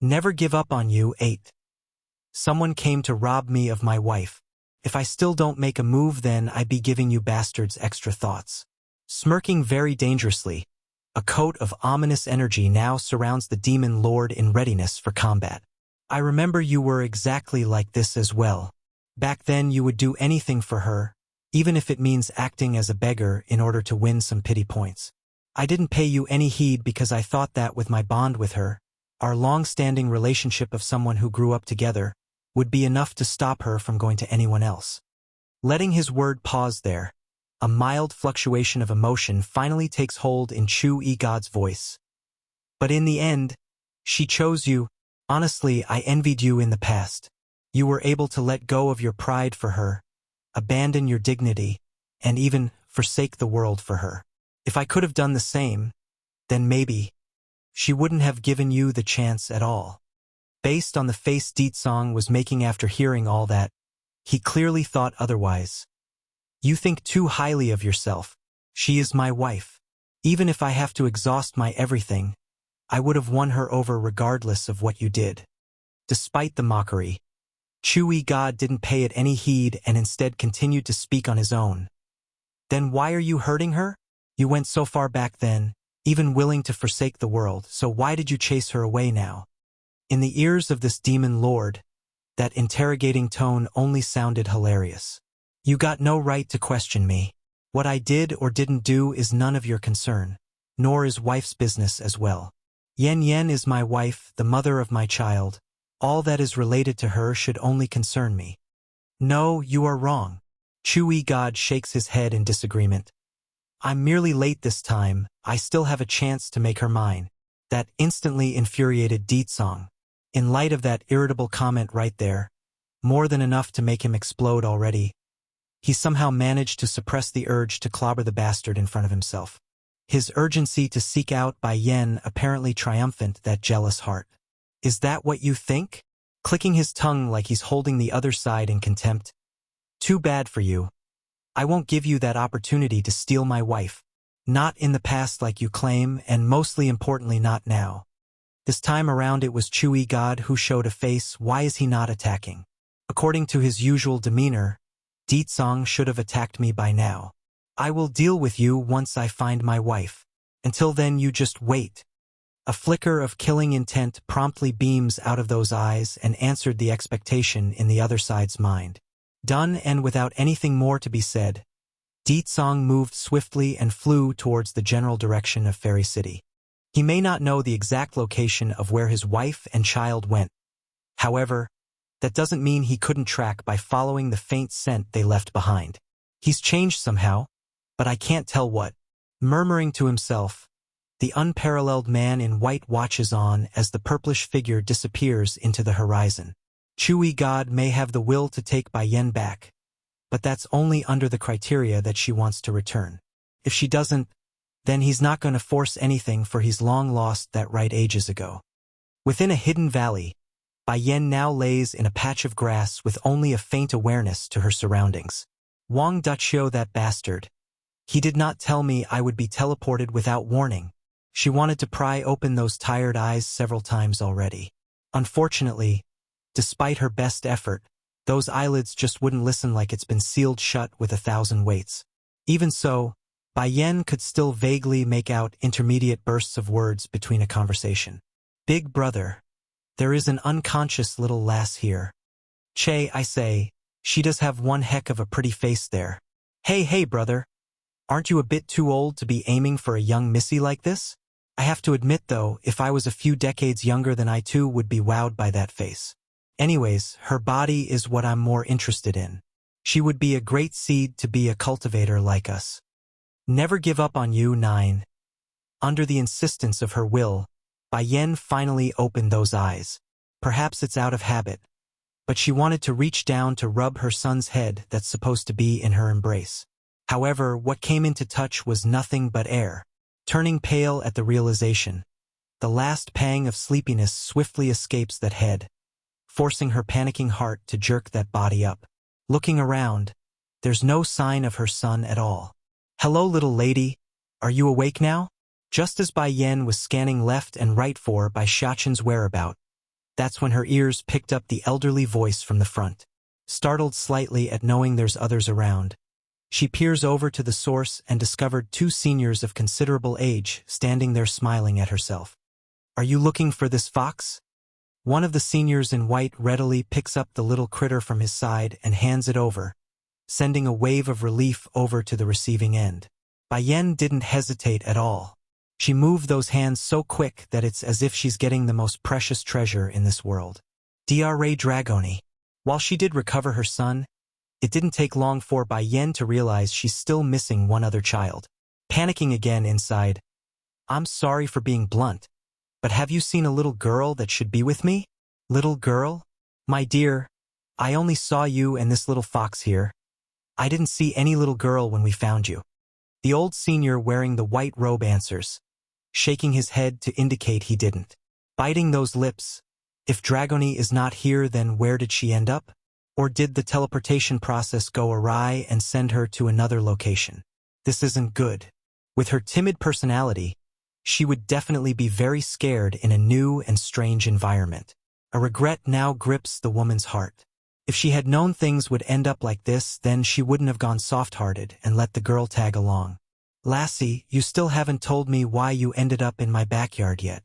Never give up on you. 8. Someone came to rob me of my wife. If I still don't make a move, then I be giving you bastards extra thoughts. Smirking very dangerously, a coat of ominous energy now surrounds the demon lord in readiness for combat. I remember you were exactly like this as well. Back then you would do anything for her, even if it means acting as a beggar in order to win some pity points. I didn't pay you any heed because I thought that with my bond with her, our long-standing relationship of someone who grew up together, would be enough to stop her from going to anyone else. Letting his word pause there, a mild fluctuation of emotion finally takes hold in Chu-E-God's voice. But in the end, she chose you. Honestly, I envied you in the past. You were able to let go of your pride for her, abandon your dignity, and even forsake the world for her. If I could have done the same, then maybe she wouldn't have given you the chance at all. Based on the face Deetsong was making after hearing all that, he clearly thought otherwise. You think too highly of yourself. She is my wife. Even if I have to exhaust my everything, I would have won her over regardless of what you did. Despite the mockery, Chu-E-God didn't pay it any heed and instead continued to speak on his own. Then why are you hurting her? You went so far back then, even willing to forsake the world, so why did you chase her away now? In the ears of this demon lord, that interrogating tone only sounded hilarious. You got no right to question me. What I did or didn't do is none of your concern, nor is wife's business as well. Yen Yen is my wife, the mother of my child. All that is related to her should only concern me. No, you are wrong. Chu-E-God shakes his head in disagreement. I'm merely late this time. I still have a chance to make her mine. That instantly infuriated Deetsong. In light of that irritable comment right there, more than enough to make him explode already, he somehow managed to suppress the urge to clobber the bastard in front of himself. His urgency to seek out Bai Yen apparently triumphant that jealous heart. Is that what you think? Clicking his tongue like he's holding the other side in contempt. Too bad for you. I won't give you that opportunity to steal my wife. Not in the past like you claim, and mostly importantly not now. This time around it was Chu-E-God who showed a face. Why is he not attacking? According to his usual demeanor, Deetsong should have attacked me by now. I will deal with you once I find my wife. Until then you just wait. A flicker of killing intent promptly beams out of those eyes and answered the expectation in the other side's mind. Done, and without anything more to be said, Deetsong moved swiftly and flew towards the general direction of Fairy City. He may not know the exact location of where his wife and child went. However, that doesn't mean he couldn't track by following the faint scent they left behind. He's changed somehow, but I can't tell what. Murmuring to himself, the unparalleled man in white watches on as the purplish figure disappears into the horizon. Chu-E-God may have the will to take Bai Yen back, but that's only under the criteria that she wants to return. If she doesn't, then he's not going to force anything, for he's long lost that right ages ago. Within a hidden valley, Bai Yen now lays in a patch of grass with only a faint awareness to her surroundings. Wang Duqiu, that bastard. He did not tell me I would be teleported without warning. She wanted to pry open those tired eyes several times already. Unfortunately, despite her best effort, those eyelids just wouldn't listen, like it's been sealed shut with 1,000 weights. Even so, Bai Yen could still vaguely make out intermediate bursts of words between a conversation. Big brother, there is an unconscious little lass here. Che, I say, she does have one heck of a pretty face there. Hey brother, aren't you a bit too old to be aiming for a young missy like this? I have to admit though, if I was a few decades younger, then I too would be wowed by that face. Anyways, her body is what I'm more interested in. She would be a great seed to be a cultivator like us. Never give up on you. 9. Under the insistence of her will, Bai Yen finally opened those eyes. Perhaps it's out of habit, but she wanted to reach down to rub her son's head that's supposed to be in her embrace. However, what came into touch was nothing but air. Turning pale at the realization, the last pang of sleepiness swiftly escapes that head, forcing her panicking heart to jerk that body up. Looking around, there's no sign of her son at all. Hello little lady, are you awake now? Just as Bai Yen was scanning left and right for Bai Xiaqin's whereabout, That's when her ears picked up the elderly voice from the front. Startled slightly at knowing there's others around, she peers over to the source and discovered two seniors of considerable age standing there smiling at herself. "Are you looking for this fox?" One of the seniors in white readily picks up the little critter from his side and hands it over, sending a wave of relief over to the receiving end. Bai didn't hesitate at all. She moved those hands so quick that it's as if she's getting the most precious treasure in this world. Dra Dragoni. While she did recover her son, it didn't take long for Bai to realize she's still missing one other child. Panicking again inside, "I'm sorry for being blunt, but have you seen a little girl that should be with me?" "Little girl? My dear, I only saw you and this little fox here. I didn't see any little girl when we found you." The old senior wearing the white robe answers, shaking his head to indicate he didn't. Biting those lips, if Dragoni is not here, then where did she end up? Or did the teleportation process go awry and send her to another location? This isn't good. With her timid personality, she would definitely be very scared in a new and strange environment. A regret now grips the woman's heart. If she had known things would end up like this, then she wouldn't have gone soft-hearted and let the girl tag along. "Lassie, you still haven't told me why you ended up in my backyard yet."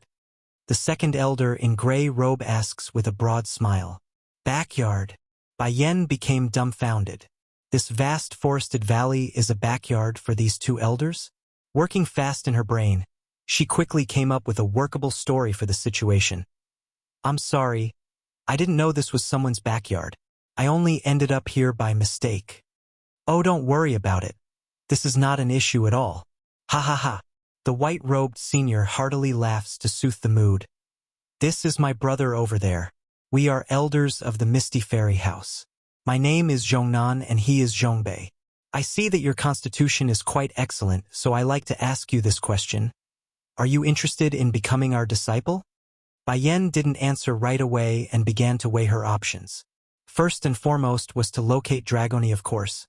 The second elder in gray robe asks with a broad smile. "Backyard?" Bai became dumbfounded. This vast forested valley is a backyard for these two elders? Working fast in her brain, she quickly came up with a workable story for the situation. "I'm sorry. I didn't know this was someone's backyard. I only ended up here by mistake." "Oh, don't worry about it. This is not an issue at all. Ha ha ha." The white-robed senior heartily laughs to soothe the mood. "This is my brother over there. We are elders of the Misty Fairy House. My name is Zhongnan and he is Zhongbei. I see that your constitution is quite excellent, so I like to ask you this question. Are you interested in becoming our disciple?" Bai didn't answer right away and began to weigh her options. First and foremost was to locate Dragoni, of course.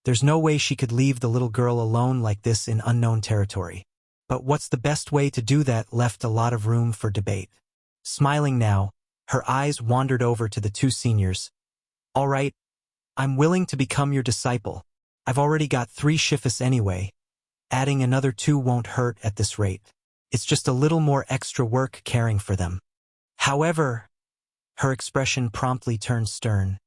There's no way she could leave the little girl alone like this in unknown territory. But what's the best way to do that left a lot of room for debate. Smiling now, her eyes wandered over to the two seniors. "All right, I'm willing to become your disciple. I've already got 3 shifis anyway. Adding another 2 won't hurt at this rate. It's just a little more extra work caring for them." However, her expression promptly turned stern.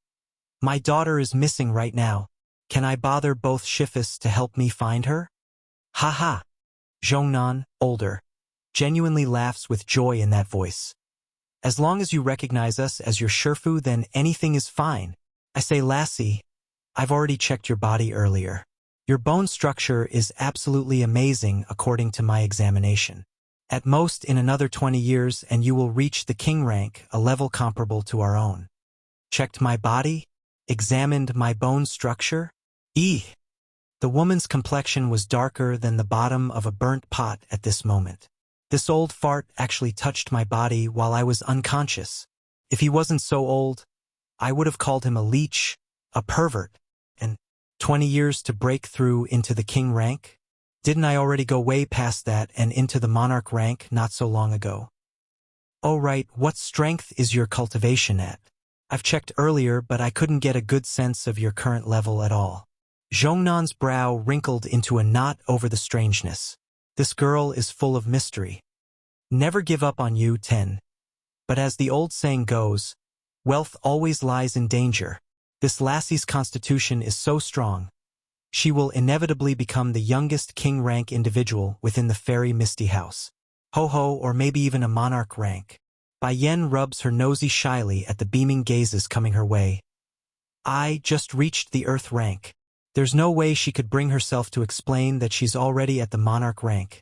"My daughter is missing right now. Can I bother both shifis to help me find her?" "Ha ha." Zhongnan, older, genuinely laughs with joy in that voice. "As long as you recognize us as your Shifu, then anything is fine. I say, Lassie, I've already checked your body earlier. Your bone structure is absolutely amazing according to my examination. At most in another 20 years and you will reach the king rank, a level comparable to our own." "Checked my body? Examined my bone structure? The woman's complexion was darker than the bottom of a burnt pot at this moment. "This old fart actually touched my body while I was unconscious. If he wasn't so old, I would have called him a leech, a pervert, and 20 years to break through into the king rank? Didn't I already go way past that and into the monarch rank not so long ago?" "Oh right, what strength is your cultivation at? I've checked earlier, but I couldn't get a good sense of your current level at all." Zhongnan's brow wrinkled into a knot over the strangeness. This girl is full of mystery. Never give up on you, 10. But as the old saying goes, wealth always lies in danger. This lassie's constitution is so strong. She will inevitably become the youngest king rank individual within the fairy Misty House. Ho-ho, or maybe even a monarch rank. Bai rubs her nosy shyly at the beaming gazes coming her way. "I just reached the earth rank." There's no way she could bring herself to explain that she's already at the monarch rank.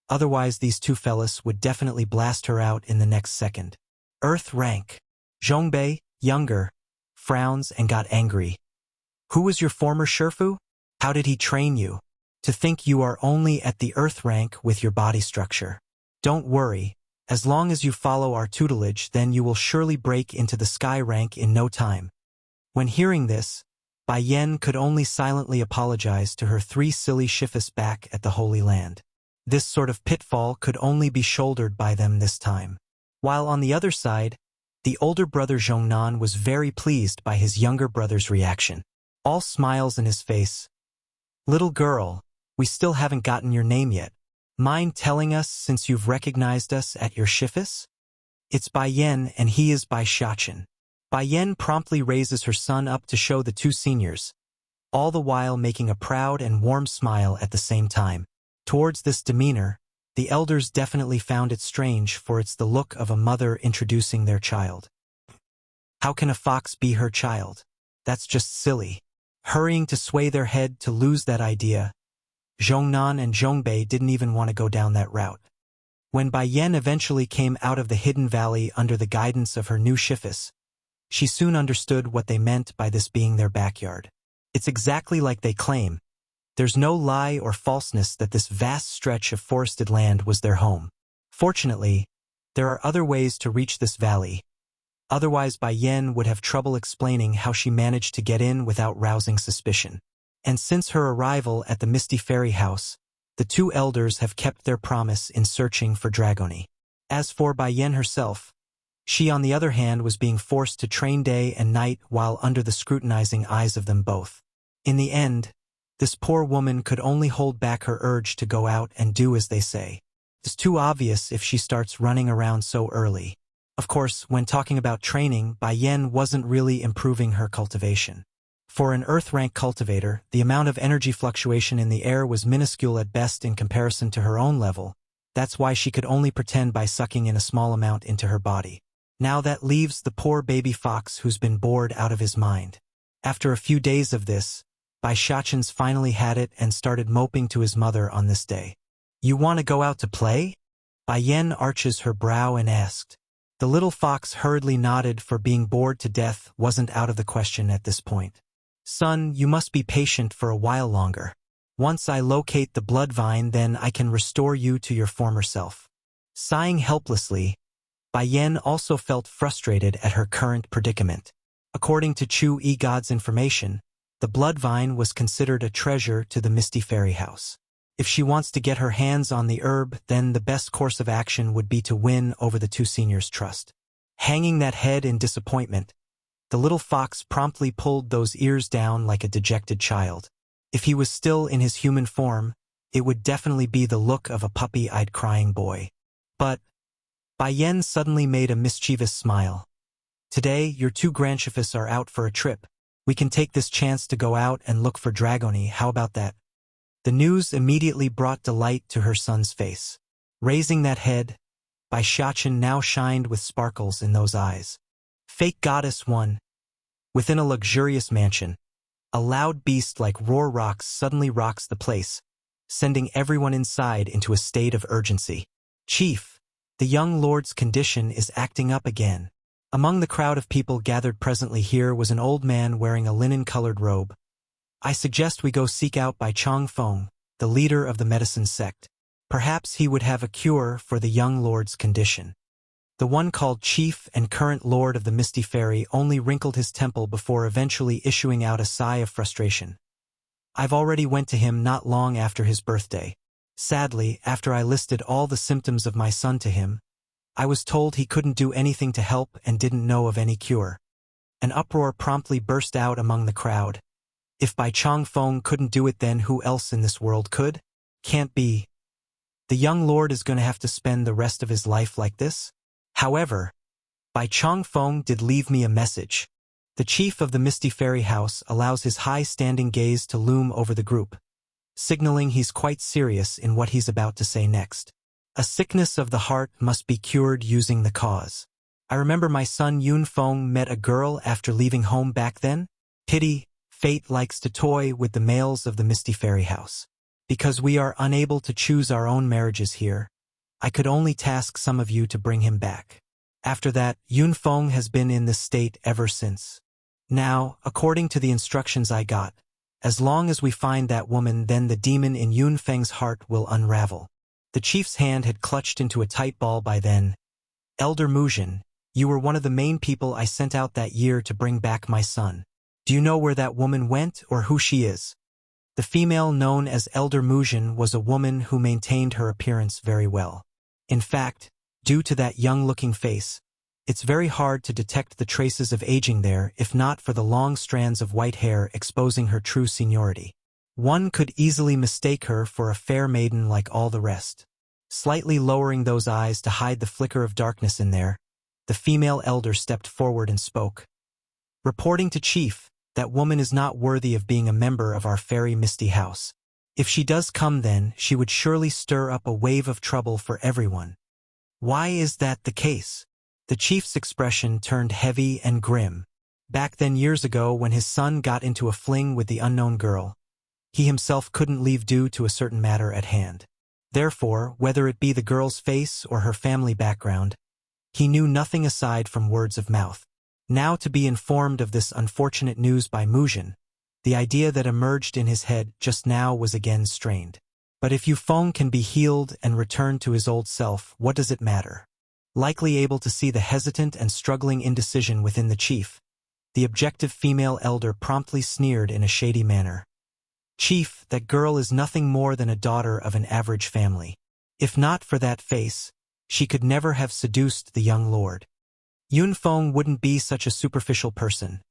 Otherwise, these two fellas would definitely blast her out in the next second. Earth rank. Zhongbei, younger, frowns and got angry. "Who was your former Shifu? How did he train you? To think you are only at the earth rank with your body structure. Don't worry, as long as you follow our tutelage, then you will surely break into the sky rank in no time." When hearing this, Bai could only silently apologize to her 3 silly shifis back at the Holy Land. This sort of pitfall could only be shouldered by them this time. While on the other side, The older brother Zhongnan was very pleased by his younger brother's reaction. All smiles in his face. "Little girl, we still haven't gotten your name yet. Mind telling us since you've recognized us at your shifis?" "It's Bai Yan and he is Bai Shachen." Bai Yan promptly raises her son up to show the two seniors, all the while making a proud and warm smile at the same time. Towards this demeanor, the elders definitely found it strange, for it's the look of a mother introducing their child. How can a fox be her child? That's just silly. Hurrying to sway their head to lose that idea, Zhongnan and Zhongbei didn't even want to go down that route. When Bai Yan eventually came out of the hidden valley under the guidance of her new shifis, she soon understood what they meant by this being their backyard. It's exactly like they claim. There's no lie or falseness that this vast stretch of forested land was their home. Fortunately, there are other ways to reach this valley. Otherwise, Bai Yan would have trouble explaining how she managed to get in without rousing suspicion. And since her arrival at the Misty Fairy House, the two elders have kept their promise in searching for Dragoni. As for Bai Yan herself, she on the other hand was being forced to train day and night while under the scrutinizing eyes of them both. In the end, this poor woman could only hold back her urge to go out and do as they say. It's too obvious if she starts running around so early. Of course, when talking about training, Bai Yan wasn't really improving her cultivation. For an Earth-rank cultivator, the amount of energy fluctuation in the air was minuscule at best in comparison to her own level. That's why she could only pretend by sucking in a small amount into her body. Now that leaves the poor baby fox who's been bored out of his mind. After a few days of this, Bai Shachen's finally had it and started moping to his mother on this day. "You want to go out to play?" Bai Yan arches her brow and asked. The little fox hurriedly nodded, for being bored to death wasn't out of the question at this point. "Son, you must be patient for a while longer. Once I locate the blood vine, then I can restore you to your former self." Sighing helplessly, Bai Yan also felt frustrated at her current predicament. According to Chu Yi God's information, the blood vine was considered a treasure to the Misty Fairy House. If she wants to get her hands on the herb, then the best course of action would be to win over the two seniors' trust. Hanging that head in disappointment, the little fox promptly pulled those ears down like a dejected child. If he was still in his human form, it would definitely be the look of a puppy-eyed crying boy. But Bai Yan suddenly made a mischievous smile. "Today, your two grandchefs are out for a trip. We can take this chance to go out and look for Dragoni. How about that?" The news immediately brought delight to her son's face. Raising that head, Bai Shachen now shined with sparkles in those eyes. Fake Goddess 1. Within a luxurious mansion, a loud beast like Roar Rocks suddenly rocks the place, sending everyone inside into a state of urgency. "Chief, the young lord's condition is acting up again." Among the crowd of people gathered presently here was an old man wearing a linen-colored robe. "I suggest we go seek out Bai Chong Feng, the leader of the medicine sect. Perhaps he would have a cure for the young lord's condition." The one called Chief and current Lord of the Misty Fairy only wrinkled his temple before eventually issuing out a sigh of frustration. "I've already went to him not long after his birthday. Sadly, after I listed all the symptoms of my son to him, I was told he couldn't do anything to help and didn't know of any cure." An uproar promptly burst out among the crowd. If Bai Chong Feng couldn't do it, then who else in this world could? Can't be. The young lord is going to have to spend the rest of his life like this? However, Bai Chong Feng did leave me a message. The chief of the Misty Fairy House allows his high-standing gaze to loom over the group, signaling he's quite serious in what he's about to say next. "A sickness of the heart must be cured using the cause. I remember my son Yun Feng met a girl after leaving home back then. Pity, fate likes to toy with the males of the Misty Fairy House. Because we are unable to choose our own marriages here, I could only task some of you to bring him back. After that, Yun Feng has been in this state ever since. Now, according to the instructions I got, as long as we find that woman, then the demon in Yun Feng's heart will unravel." The chief's hand had clutched into a tight ball by then. "Elder Muzhin, you were one of the main people I sent out that year to bring back my son. Do you know where that woman went or who she is?" The female known as Elder Muzhin was a woman who maintained her appearance very well. In fact, due to that young-looking face, It's very hard to detect the traces of aging there if not for the long strands of white hair exposing her true seniority. One could easily mistake her for a fair maiden like all the rest. Slightly lowering those eyes to hide the flicker of darkness in there, the female elder stepped forward and spoke. Reporting to Chief, that woman is not worthy of being a member of our fairy misty house. If she does come then, she would surely stir up a wave of trouble for everyone. Why is that the case? The chief's expression turned heavy and grim. Back then years ago when his son got into a fling with the unknown girl, he himself couldn't leave due to a certain matter at hand. Therefore, whether it be the girl's face or her family background, he knew nothing aside from words of mouth. Now to be informed of this unfortunate news by Mujin, the idea that emerged in his head just now was again strained. But if Yufeng can be healed and return to his old self, what does it matter? Likely able to see the hesitant and struggling indecision within the chief, the objective female elder promptly sneered in a shady manner. Chief, that girl is nothing more than a daughter of an average family. If not for that face, she could never have seduced the young lord. Yunfeng wouldn't be such a superficial person.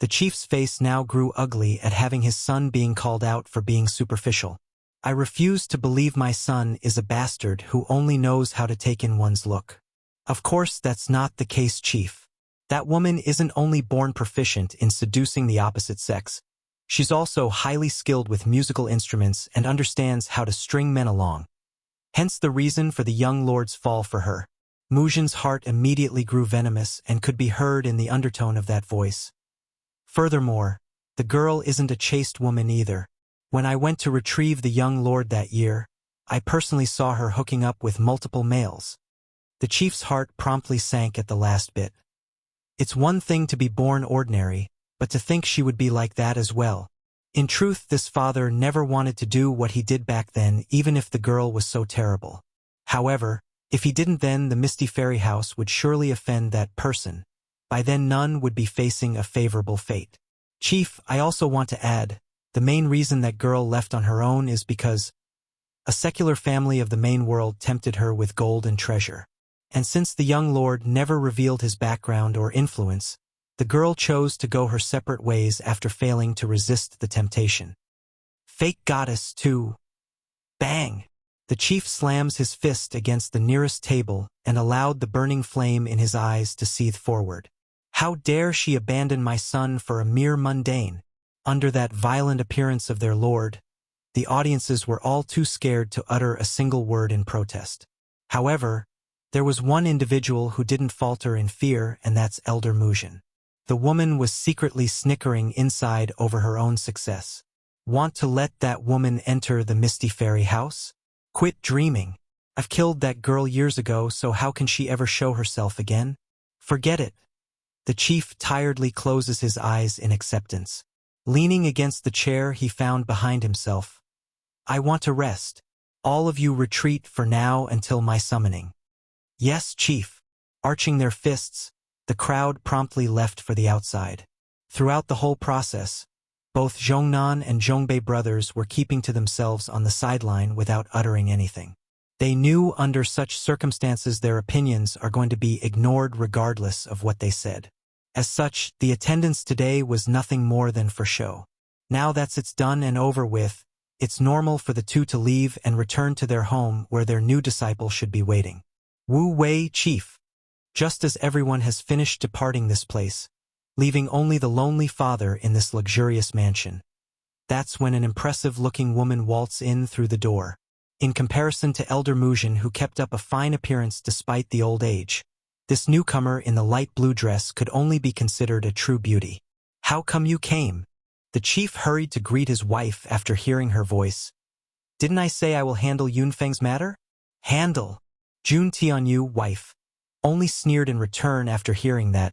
The chief's face now grew ugly at having his son being called out for being superficial. I refuse to believe my son is a bastard who only knows how to take in one's look. Of course that's not the case, Chief. That woman isn't only born proficient in seducing the opposite sex, she's also highly skilled with musical instruments and understands how to string men along. Hence the reason for the young lord's fall for her. Mujin's heart immediately grew venomous and could be heard in the undertone of that voice. Furthermore, the girl isn't a chaste woman either. When I went to retrieve the young lord that year, I personally saw her hooking up with multiple males. The chief's heart promptly sank at the last bit. It's one thing to be born ordinary, but to think she would be like that as well. In truth, this father never wanted to do what he did back then, even if the girl was so terrible. However, if he didn't, then the Misty Fairy House would surely offend that person. By then none would be facing a favorable fate. Chief, I also want to add, the main reason that girl left on her own is because a secular family of the main world tempted her with gold and treasure. And since the young lord never revealed his background or influence, the girl chose to go her separate ways after failing to resist the temptation. Fake goddess too. Bang! The chief slams his fist against the nearest table and allowed the burning flame in his eyes to seethe forward. How dare she abandon my son for a mere mundane? Under that violent appearance of their lord, the audiences were all too scared to utter a single word in protest. However, there was one individual who didn't falter in fear, and that's Elder Mujin. The woman was secretly snickering inside over her own success. Want to let that woman enter the Misty Fairy House? Quit dreaming. I've killed that girl years ago, so how can she ever show herself again? Forget it. The chief tiredly closes his eyes in acceptance. Leaning against the chair he found behind himself. I want to rest. All of you retreat for now until my summoning. Yes, Chief. Arching their fists, the crowd promptly left for the outside. Throughout the whole process, both Zhongnan and Zhongbei brothers were keeping to themselves on the sideline without uttering anything. They knew under such circumstances their opinions are going to be ignored regardless of what they said. As such, the attendance today was nothing more than for show. Now that it's done and over with, it's normal for the two to leave and return to their home where their new disciple should be waiting. Wu Wei, Chief. Just as everyone has finished departing this place, leaving only the lonely father in this luxurious mansion. That's when an impressive-looking woman waltzed in through the door. In comparison to Elder Mujin, who kept up a fine appearance despite the old age, this newcomer in the light blue dress could only be considered a true beauty. How come you came? The chief hurried to greet his wife after hearing her voice. Didn't I say I will handle Yunfeng's matter? Handle? Jun Tianyu, wife, only sneered in return after hearing that.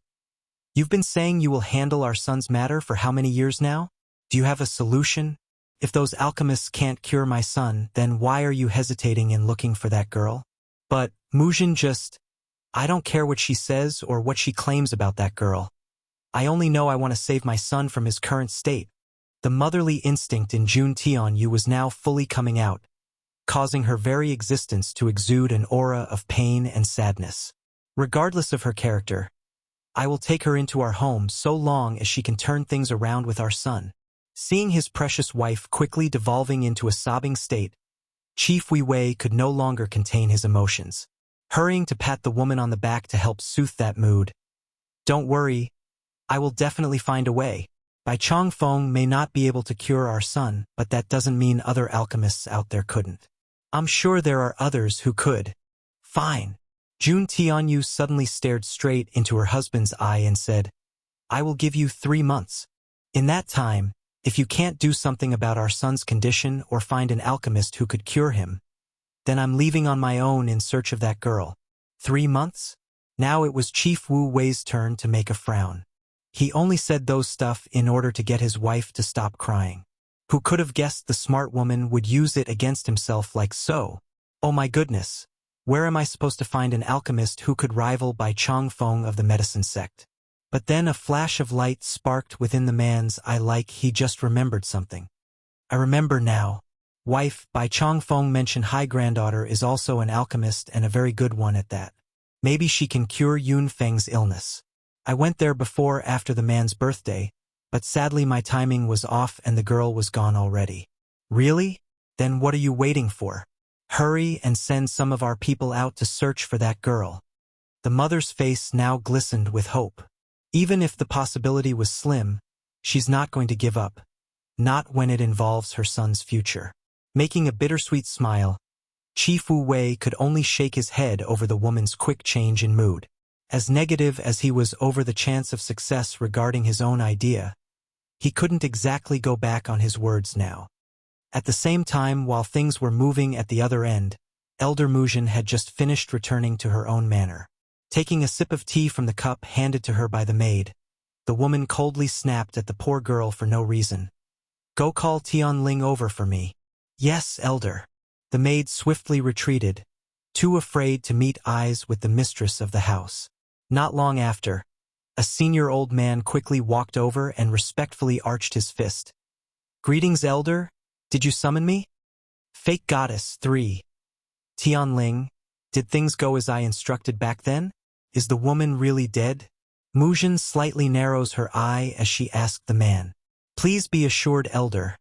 You've been saying you will handle our son's matter for how many years now? Do you have a solution? If those alchemists can't cure my son, then why are you hesitating in looking for that girl? But, Mujin just... I don't care what she says or what she claims about that girl. I only know I want to save my son from his current state. The motherly instinct in Jun Tianyu was now fully coming out, causing her very existence to exude an aura of pain and sadness. Regardless of her character, I will take her into our home so long as she can turn things around with our son. Seeing his precious wife quickly devolving into a sobbing state, Chief Wei Wei could no longer contain his emotions. Hurrying to pat the woman on the back to help soothe that mood. Don't worry, I will definitely find a way. Bai Chongfeng may not be able to cure our son, but that doesn't mean other alchemists out there couldn't. I'm sure there are others who could. Fine. Jun Tianyu suddenly stared straight into her husband's eye and said, I will give you 3 months. In that time, if you can't do something about our son's condition or find an alchemist who could cure him, then I'm leaving on my own in search of that girl. 3 months? Now it was Chief Wu Wei's turn to make a frown. He only said those stuff in order to get his wife to stop crying. Who could have guessed the smart woman would use it against himself like so? Oh my goodness. Where am I supposed to find an alchemist who could rival Bai Chongfeng of the medicine sect? But then a flash of light sparked within the man's eye like he just remembered something. I remember now. Wife, Bai Chongfeng mentioned High Granddaughter is also an alchemist and a very good one at that. Maybe she can cure Yun Feng's illness. I went there before after the man's birthday, but sadly my timing was off and the girl was gone already. Really? Then what are you waiting for? Hurry and send some of our people out to search for that girl. The mother's face now glistened with hope. Even if the possibility was slim, she's not going to give up. Not when it involves her son's future. Making a bittersweet smile, Chief Wu Wei could only shake his head over the woman's quick change in mood. As negative as he was over the chance of success regarding his own idea, he couldn't exactly go back on his words now. At the same time, while things were moving at the other end, Elder Muzhin had just finished returning to her own manor. Taking a sip of tea from the cup handed to her by the maid, the woman coldly snapped at the poor girl for no reason. Go call Tianling over for me. Yes, Elder. The maid swiftly retreated, too afraid to meet eyes with the mistress of the house. Not long after, a senior old man quickly walked over and respectfully arched his fist. Greetings, Elder. Did you summon me? Fake Goddess 3. Tianling, did things go as I instructed back then? Is the woman really dead? Muzhin slightly narrows her eye as she asked the man. Please be assured, Elder.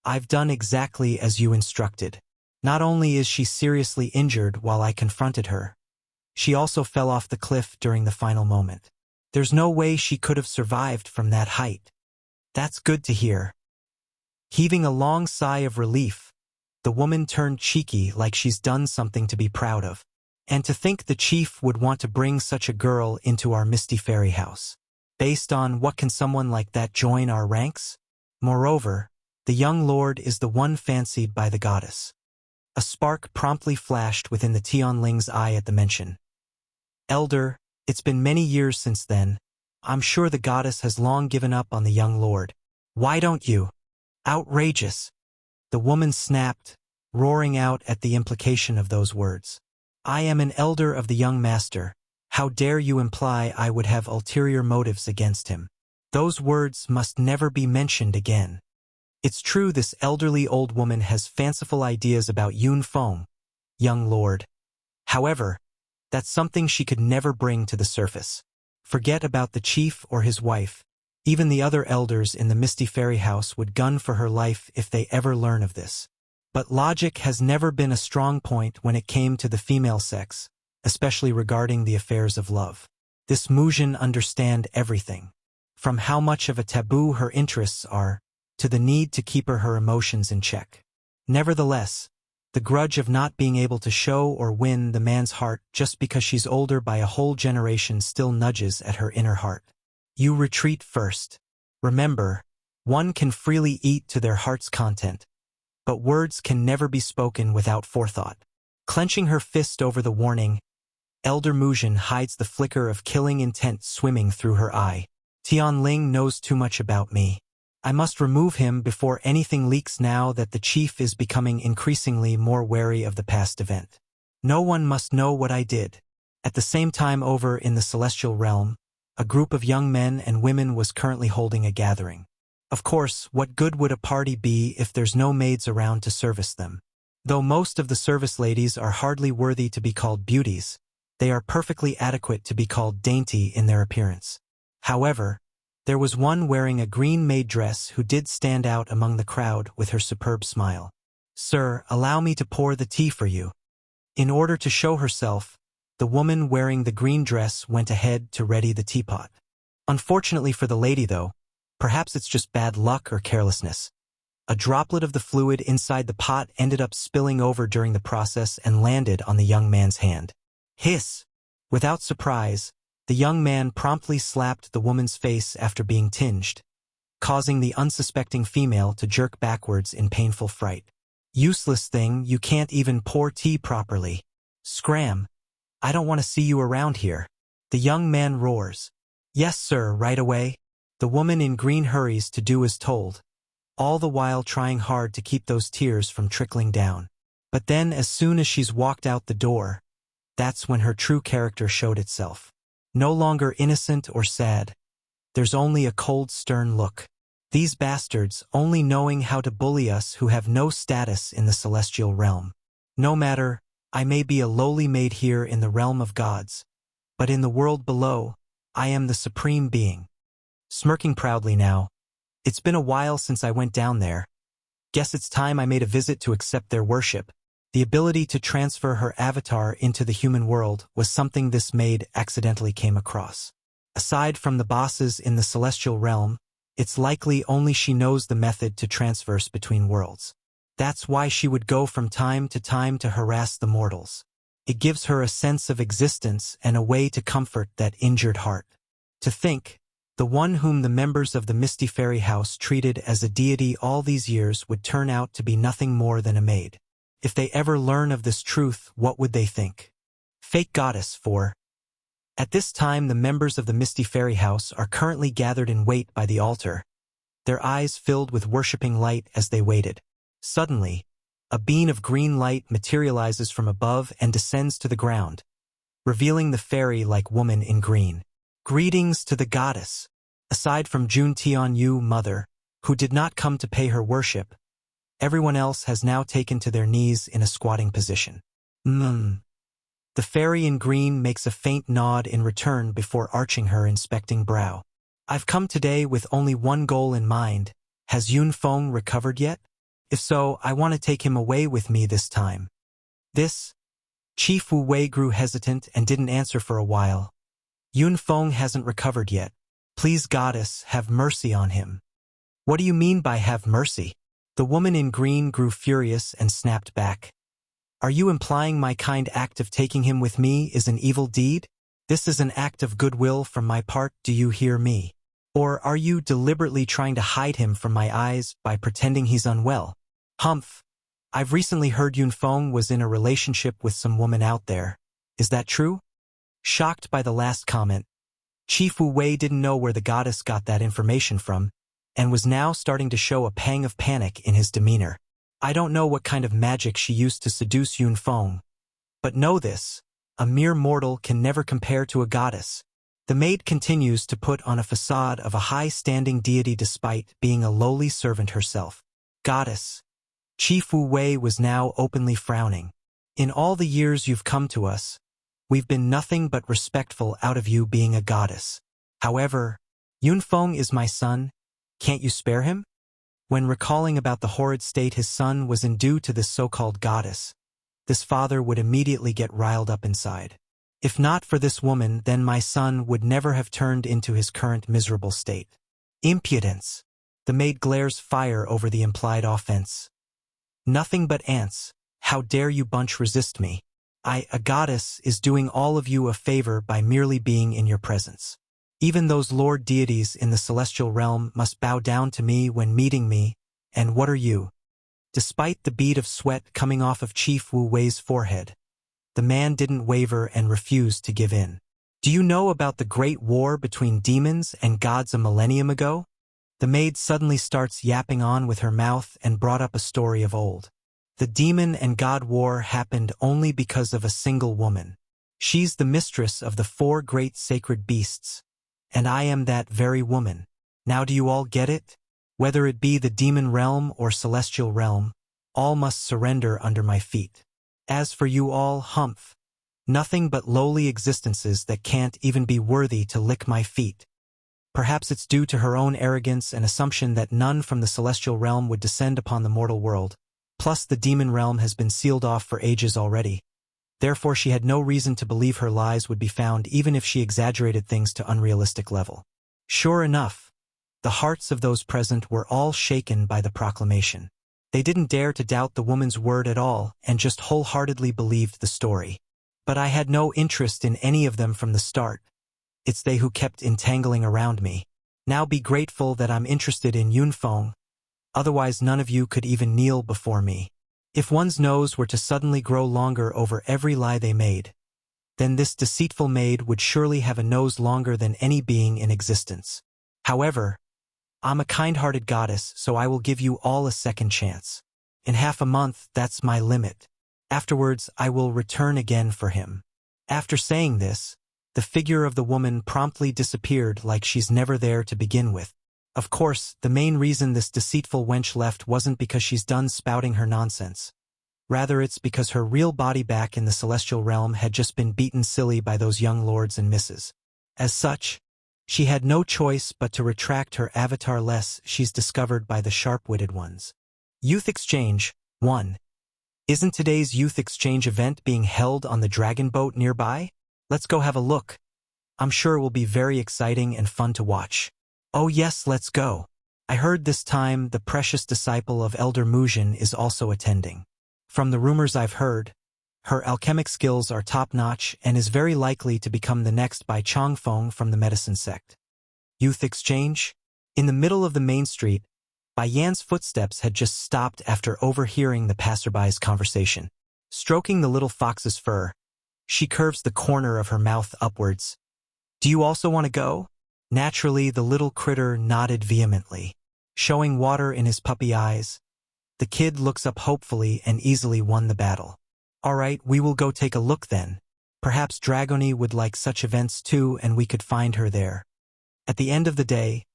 I've done exactly as you instructed. Not only is she seriously injured while I confronted her, she also fell off the cliff during the final moment. There's no way she could have survived from that height. That's good to hear. Heaving a long sigh of relief, the woman turned cheeky like she's done something to be proud of. And to think the chief would want to bring such a girl into our misty fairy house. Based on what can someone like that join our ranks? Moreover, the young lord is the one fancied by the goddess. A spark promptly flashed within the Tianling's eye at the mention. Elder, it's been many years since then. I'm sure the goddess has long given up on the young lord. Why don't you? Outrageous! The woman snapped, roaring out at the implication of those words. I am an elder of the young master. How dare you imply I would have ulterior motives against him? Those words must never be mentioned again. It's true this elderly old woman has fanciful ideas about Yun Feng, young lord. However, that's something she could never bring to the surface. Forget about the chief or his wife. Even the other elders in the Misty Fairy House would gun for her life if they ever learn of this. But logic has never been a strong point when it came to the female sex, especially regarding the affairs of love. This Muzhin understand everything. From how much of a taboo her interests are, to the need to keep her emotions in check. Nevertheless, the grudge of not being able to show or win the man's heart just because she's older by a whole generation still nudges at her inner heart. You retreat first. Remember, one can freely eat to their heart's content, but words can never be spoken without forethought. Clenching her fist over the warning, Elder Muzhin hides the flicker of killing intent swimming through her eye. Tianling knows too much about me. I must remove him before anything leaks now that the chief is becoming increasingly more wary of the past event. No one must know what I did. At the same time over in the celestial realm, a group of young men and women was currently holding a gathering. Of course, what good would a party be if there's no maids around to service them? Though most of the service ladies are hardly worthy to be called beauties, They are perfectly adequate to be called dainty in their appearance. However, there was one wearing a green maid dress who did stand out among the crowd with her superb smile. "Sir, allow me to pour the tea for you." In order to show herself, the woman wearing the green dress went ahead to ready the teapot. Unfortunately for the lady though, perhaps it's just bad luck or carelessness, a droplet of the fluid inside the pot ended up spilling over during the process and landed on the young man's hand. Hiss! Without surprise, the young man promptly slapped the woman's face after being tinged, causing the unsuspecting female to jerk backwards in painful fright. "Useless thing, you can't even pour tea properly. Scram! I don't want to see you around here." The young man roars. "Yes, sir, right away." The woman in green hurries to do as told, all the while trying hard to keep those tears from trickling down. But then as soon as she's walked out the door, that's when her true character showed itself. No longer innocent or sad. There's only a cold, stern look. These bastards only knowing how to bully us who have no status in the celestial realm. No matter, I may be a lowly maid here in the realm of gods, but in the world below, I am the supreme being. Smirking proudly now, "It's been a while since I went down there. Guess it's time I made a visit to accept their worship." The ability to transfer her avatar into the human world was something this maid accidentally came across. Aside from the bosses in the celestial realm, it's likely only she knows the method to transverse between worlds. That's why she would go from time to harass the mortals. It gives her a sense of existence and a way to comfort that injured heart. To think, the one whom the members of the Misty Fairy House treated as a deity all these years would turn out to be nothing more than a maid. If they ever learn of this truth, what would they think? Fake goddess 4. At this time, the members of the Misty Fairy House are currently gathered in wait by the altar, their eyes filled with worshipping light as they waited. Suddenly, a beam of green light materializes from above and descends to the ground, revealing the fairy-like woman in green. Greetings to the goddess. Aside from Jun Tianyu, mother, who did not come to pay her worship, everyone else has now taken to their knees in a squatting position. The fairy in green makes a faint nod in return before arching her inspecting brow. "I've come today with only one goal in mind. Has Yunfeng recovered yet? If so, I want to take him away with me this time." This, Chief Wu Wei grew hesitant and didn't answer for a while. "Yunfeng hasn't recovered yet. Please, goddess, have mercy on him." "What do you mean by have mercy?" The woman in green grew furious and snapped back. "Are you implying my kind act of taking him with me is an evil deed? This is an act of goodwill from my part, do you hear me? Or are you deliberately trying to hide him from my eyes by pretending he's unwell?" "Humph. I've recently heard Yunfeng was in a relationship with some woman out there. Is that true?" Shocked by the last comment, Chief Wu Wei didn't know where the goddess got that information from, and was now starting to show a pang of panic in his demeanor. "I don't know what kind of magic she used to seduce Yunfeng, but know this, a mere mortal can never compare to a goddess." The maid continues to put on a facade of a high-standing deity despite being a lowly servant herself. "Goddess." Chief Wu Wei was now openly frowning. "In all the years you've come to us, we've been nothing but respectful out of you being a goddess. However, Yunfeng is my son. Can't you spare him?" When recalling about the horrid state his son was in due to this so-called goddess, this father would immediately get riled up inside. "If not for this woman, then my son would never have turned into his current miserable state." "Impudence!" The maid glares fire over the implied offense. "Nothing but ants. How dare you bunch resist me? A goddess, is doing all of you a favor by merely being in your presence. Even those lord deities in the celestial realm must bow down to me when meeting me, and what are you?" Despite the bead of sweat coming off of Chief Wu Wei's forehead, the man didn't waver and refused to give in. "Do you know about the great war between demons and gods a millennium ago?" The maid suddenly starts yapping on with her mouth and brought up a story of old. "The demon and god war happened only because of a single woman. She's the mistress of the 4 great sacred beasts, and I am that very woman. Now do you all get it? Whether it be the demon realm or celestial realm, all must surrender under my feet. As for you all, humph. Nothing but lowly existences that can't even be worthy to lick my feet. Perhaps it's due to her own arrogance and assumption that none from the celestial realm would descend upon the mortal world. Plus, the demon realm has been sealed off for ages already. Therefore, she had no reason to believe her lies would be found even if she exaggerated things to unrealistic level. Sure enough, the hearts of those present were all shaken by the proclamation. They didn't dare to doubt the woman's word at all and just wholeheartedly believed the story. But I had no interest in any of them from the start. It's they who kept entangling around me. Now be grateful that I'm interested in Yunfeng, otherwise none of you could even kneel before me. If one's nose were to suddenly grow longer over every lie they made, then this deceitful maid would surely have a nose longer than any being in existence. However, I'm a kind-hearted goddess, so I will give you all a second chance. In half a month, that's my limit. Afterwards, I will return again for him. After saying this, the figure of the woman promptly disappeared like she's never there to begin with. Of course, the main reason this deceitful wench left wasn't because she's done spouting her nonsense. Rather, it's because her real body back in the celestial realm had just been beaten silly by those young lords and misses. As such, she had no choice but to retract her avatar lest she's discovered by the sharp-witted ones. Youth Exchange 1. Isn't today's Youth Exchange event being held on the dragon boat nearby? Let's go have a look. I'm sure it will be very exciting and fun to watch. Oh yes, let's go. I heard this time the precious disciple of Elder Mujin is also attending. From the rumors I've heard, her alchemic skills are top-notch and is very likely to become the next Bai Chongfeng from the medicine sect. Youth Exchange? In the middle of the main street, Bai Yan's footsteps had just stopped after overhearing the passerby's conversation. Stroking the little fox's fur, she curves the corner of her mouth upwards. Do you also want to go? Naturally, the little critter nodded vehemently. Showing water in his puppy eyes, the kid looks up hopefully and easily won the battle. All right, we will go take a look then. Perhaps Dragoni would like such events too and we could find her there. At the end of the day,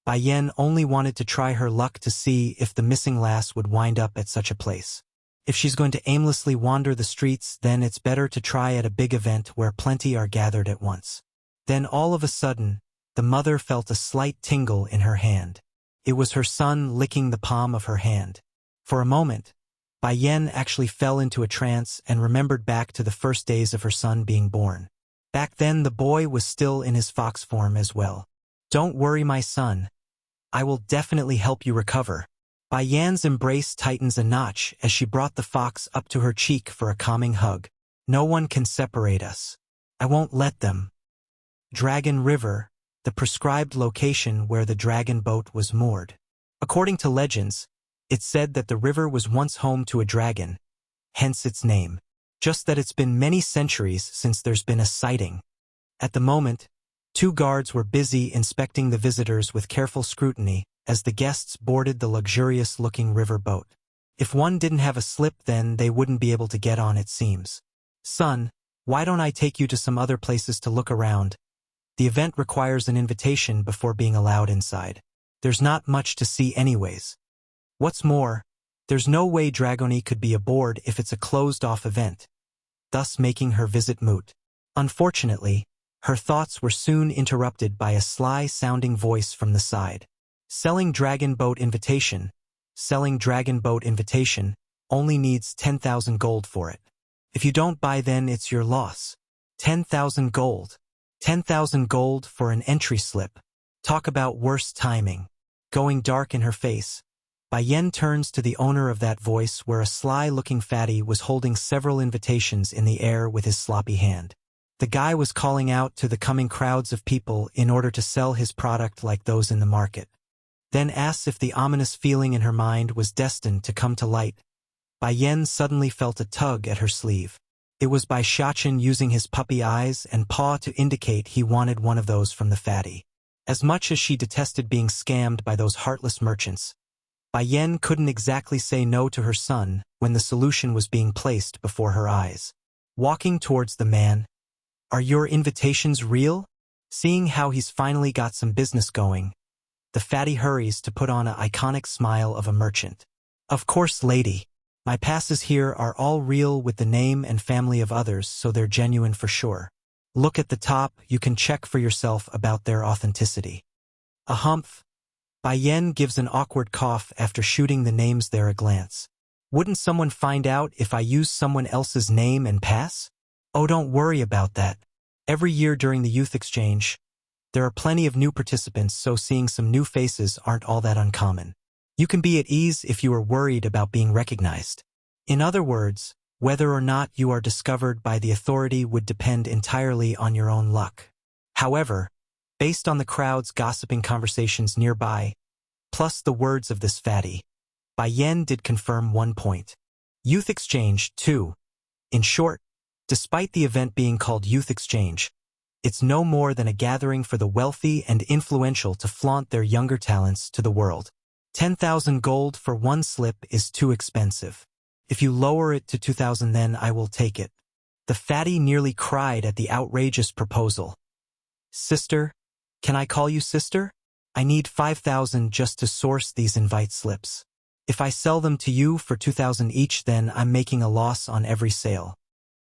Bai Yan only wanted to try her luck to see if the missing lass would wind up at such a place. If she's going to aimlessly wander the streets, then it's better to try at a big event where plenty are gathered at once. Then all of a sudden, the mother felt a slight tingle in her hand. It was her son licking the palm of her hand. For a moment, Bai Yan actually fell into a trance and remembered back to the first days of her son being born. Back then the boy was still in his fox form as well. Don't worry, my son. I will definitely help you recover. Bai Yan's embrace tightens a notch as she brought the fox up to her cheek for a calming hug. No one can separate us. I won't let them. Dragon River, the prescribed location where the dragon boat was moored. According to legends, it's said that the river was once home to a dragon, hence its name. Just that it's been many centuries since there's been a sighting. At the moment, 2 guards were busy inspecting the visitors with careful scrutiny as the guests boarded the luxurious-looking river boat. If one didn't have a slip, then they wouldn't be able to get on, it seems. Son, why don't I take you to some other places to look around? The event requires an invitation before being allowed inside. There's not much to see anyways. What's more, there's no way Dragoni could be aboard if it's a closed-off event, thus making her visit moot. Unfortunately, her thoughts were soon interrupted by a sly-sounding voice from the side. Selling dragon boat invitation. Selling dragon boat invitation only needs 10,000 gold for it. If you don't buy, then it's your loss. 10,000 gold. 10,000 gold for an entry slip. Talk about worse timing. Going dark in her face, Bai Yan turns to the owner of that voice where a sly-looking fatty was holding several invitations in the air with his sloppy hand. The guy was calling out to the coming crowds of people in order to sell his product like those in the market. Then asks if the ominous feeling in her mind was destined to come to light. Bai Yan suddenly felt a tug at her sleeve. It was Bai Xiachen using his puppy eyes and paw to indicate he wanted one of those from the fatty. As much as she detested being scammed by those heartless merchants, Bai Yan couldn't exactly say no to her son when the solution was being placed before her eyes. Walking towards the man, "Are your invitations real?" Seeing how he's finally got some business going, the fatty hurries to put on an iconic smile of a merchant. "Of course, lady. My passes here are all real with the name and family of others, so they're genuine for sure. Look at the top, you can check for yourself about their authenticity. A humph. Bai Yen gives an awkward cough after shooting the names there a glance. Wouldn't someone find out if I use someone else's name and pass? Oh, don't worry about that. Every year during the youth exchange, there are plenty of new participants, so seeing some new faces aren't all that uncommon. You can be at ease if you are worried about being recognized. In other words, whether or not you are discovered by the authority would depend entirely on your own luck. However, based on the crowd's gossiping conversations nearby, plus the words of this fatty, Bai Yen did confirm one point. Youth Exchange, too. In short, despite the event being called Youth Exchange, it's no more than a gathering for the wealthy and influential to flaunt their younger talents to the world. 10,000 gold for one slip is too expensive. If you lower it to 2,000, then I will take it. The fatty nearly cried at the outrageous proposal. Sister? Can I call you sister? I need 5,000 just to source these invite slips. If I sell them to you for 2,000 each, then I'm making a loss on every sale.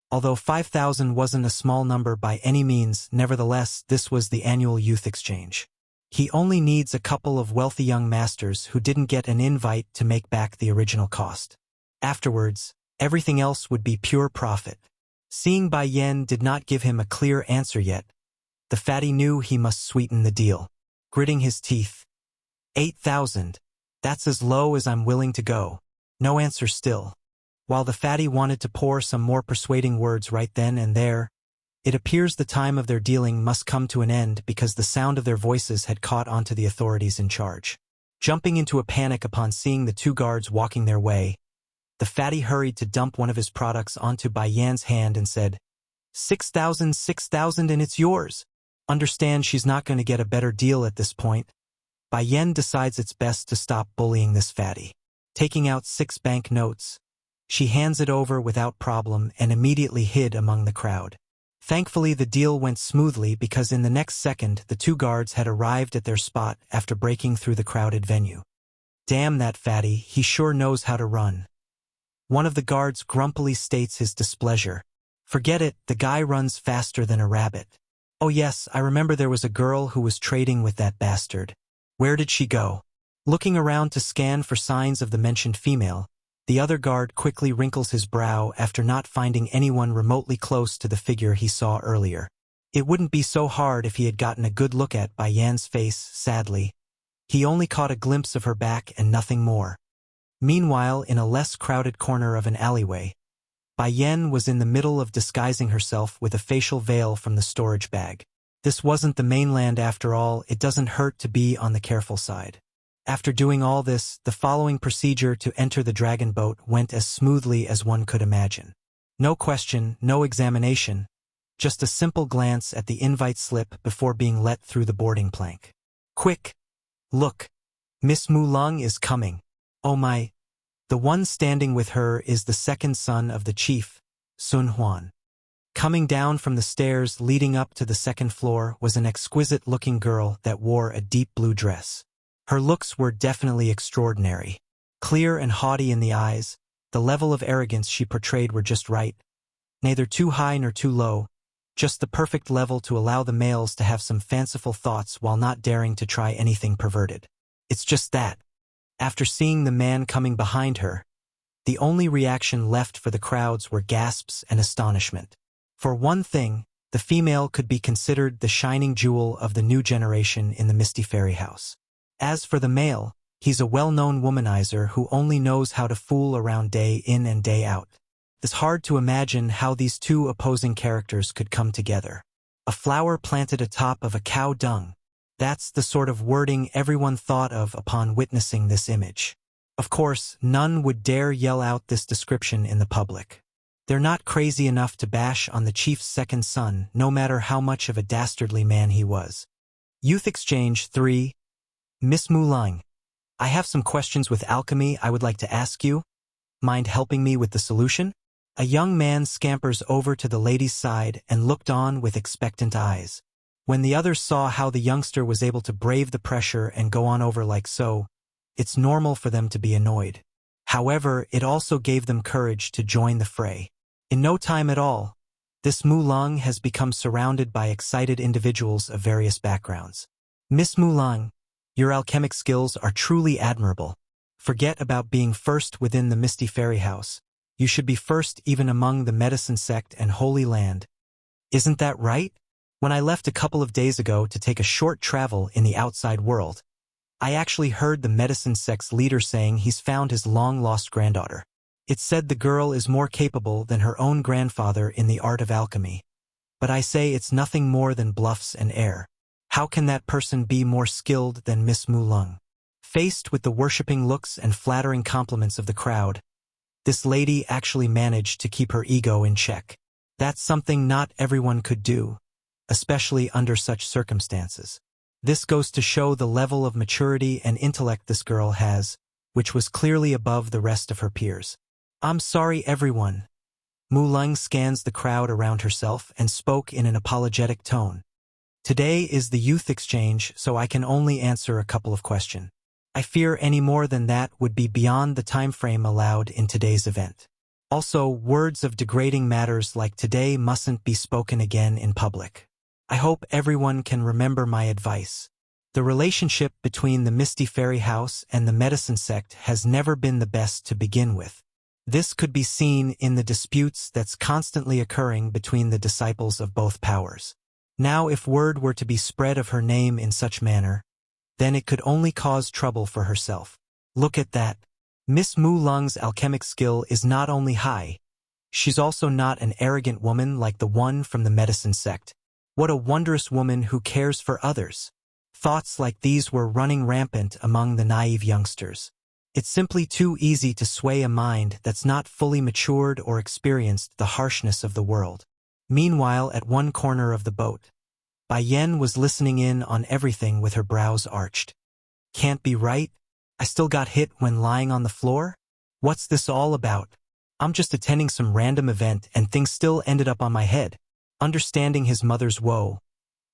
Although 5,000 wasn't a small number by any means, nevertheless, this was the annual youth exchange. He only needs a couple of wealthy young masters who didn't get an invite to make back the original cost. Afterwards, everything else would be pure profit. Seeing Bai Yen did not give him a clear answer yet, the fatty knew he must sweeten the deal. Gritting his teeth. 8,000. That's as low as I'm willing to go. No answer still. While the fatty wanted to pour some more persuading words right then and there, it appears the time of their dealing must come to an end because the sound of their voices had caught onto the authorities in charge. Jumping into a panic upon seeing the two guards walking their way, the fatty hurried to dump one of his products onto Bai Yan's hand and said, 6,000, 6,000, and it's yours. Understand she's not going to get a better deal at this point. Bai Yen decides it's best to stop bullying this fatty. Taking out 6 bank notes, she hands it over without problem and immediately hid among the crowd. Thankfully, the deal went smoothly because in the next second, the two guards had arrived at their spot after breaking through the crowded venue. Damn that fatty, he sure knows how to run. One of the guards grumpily states his displeasure. Forget it, the guy runs faster than a rabbit. Oh yes, I remember there was a girl who was trading with that bastard. Where did she go? Looking around to scan for signs of the mentioned female, the other guard quickly wrinkles his brow after not finding anyone remotely close to the figure he saw earlier. It wouldn't be so hard if he had gotten a good look at Bai Yan's face, sadly. He only caught a glimpse of her back and nothing more. Meanwhile, in a less crowded corner of an alleyway, Bai Yen was in the middle of disguising herself with a facial veil from the storage bag. This wasn't the mainland after all, it doesn't hurt to be on the careful side. After doing all this, the following procedure to enter the dragon boat went as smoothly as one could imagine. No question, no examination, just a simple glance at the invite slip before being let through the boarding plank. Quick! Look! Miss Mu Lung is coming. Oh my! The one standing with her is the second son of the chief, Sun Huan. Coming down from the stairs leading up to the second floor was an exquisite-looking girl that wore a deep blue dress. Her looks were definitely extraordinary. Clear and haughty in the eyes, the level of arrogance she portrayed were just right. Neither too high nor too low, just the perfect level to allow the males to have some fanciful thoughts while not daring to try anything perverted. It's just that. After seeing the man coming behind her, the only reaction left for the crowds were gasps and astonishment. For one thing, the female could be considered the shining jewel of the new generation in the Misty Fairy House. As for the male, he's a well-known womanizer who only knows how to fool around day in and day out. It's hard to imagine how these two opposing characters could come together. A flower planted atop of a cow dung. That's the sort of wording everyone thought of upon witnessing this image. Of course, none would dare yell out this description in the public. They're not crazy enough to bash on the chief's second son, no matter how much of a dastardly man he was. Youth Exchange 3. Miss Mu Lung, I have some questions with alchemy I would like to ask you. Mind helping me with the solution? A young man scampers over to the lady's side and looked on with expectant eyes. When the others saw how the youngster was able to brave the pressure and go on over like so, it's normal for them to be annoyed. However, it also gave them courage to join the fray. In no time at all, this Mulang has become surrounded by excited individuals of various backgrounds. Miss Mulang, your alchemic skills are truly admirable. Forget about being first within the Misty Fairy House. You should be first even among the Medicine Sect and Holy Land. Isn't that right? When I left a couple of days ago to take a short travel in the outside world, I actually heard the Medicine Sect's leader saying he's found his long-lost granddaughter. It's said the girl is more capable than her own grandfather in the art of alchemy. But I say it's nothing more than bluffs and air. How can that person be more skilled than Miss Mulang? Faced with the worshipping looks and flattering compliments of the crowd, this lady actually managed to keep her ego in check. That's something not everyone could do, especially under such circumstances. This goes to show the level of maturity and intellect this girl has, which was clearly above the rest of her peers. I'm sorry, everyone. Mulang scans the crowd around herself and spoke in an apologetic tone. Today is the youth exchange, so I can only answer a couple of questions. I fear any more than that would be beyond the time frame allowed in today's event. Also, words of degrading matters like today mustn't be spoken again in public. I hope everyone can remember my advice. The relationship between the Misty Fairy House and the Medicine Sect has never been the best to begin with. This could be seen in the disputes that's constantly occurring between the disciples of both powers. Now, if word were to be spread of her name in such manner, then it could only cause trouble for herself. Look at that. Miss Mulang's alchemic skill is not only high, she's also not an arrogant woman like the one from the Medicine Sect. What a wondrous woman who cares for others. Thoughts like these were running rampant among the naive youngsters. It's simply too easy to sway a mind that's not fully matured or experienced the harshness of the world. Meanwhile, at one corner of the boat, Bai Yen was listening in on everything with her brows arched. Can't be right? I still got hit when lying on the floor? What's this all about? I'm just attending some random event and things still ended up on my head. Understanding his mother's woe,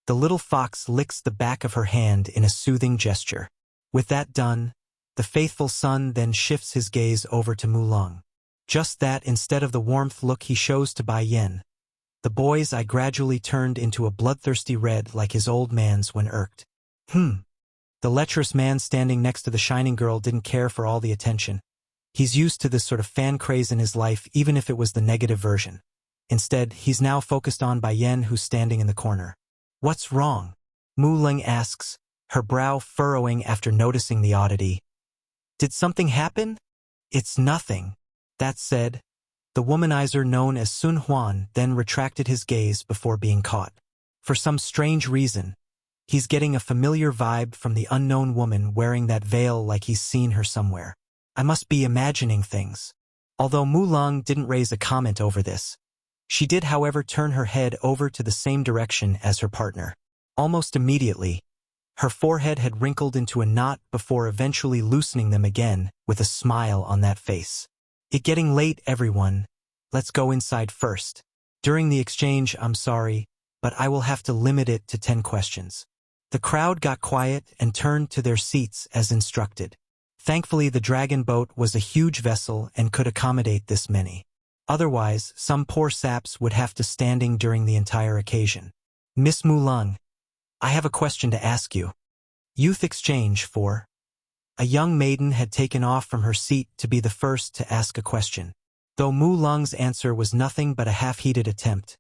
the little fox licks the back of her hand in a soothing gesture. With that done, the faithful son then shifts his gaze over to Mulang. Just that instead of the warmth look he shows to Bai Yen, the boy's eye gradually turned into a bloodthirsty red like his old man's when irked. The lecherous man standing next to the shining girl didn't care for all the attention. He's used to this sort of fan craze in his life, even if it was the negative version. Instead, he's now focused on Bai Yen, who's standing in the corner. What's wrong? Mulang asks, her brow furrowing after noticing the oddity. Did something happen? It's nothing. That said, the womanizer known as Sun Huan then retracted his gaze before being caught. For some strange reason, he's getting a familiar vibe from the unknown woman wearing that veil, like he's seen her somewhere. I must be imagining things. Although Mulang didn't raise a comment over this, she did, however, turn her head over to the same direction as her partner. Almost immediately, her forehead had wrinkled into a knot before eventually loosening them again with a smile on that face. It getting late, everyone. Let's go inside first. During the exchange, I'm sorry, but I will have to limit it to 10 questions. The crowd got quiet and turned to their seats as instructed. Thankfully, the dragon boat was a huge vessel and could accommodate this many. Otherwise, some poor saps would have to standing during the entire occasion. Miss Mulang, I have a question to ask you. Youth exchange 4. A young maiden had taken off from her seat to be the first to ask a question. Though Mulang's answer was nothing but a half-heeded attempt,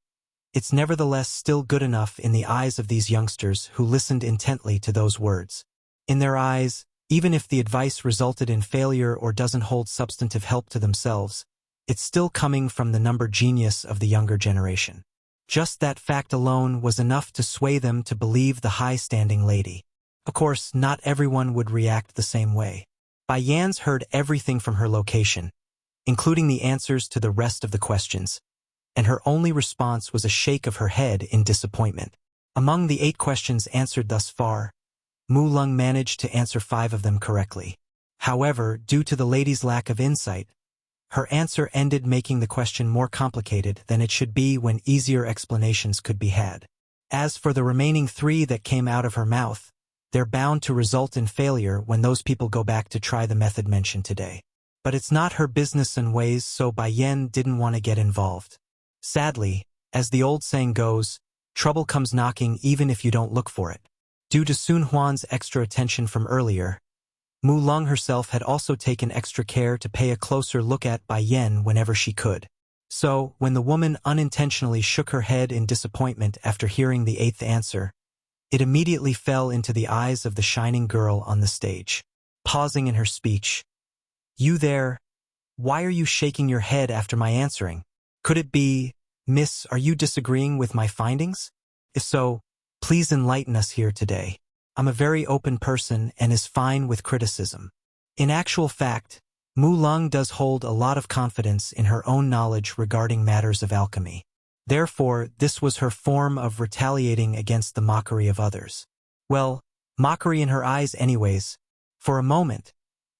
it's nevertheless still good enough in the eyes of these youngsters who listened intently to those words. In their eyes, even if the advice resulted in failure or doesn't hold substantive help to themselves, it's still coming from the number genius of the younger generation. Just that fact alone was enough to sway them to believe the high-standing lady. Of course, not everyone would react the same way. Bai Yan's heard everything from her location, including the answers to the rest of the questions, and her only response was a shake of her head in disappointment. Among the 8 questions answered thus far, Mulang managed to answer 5 of them correctly. However, due to the lady's lack of insight, her answer ended making the question more complicated than it should be when easier explanations could be had. As for the remaining 3 that came out of her mouth, they're bound to result in failure when those people go back to try the method mentioned today. But it's not her business and ways, so Bai Yen didn't want to get involved. Sadly, as the old saying goes, trouble comes knocking even if you don't look for it. Due to Sun Huan's extra attention from earlier, Mu Lung herself had also taken extra care to pay a closer look at Bai Yen whenever she could. So, when the woman unintentionally shook her head in disappointment after hearing the eighth answer, it immediately fell into the eyes of the shining girl on the stage. Pausing in her speech, "You there, why are you shaking your head after my answering? Could it be, Miss, are you disagreeing with my findings? If so, please enlighten us here today. I'm a very open person and is fine with criticism." In actual fact, Mu Lung does hold a lot of confidence in her own knowledge regarding matters of alchemy. Therefore, this was her form of retaliating against the mockery of others. Well, mockery in her eyes anyways. For a moment,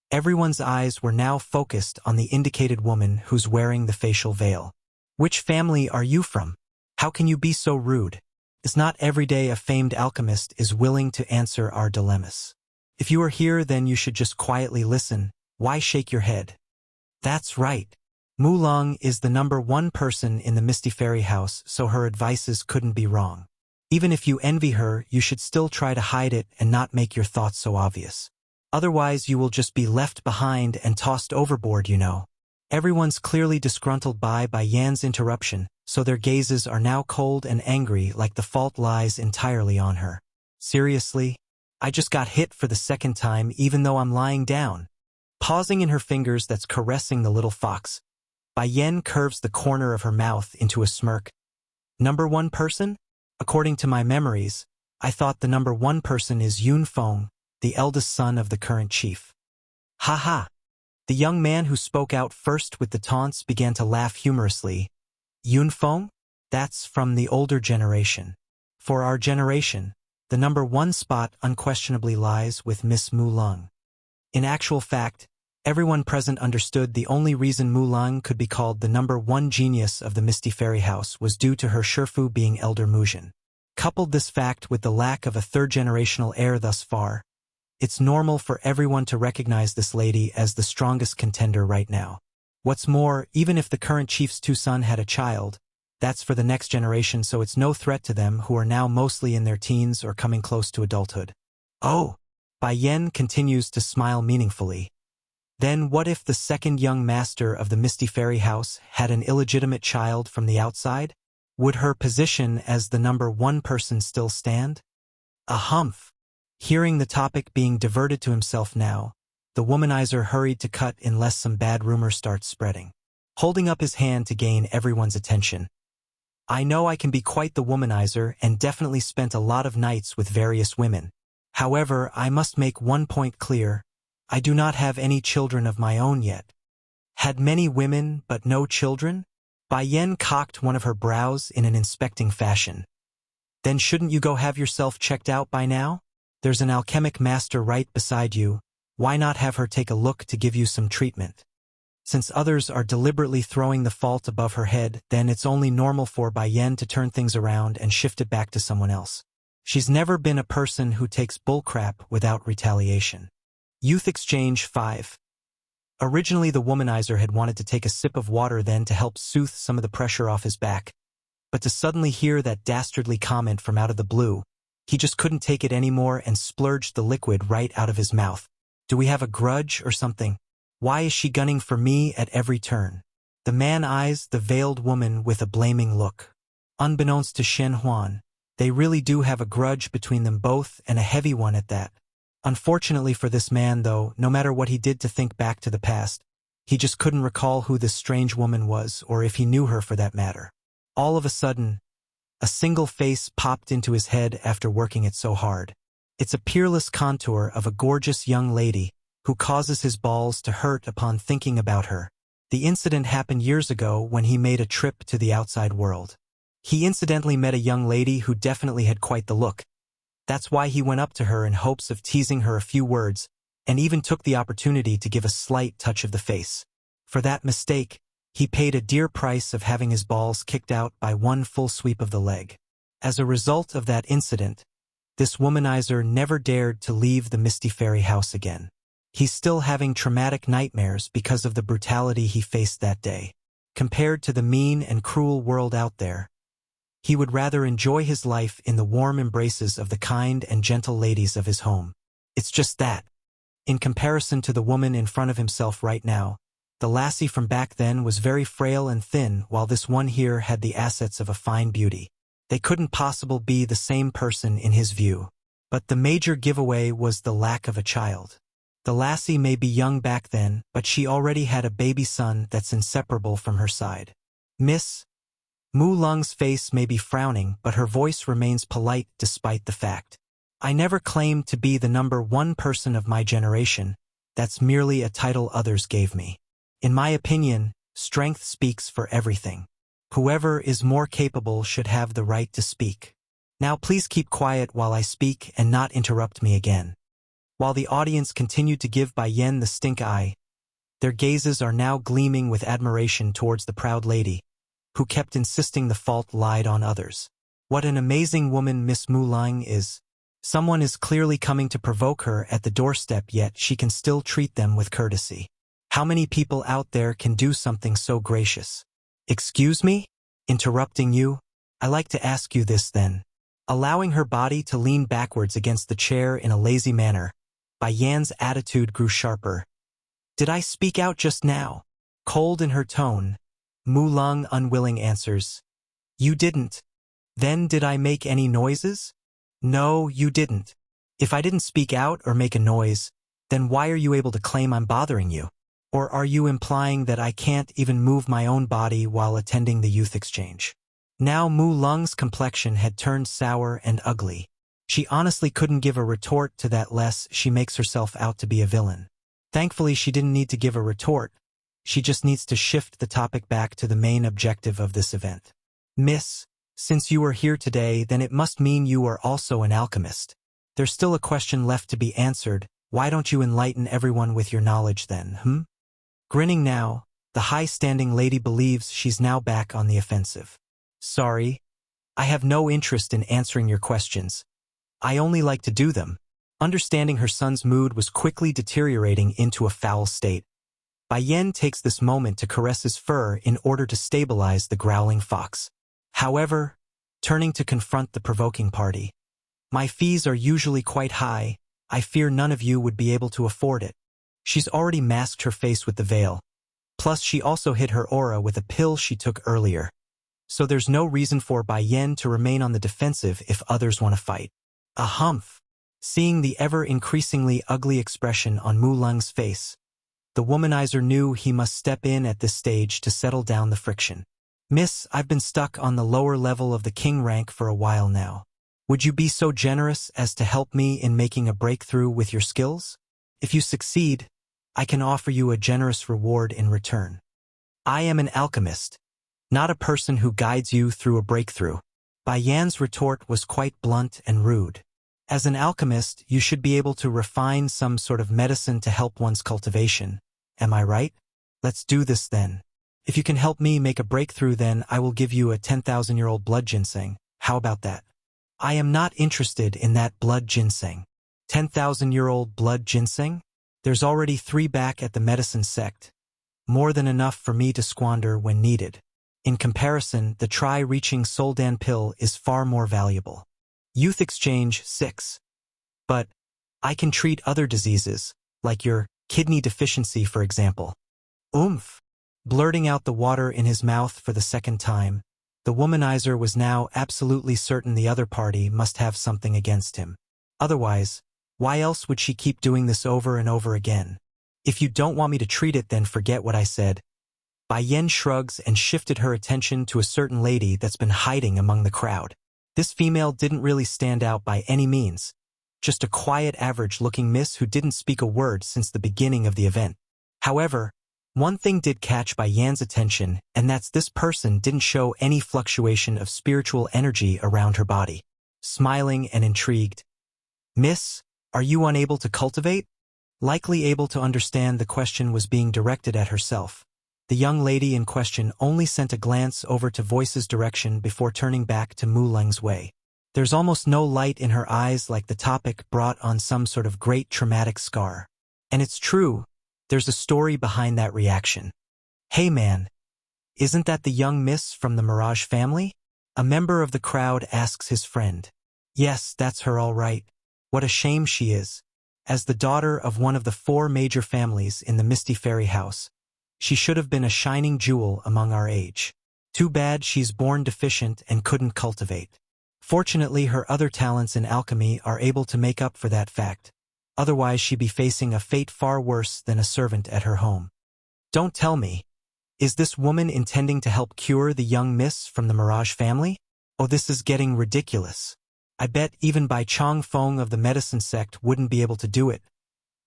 everyone's eyes were now focused on the indicated woman who's wearing the facial veil. "Which family are you from? How can you be so rude? It's not every day a famed alchemist is willing to answer our dilemmas. If you are here, then you should just quietly listen. Why shake your head?" That's right. Mu Lung is the #1 person in the Misty Fairy House, so her advices couldn't be wrong. Even if you envy her, you should still try to hide it and not make your thoughts so obvious. Otherwise, you will just be left behind and tossed overboard, you know. Everyone's clearly disgruntled by Yan's interruption, so their gazes are now cold and angry, like the fault lies entirely on her. Seriously? I just got hit for the second time even though I'm lying down. Pausing in her fingers that's caressing the little fox, Bai Yen curves the corner of her mouth into a smirk. "#1 person? According to my memories, I thought the #1 person is Yun Feng, the eldest son of the current chief." "Ha ha!" The young man who spoke out first with the taunts began to laugh humorously. "Yun Feng? That's from the older generation. For our generation, the #1 spot unquestionably lies with Miss Mu Lung." In actual fact, everyone present understood the only reason Mu Lung could be called the #1 genius of the Misty Fairy House was due to her Shifu being Elder Mujin. Coupled this fact with the lack of a third-generational heir thus far, it's normal for everyone to recognize this lady as the strongest contender right now. What's more, even if the current chief's two sons had a child, that's for the next generation, so it's no threat to them who are now mostly in their teens or coming close to adulthood. Oh! Bai Yen continues to smile meaningfully. Then what if the second young master of the Misty Fairy House had an illegitimate child from the outside? Would her position as the #1 person still stand? A humph! Hearing the topic being diverted to himself now, the womanizer hurried to cut unless some bad rumor starts spreading. Holding up his hand to gain everyone's attention. "I know I can be quite the womanizer and definitely spent a lot of nights with various women. However, I must make one point clear. I do not have any children of my own yet." Had many women but no children? Bai Yen cocked one of her brows in an inspecting fashion. "Then shouldn't you go have yourself checked out by now? There's an alchemic master right beside you. Why not have her take a look to give you some treatment?" Since others are deliberately throwing the fault above her head, then it's only normal for Bai Yen to turn things around and shift it back to someone else. She's never been a person who takes bullcrap without retaliation. Youth Exchange 5. Originally, the womanizer had wanted to take a sip of water then to help soothe some of the pressure off his back. But to suddenly hear that dastardly comment from out of the blue, he just couldn't take it anymore and splurged the liquid right out of his mouth. Do we have a grudge or something? Why is she gunning for me at every turn? The man eyes the veiled woman with a blaming look. Unbeknownst to Shen Huan, they really do have a grudge between them both, and a heavy one at that. Unfortunately for this man, though, no matter what he did to think back to the past, he just couldn't recall who this strange woman was, or if he knew her for that matter. All of a sudden, a single face popped into his head after working it so hard. It's a peerless contour of a gorgeous young lady who causes his balls to hurt upon thinking about her. The incident happened years ago when he made a trip to the outside world. He incidentally met a young lady who definitely had quite the look. That's why he went up to her in hopes of teasing her a few words, and even took the opportunity to give a slight touch of the face. For that mistake, he paid a dear price of having his balls kicked out by one full sweep of the leg. As a result of that incident, this womanizer never dared to leave the Misty Fairy House again. He's still having traumatic nightmares because of the brutality he faced that day. Compared to the mean and cruel world out there, he would rather enjoy his life in the warm embraces of the kind and gentle ladies of his home. It's just that, in comparison to the woman in front of himself right now, the lassie from back then was very frail and thin, while this one here had the assets of a fine beauty. They couldn't possibly be the same person in his view. But the major giveaway was the lack of a child. The lassie may be young back then, but she already had a baby son that's inseparable from her side. Miss Mu Lung's face may be frowning, but her voice remains polite despite the fact. I never claimed to be the number one person of my generation. That's merely a title others gave me. In my opinion, strength speaks for everything. Whoever is more capable should have the right to speak. Now please keep quiet while I speak and not interrupt me again. While the audience continued to give Bai Yan the stink eye, their gazes are now gleaming with admiration towards the proud lady, who kept insisting the fault lied on others. What an amazing woman Miss Mu Lang is. Someone is clearly coming to provoke her at the doorstep, yet she can still treat them with courtesy. How many people out there can do something so gracious? Excuse me? Interrupting you? I like to ask you this then. Allowing her body to lean backwards against the chair in a lazy manner, Bai Yan's attitude grew sharper. Did I speak out just now? Cold in her tone, Mu Lung unwilling answers. You didn't. Then did I make any noises? No, you didn't. If I didn't speak out or make a noise, then why are you able to claim I'm bothering you? Or are you implying that I can't even move my own body while attending the youth exchange? Now Mu Lung's complexion had turned sour and ugly. She honestly couldn't give a retort to that lest she makes herself out to be a villain. Thankfully, she didn't need to give a retort. She just needs to shift the topic back to the main objective of this event. Miss, since you are here today, then it must mean you are also an alchemist. There's still a question left to be answered. Why don't you enlighten everyone with your knowledge then, Grinning now, the high-standing lady believes she's now back on the offensive. Sorry, I have no interest in answering your questions. I only like to do them. Understanding her son's mood was quickly deteriorating into a foul state. Bai Yan takes this moment to caress his fur in order to stabilize the growling fox. However, turning to confront the provoking party. My fees are usually quite high. I fear none of you would be able to afford it. She's already masked her face with the veil. Plus, she also hid her aura with a pill she took earlier. So there's no reason for Bai Yan to remain on the defensive if others want to fight. A humph. Seeing the ever-increasingly ugly expression on Mu Lung's face, the womanizer knew he must step in at this stage to settle down the friction. Miss, I've been stuck on the lower level of the king rank for a while now. Would you be so generous as to help me in making a breakthrough with your skills? If you succeed, I can offer you a generous reward in return. I am an alchemist, not a person who guides you through a breakthrough. Bai Yan's retort was quite blunt and rude. As an alchemist, you should be able to refine some sort of medicine to help one's cultivation. Am I right? Let's do this then. If you can help me make a breakthrough, then I will give you a 10,000-year-old blood ginseng. How about that? I am not interested in that blood ginseng. 10,000-year-old blood ginseng? There's already 3 back at the medicine sect. More than enough for me to squander when needed. In comparison, the tri-reaching Soldan pill is far more valuable. Youth exchange 6. But I can treat other diseases, like your kidney deficiency, for example. Oomph! Blurting out the water in his mouth for the second time, the womanizer was now absolutely certain the other party must have something against him. Otherwise, why else would she keep doing this over and over again? If you don't want me to treat it, then forget what I said. Bai Yan shrugs and shifted her attention to a certain lady that's been hiding among the crowd. This female didn't really stand out by any means, just a quiet, average-looking miss who didn't speak a word since the beginning of the event. However, one thing did catch Bai Yan's attention, and that's this person didn't show any fluctuation of spiritual energy around her body. Smiling and intrigued. Miss, are you unable to cultivate? Likely able to understand the question was being directed at herself. The young lady in question only sent a glance over to Voice's direction before turning back to Mu Lung's way. There's almost no light in her eyes, like the topic brought on some sort of great traumatic scar. And it's true, there's a story behind that reaction. Hey man, isn't that the young miss from the Mirage family? A member of the crowd asks his friend. Yes, that's her all right. What a shame she is. As the daughter of one of the 4 major families in the Misty Fairy House, she should have been a shining jewel among our age. Too bad she's born deficient and couldn't cultivate. Fortunately, her other talents in alchemy are able to make up for that fact. Otherwise, she'd be facing a fate far worse than a servant at her home. Don't tell me. Is this woman intending to help cure the young miss from the Mirage family? Oh, this is getting ridiculous. I bet even Bai Chong Feng of the medicine sect wouldn't be able to do it,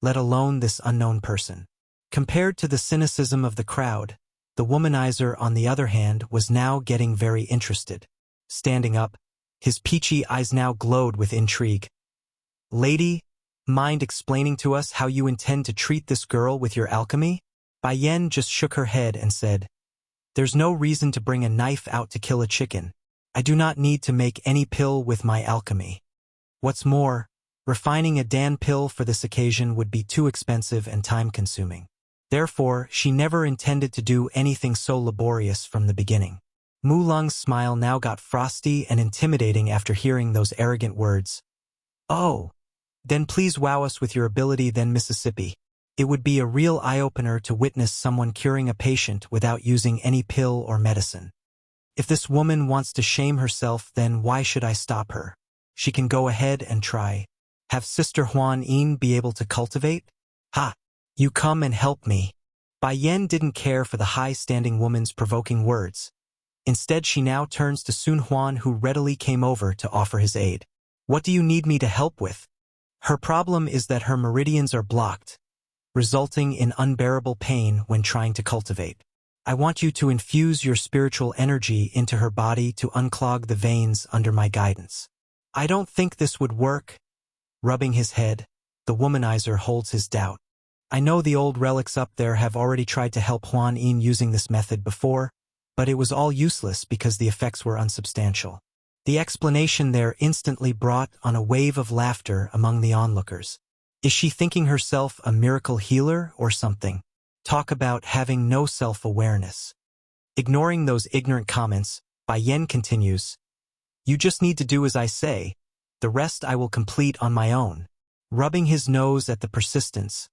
let alone this unknown person. Compared to the cynicism of the crowd, the womanizer, on the other hand, was now getting very interested. Standing up, his peachy eyes now glowed with intrigue. Lady, mind explaining to us how you intend to treat this girl with your alchemy? Bai Yan just shook her head and said, There's no reason to bring a knife out to kill a chicken. I do not need to make any pill with my alchemy. What's more, refining a Dan pill for this occasion would be too expensive and time-consuming. Therefore, she never intended to do anything so laborious from the beginning. Mu Lung's smile now got frosty and intimidating after hearing those arrogant words. Oh, then please wow us with your ability then, Mississippi. It would be a real eye-opener to witness someone curing a patient without using any pill or medicine. If this woman wants to shame herself, then why should I stop her? She can go ahead and try. Have Sister Huan Yin be able to cultivate? Ha! You come and help me. Bai Yan didn't care for the high-standing woman's provoking words. Instead, she now turns to Sun Huan, who readily came over to offer his aid. What do you need me to help with? Her problem is that her meridians are blocked, resulting in unbearable pain when trying to cultivate. I want you to infuse your spiritual energy into her body to unclog the veins under my guidance. I don't think this would work. Rubbing his head, the womanizer holds his doubt. I know the old relics up there have already tried to help Huan Yin using this method before, but it was all useless because the effects were unsubstantial. The explanation there instantly brought on a wave of laughter among the onlookers. Is she thinking herself a miracle healer or something? Talk about having no self-awareness. Ignoring those ignorant comments, Bai Yan continues, You just need to do as I say. The rest I will complete on my own. Rubbing his nose at the persistence,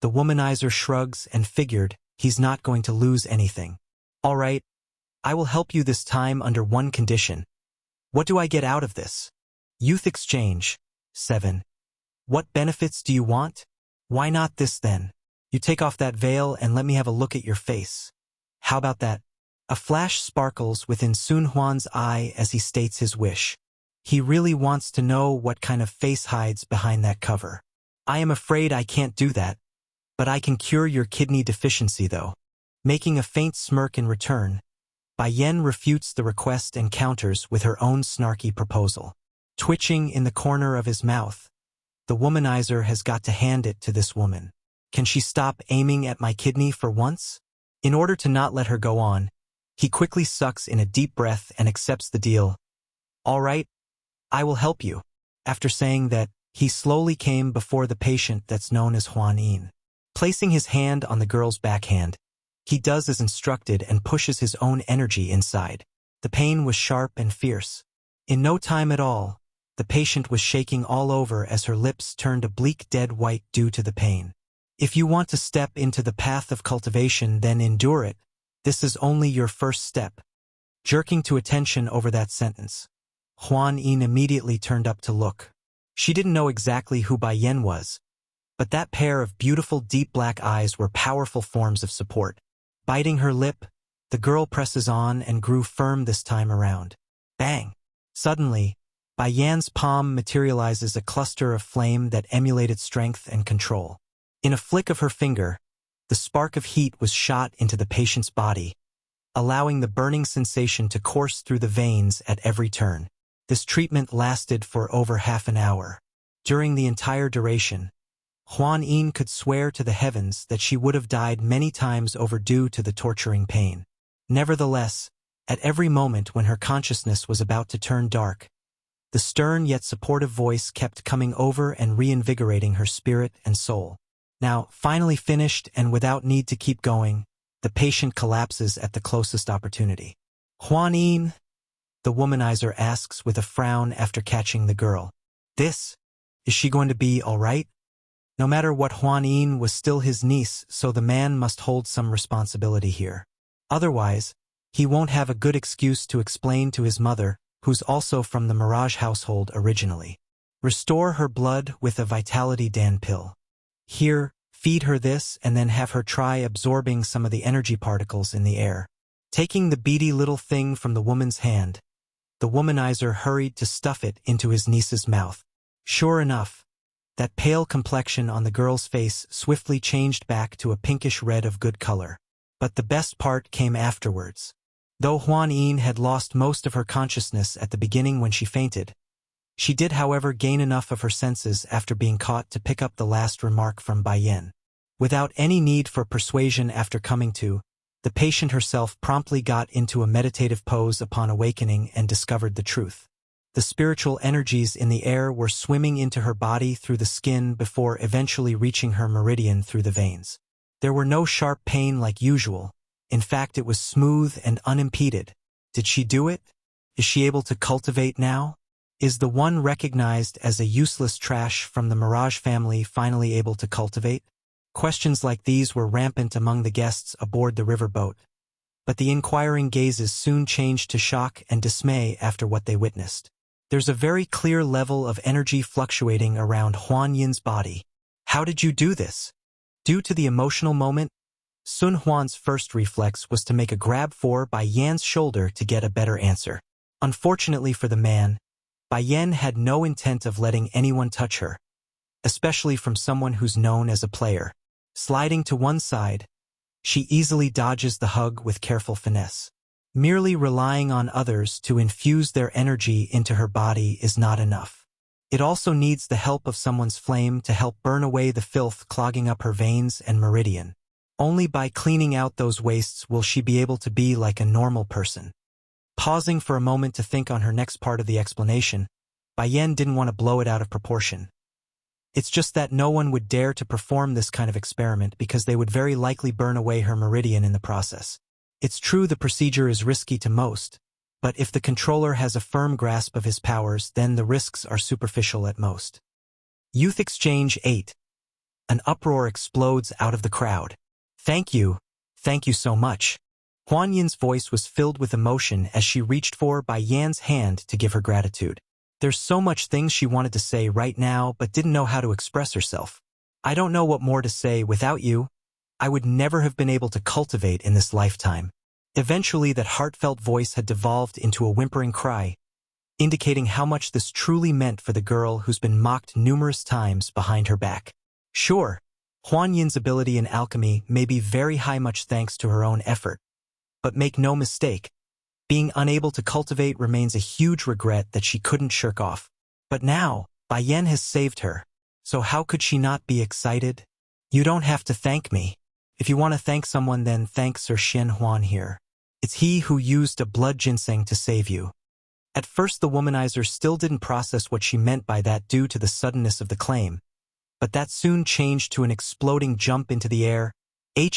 the womanizer shrugs and figured he's not going to lose anything. All right, I will help you this time under one condition. What do I get out of this? Youth exchange. 7. What benefits do you want? Why not this then? You take off that veil and let me have a look at your face. How about that? A flash sparkles within Sun Huan's eye as he states his wish. He really wants to know what kind of face hides behind that cover. I am afraid I can't do that, but I can cure your kidney deficiency though. Making a faint smirk in return, Bai Yan refutes the request and counters with her own snarky proposal. Twitching in the corner of his mouth, the womanizer has got to hand it to this woman. Can she stop aiming at my kidney for once? In order to not let her go on, he quickly sucks in a deep breath and accepts the deal. All right, I will help you. After saying that, he slowly came before the patient that's known as Huan Yin. Placing his hand on the girl's backhand, he does as instructed and pushes his own energy inside. The pain was sharp and fierce. In no time at all, the patient was shaking all over as her lips turned a bleak dead white due to the pain. If you want to step into the path of cultivation, then endure it. This is only your first step. Jerking to attention over that sentence, Huan Yin immediately turned up to look. She didn't know exactly who Bai Yan was, but that pair of beautiful deep black eyes were powerful forms of support. Biting her lip, the girl presses on and grew firm this time around. Bang! Suddenly, Bai Yan's palm materializes a cluster of flame that emulated strength and control. In a flick of her finger, the spark of heat was shot into the patient's body, allowing the burning sensation to course through the veins at every turn. This treatment lasted for over half an hour. During the entire duration, Huan Yin could swear to the heavens that she would have died many times over due to the torturing pain. Nevertheless, at every moment when her consciousness was about to turn dark, the stern yet supportive voice kept coming over and reinvigorating her spirit and soul. Now, finally finished and without need to keep going, the patient collapses at the closest opportunity. Huan, the womanizer asks with a frown after catching the girl. Is she going to be all right? No matter what, Huan was still his niece, so the man must hold some responsibility here. Otherwise, he won't have a good excuse to explain to his mother, who's also from the Mirage household originally. Restore her blood with a Vitality Dan pill. Here, feed her this and then have her try absorbing some of the energy particles in the air. Taking the beady little thing from the woman's hand, the womanizer hurried to stuff it into his niece's mouth. Sure enough, that pale complexion on the girl's face swiftly changed back to a pinkish red of good color. But the best part came afterwards. Though Huan had lost most of her consciousness at the beginning when she fainted, she did however gain enough of her senses after being caught to pick up the last remark from Bai Yan. Without any need for persuasion after coming to, the patient herself promptly got into a meditative pose upon awakening and discovered the truth. The spiritual energies in the air were swimming into her body through the skin before eventually reaching her meridian through the veins. There were no sharp pain like usual. In fact, it was smooth and unimpeded. Did she do it? Is she able to cultivate now? Is the one recognized as a useless trash from the Mirage family finally able to cultivate? Questions like these were rampant among the guests aboard the riverboat. But the inquiring gazes soon changed to shock and dismay after what they witnessed. There's a very clear level of energy fluctuating around Huan Yin's body. How did you do this? Due to the emotional moment, Sun Huan's first reflex was to make a grab for Bai Yan's shoulder to get a better answer. Unfortunately for the man, Bai Yan had no intent of letting anyone touch her, especially from someone who's known as a player. Sliding to one side, she easily dodges the hug with careful finesse. Merely relying on others to infuse their energy into her body is not enough. It also needs the help of someone's flame to help burn away the filth clogging up her veins and meridian. Only by cleaning out those wastes will she be able to be like a normal person. Pausing for a moment to think on her next part of the explanation, Bai Yan didn't want to blow it out of proportion. It's just that no one would dare to perform this kind of experiment because they would very likely burn away her meridian in the process. It's true the procedure is risky to most, but if the controller has a firm grasp of his powers, then the risks are superficial at most. Youth Exchange 8. An uproar explodes out of the crowd. Thank you so much. Huan Yin's voice was filled with emotion as she reached for Bai Yan's hand to give her gratitude. There's so much things she wanted to say right now but didn't know how to express herself. I don't know what more to say. Without you, I would never have been able to cultivate in this lifetime. Eventually that heartfelt voice had devolved into a whimpering cry, indicating how much this truly meant for the girl who's been mocked numerous times behind her back. Sure, Huan Yin's ability in alchemy may be very high, much thanks to her own effort. But make no mistake, being unable to cultivate remains a huge regret that she couldn't shirk off. But now, Bai Yan has saved her, so how could she not be excited? You don't have to thank me. If you want to thank someone, then thank Sir Shen Huan here. It's he who used a blood ginseng to save you. At first the womanizer still didn't process what she meant by that due to the suddenness of the claim, but that soon changed to an exploding jump into the air. Hey,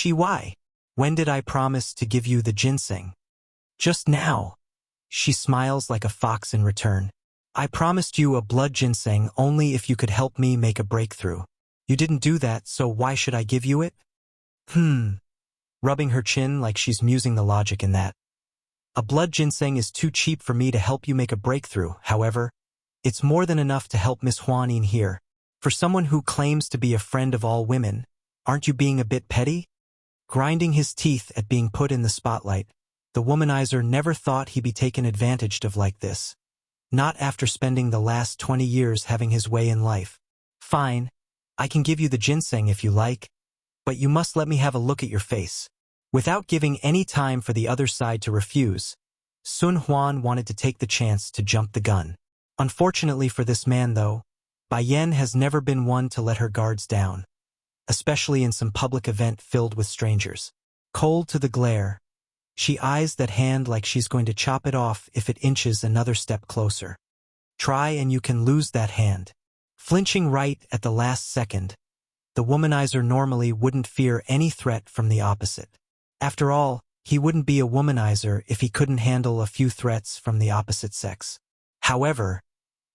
when did I promise to give you the ginseng? Just now. She smiles like a fox in return. I promised you a blood ginseng only if you could help me make a breakthrough. You didn't do that, so why should I give you it? Rubbing her chin like she's musing the logic in that. A blood ginseng is too cheap for me to help you make a breakthrough. However, it's more than enough to help Miss Huan Yin here. For someone who claims to be a friend of all women, aren't you being a bit petty? Grinding his teeth at being put in the spotlight, the womanizer never thought he'd be taken advantage of like this. Not after spending the last 20 years having his way in life. Fine, I can give you the ginseng if you like, but you must let me have a look at your face. Without giving any time for the other side to refuse, Sun Huan wanted to take the chance to jump the gun. Unfortunately for this man though, Bai Yan has never been one to let her guards down, especially in some public event filled with strangers. Cold to the glare, she eyes that hand like she's going to chop it off if it inches another step closer. Try and you can lose that hand. Flinching right at the last second, the womanizer normally wouldn't fear any threat from the opposite. After all, he wouldn't be a womanizer if he couldn't handle a few threats from the opposite sex. However,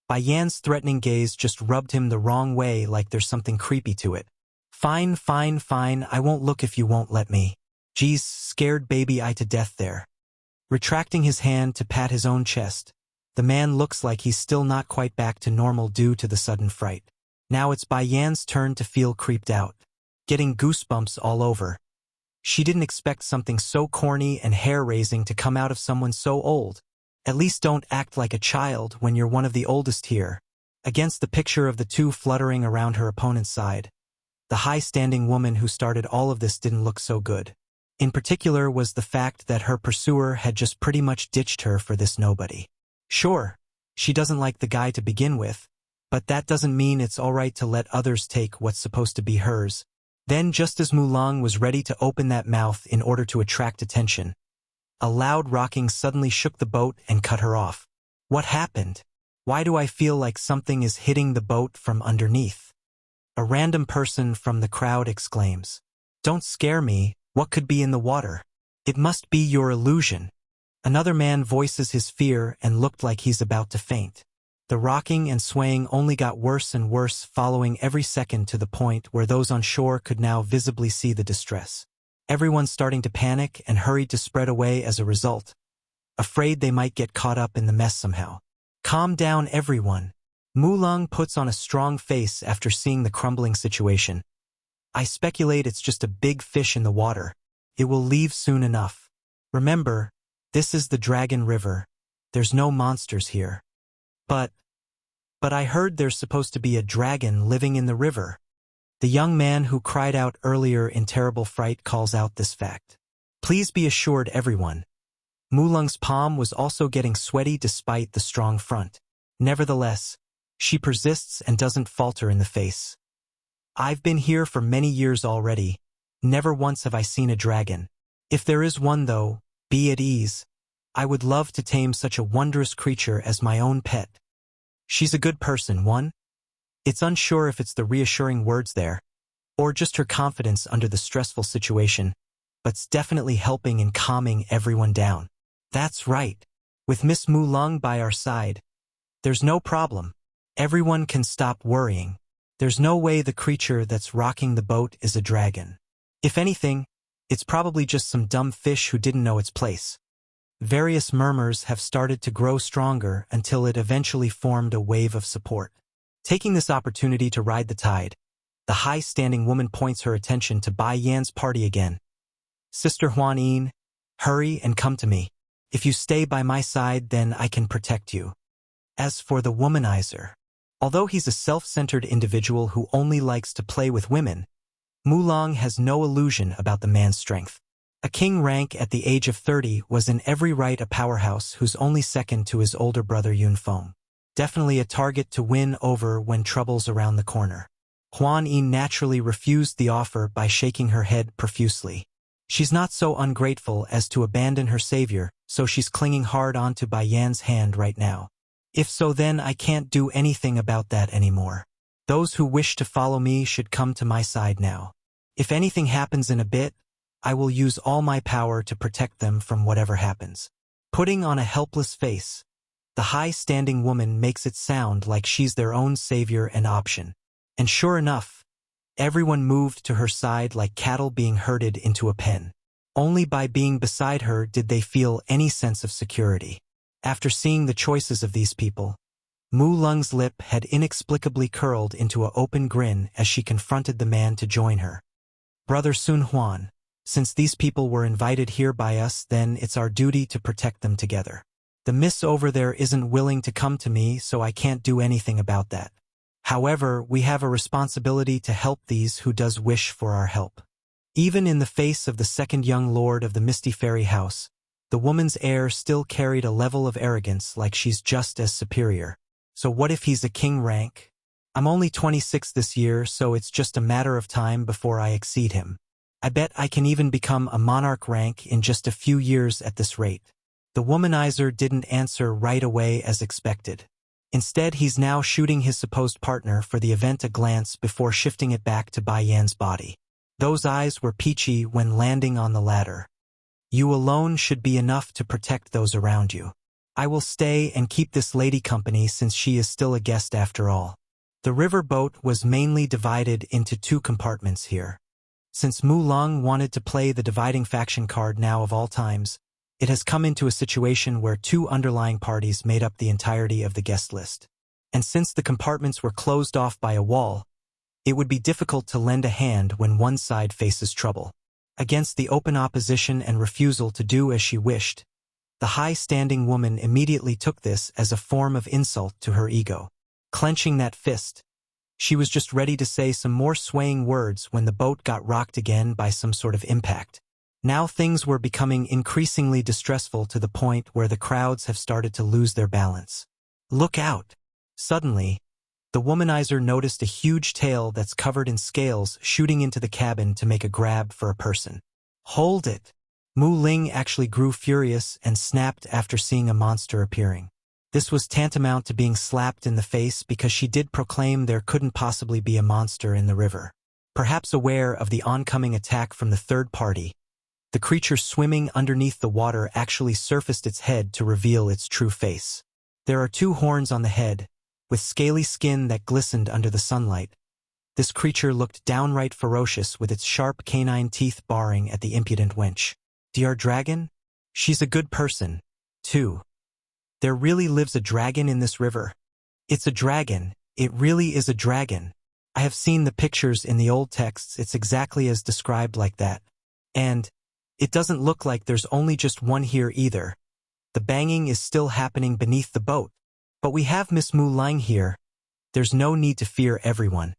Bai Yan's threatening gaze just rubbed him the wrong way, like there's something creepy to it. Fine, fine, fine, I won't look if you won't let me. Geez, scared baby I to death there. Retracting his hand to pat his own chest, the man looks like he's still not quite back to normal due to the sudden fright. Now it's Bai Yan's turn to feel creeped out, getting goosebumps all over. She didn't expect something so corny and hair-raising to come out of someone so old. At least don't act like a child when you're one of the oldest here. Against the picture of the two fluttering around her opponent's side, the high-standing woman who started all of this didn't look so good. In particular was the fact that her pursuer had just pretty much ditched her for this nobody. Sure, she doesn't like the guy to begin with, but that doesn't mean it's alright to let others take what's supposed to be hers. Then, just as Mulang was ready to open that mouth in order to attract attention, a loud rocking suddenly shook the boat and cut her off. What happened? Why do I feel like something is hitting the boat from underneath? A random person from the crowd exclaims. Don't scare me, what could be in the water? It must be your illusion. Another man voices his fear and looked like he's about to faint. The rocking and swaying only got worse and worse, following every second to the point where those on shore could now visibly see the distress. Everyone's starting to panic and hurried to spread away as a result, afraid they might get caught up in the mess somehow. Calm down, everyone. Mulang puts on a strong face after seeing the crumbling situation. I speculate it's just a big fish in the water. It will leave soon enough. Remember, this is the Dragon River. There's no monsters here. But I heard there's supposed to be a dragon living in the river. The young man who cried out earlier in terrible fright calls out this fact. Please be assured, everyone. Mulang's palm was also getting sweaty despite the strong front. Nevertheless, she persists and doesn't falter in the face. I've been here for many years already. Never once have I seen a dragon. If there is one though, be at ease. I would love to tame such a wondrous creature as my own pet. She's a good person, one. It's unsure if it's the reassuring words there, or just her confidence under the stressful situation, but's definitely helping in calming everyone down. That's right. With Miss Mulang by our side, there's no problem. Everyone can stop worrying. There's no way the creature that's rocking the boat is a dragon. If anything, it's probably just some dumb fish who didn't know its place. Various murmurs have started to grow stronger until it eventually formed a wave of support. Taking this opportunity to ride the tide, the high-standing woman points her attention to Bai Yan's party again. Sister Huan Yin, hurry and come to me. If you stay by my side, then I can protect you. As for the womanizer, although he's a self-centered individual who only likes to play with women, Mulang has no illusion about the man's strength. A king rank at the age of 30 was in every right a powerhouse who's only second to his older brother Yun Feng. Definitely a target to win over when trouble's around the corner. Huan Yin naturally refused the offer by shaking her head profusely. She's not so ungrateful as to abandon her savior, so she's clinging hard onto Bai Yan's hand right now. If so, then I can't do anything about that anymore. Those who wish to follow me should come to my side now. If anything happens in a bit, I will use all my power to protect them from whatever happens. Putting on a helpless face, the high-standing woman makes it sound like she's their own savior and option. And sure enough, everyone moved to her side like cattle being herded into a pen. Only by being beside her did they feel any sense of security. After seeing the choices of these people, Mulang's lip had inexplicably curled into an open grin as she confronted the man to join her. Brother Sun Huan, since these people were invited here by us, then it's our duty to protect them together. The miss over there isn't willing to come to me, so I can't do anything about that. However, we have a responsibility to help these who does wish for our help. Even in the face of the second young lord of the Misty Fairy House, the woman's air still carried a level of arrogance like she's just as superior. So what if he's a king rank? I'm only 26 this year, so it's just a matter of time before I exceed him. I bet I can even become a monarch rank in just a few years at this rate. The womanizer didn't answer right away as expected. Instead, he's now shooting his supposed partner for the event a glance before shifting it back to Bai Yan's body. Those eyes were peachy when landing on the ladder. You alone should be enough to protect those around you. I will stay and keep this lady company since she is still a guest after all. The river boat was mainly divided into 2 compartments here. Since Mu Long wanted to play the dividing faction card now of all times, it has come into a situation where 2 underlying parties made up the entirety of the guest list. And since the compartments were closed off by a wall, it would be difficult to lend a hand when one side faces trouble. Against the open opposition and refusal to do as she wished, the high-standing woman immediately took this as a form of insult to her ego. Clenching that fist, she was just ready to say some more swaying words when the boat got rocked again by some sort of impact. Now things were becoming increasingly distressful to the point where the crowds have started to lose their balance. Look out! Suddenly, the womanizer noticed a huge tail that's covered in scales shooting into the cabin to make a grab for a person. Hold it! Mu Ling actually grew furious and snapped after seeing a monster appearing. This was tantamount to being slapped in the face because she did proclaim there couldn't possibly be a monster in the river. Perhaps aware of the oncoming attack from the third party, the creature swimming underneath the water actually surfaced its head to reveal its true face. There are 2 horns on the head, with scaly skin that glistened under the sunlight. This creature looked downright ferocious with its sharp canine teeth baring at the impudent wench. Dear dragon? She's a good person, too. There really lives a dragon in this river. It's a dragon. It really is a dragon. I have seen the pictures in the old texts. It's exactly as described like that. And it doesn't look like there's only just one here either. The banging is still happening beneath the boat. But we have Miss Mu Ling here. There's no need to fear everyone.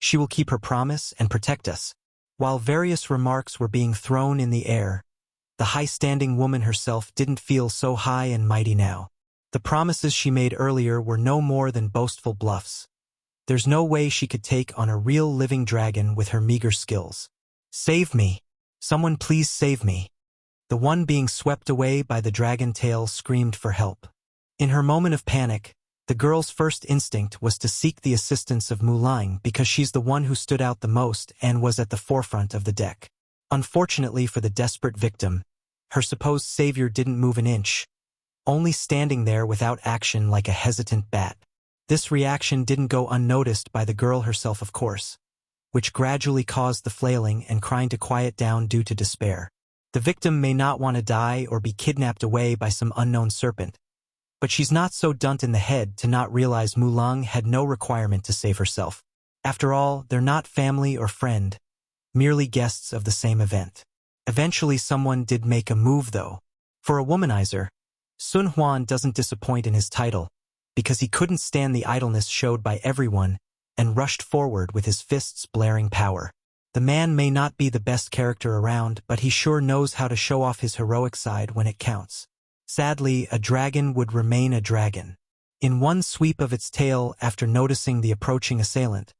She will keep her promise and protect us. While various remarks were being thrown in the air, the high-standing woman herself didn't feel so high and mighty now. The promises she made earlier were no more than boastful bluffs. There's no way she could take on a real living dragon with her meager skills. Save me! Someone please save me! The one being swept away by the dragon tail screamed for help. In her moment of panic, the girl's first instinct was to seek the assistance of Mu Ling because she's the one who stood out the most and was at the forefront of the deck. Unfortunately for the desperate victim, her supposed savior didn't move an inch, only standing there without action like a hesitant bat. This reaction didn't go unnoticed by the girl herself, of course, which gradually caused the flailing and crying to quiet down due to despair. The victim may not want to die or be kidnapped away by some unknown serpent, but she's not so dunt in the head to not realize Mu Ling had no requirement to save herself. After all, they're not family or friend, merely guests of the same event. Eventually someone did make a move though. For a womanizer, Sun Huan doesn't disappoint in his title, because he couldn't stand the idleness showed by everyone and rushed forward with his fists blaring power. The man may not be the best character around, but he sure knows how to show off his heroic side when it counts. Sadly, a dragon would remain a dragon. In one sweep of its tail after noticing the approaching assailant,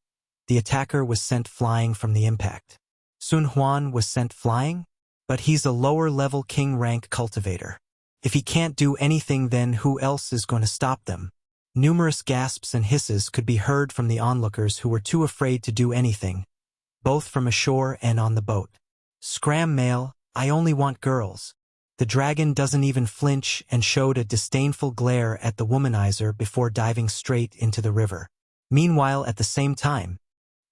the attacker was sent flying from the impact. Sun Huan was sent flying? But he's a lower-level king-rank cultivator. If he can't do anything, then who else is going to stop them? Numerous gasps and hisses could be heard from the onlookers who were too afraid to do anything, both from ashore and on the boat. Scram male, I only want girls. The dragon doesn't even flinch and showed a disdainful glare at the womanizer before diving straight into the river. Meanwhile, at the same time,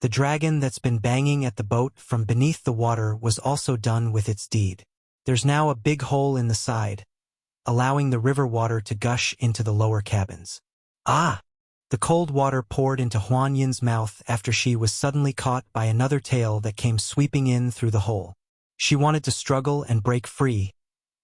the dragon that's been banging at the boat from beneath the water was also done with its deed. There's now a big hole in the side, allowing the river water to gush into the lower cabins. Ah! The cold water poured into Huan Yin's mouth after she was suddenly caught by another tail that came sweeping in through the hole. She wanted to struggle and break free.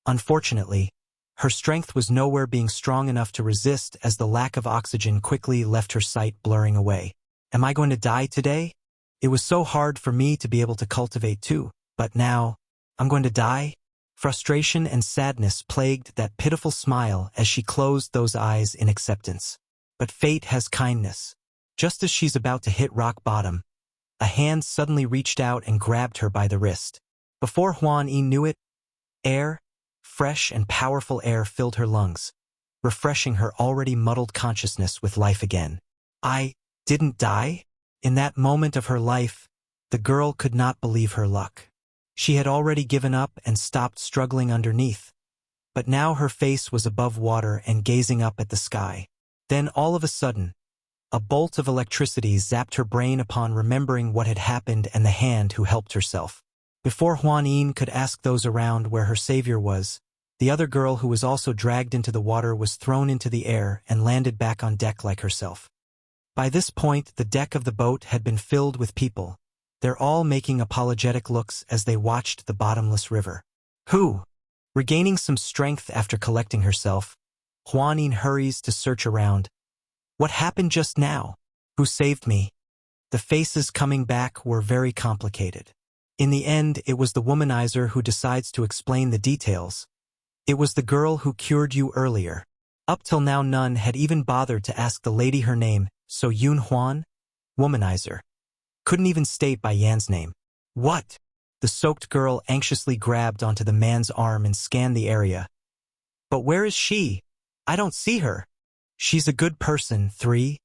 Unfortunately, her strength was nowhere being strong enough to resist as the lack of oxygen quickly left her sight blurring away. Am I going to die today? It was so hard for me to be able to cultivate too, but now, I'm going to die? Frustration and sadness plagued that pitiful smile as she closed those eyes in acceptance. But fate has kindness. Just as she's about to hit rock bottom, a hand suddenly reached out and grabbed her by the wrist. Before Huan Yi knew it, air, fresh and powerful air filled her lungs. refreshing her already muddled consciousness with life again. I didn't die? In that moment of her life, the girl could not believe her luck. She had already given up and stopped struggling underneath. But now her face was above water and gazing up at the sky. Then all of a sudden, a bolt of electricity zapped her brain upon remembering what had happened and the hand who helped herself. Before Huan Yin could ask those around where her savior was, the other girl who was also dragged into the water was thrown into the air and landed back on deck like herself. By this point, the deck of the boat had been filled with people. They're all making apologetic looks as they watched the bottomless river. Who? Regaining some strength after collecting herself, Huan Yin hurries to search around. What happened just now? Who saved me? The faces coming back were very complicated. In the end, it was the womanizer who decides to explain the details. It was the girl who cured you earlier. Up till now none had even bothered to ask the lady her name, so Yun Huan? Womanizer. Couldn't even state Bai Yan's name. What? The soaked girl anxiously grabbed onto the man's arm and scanned the area. But where is she? I don't see her. She's a good person, 3.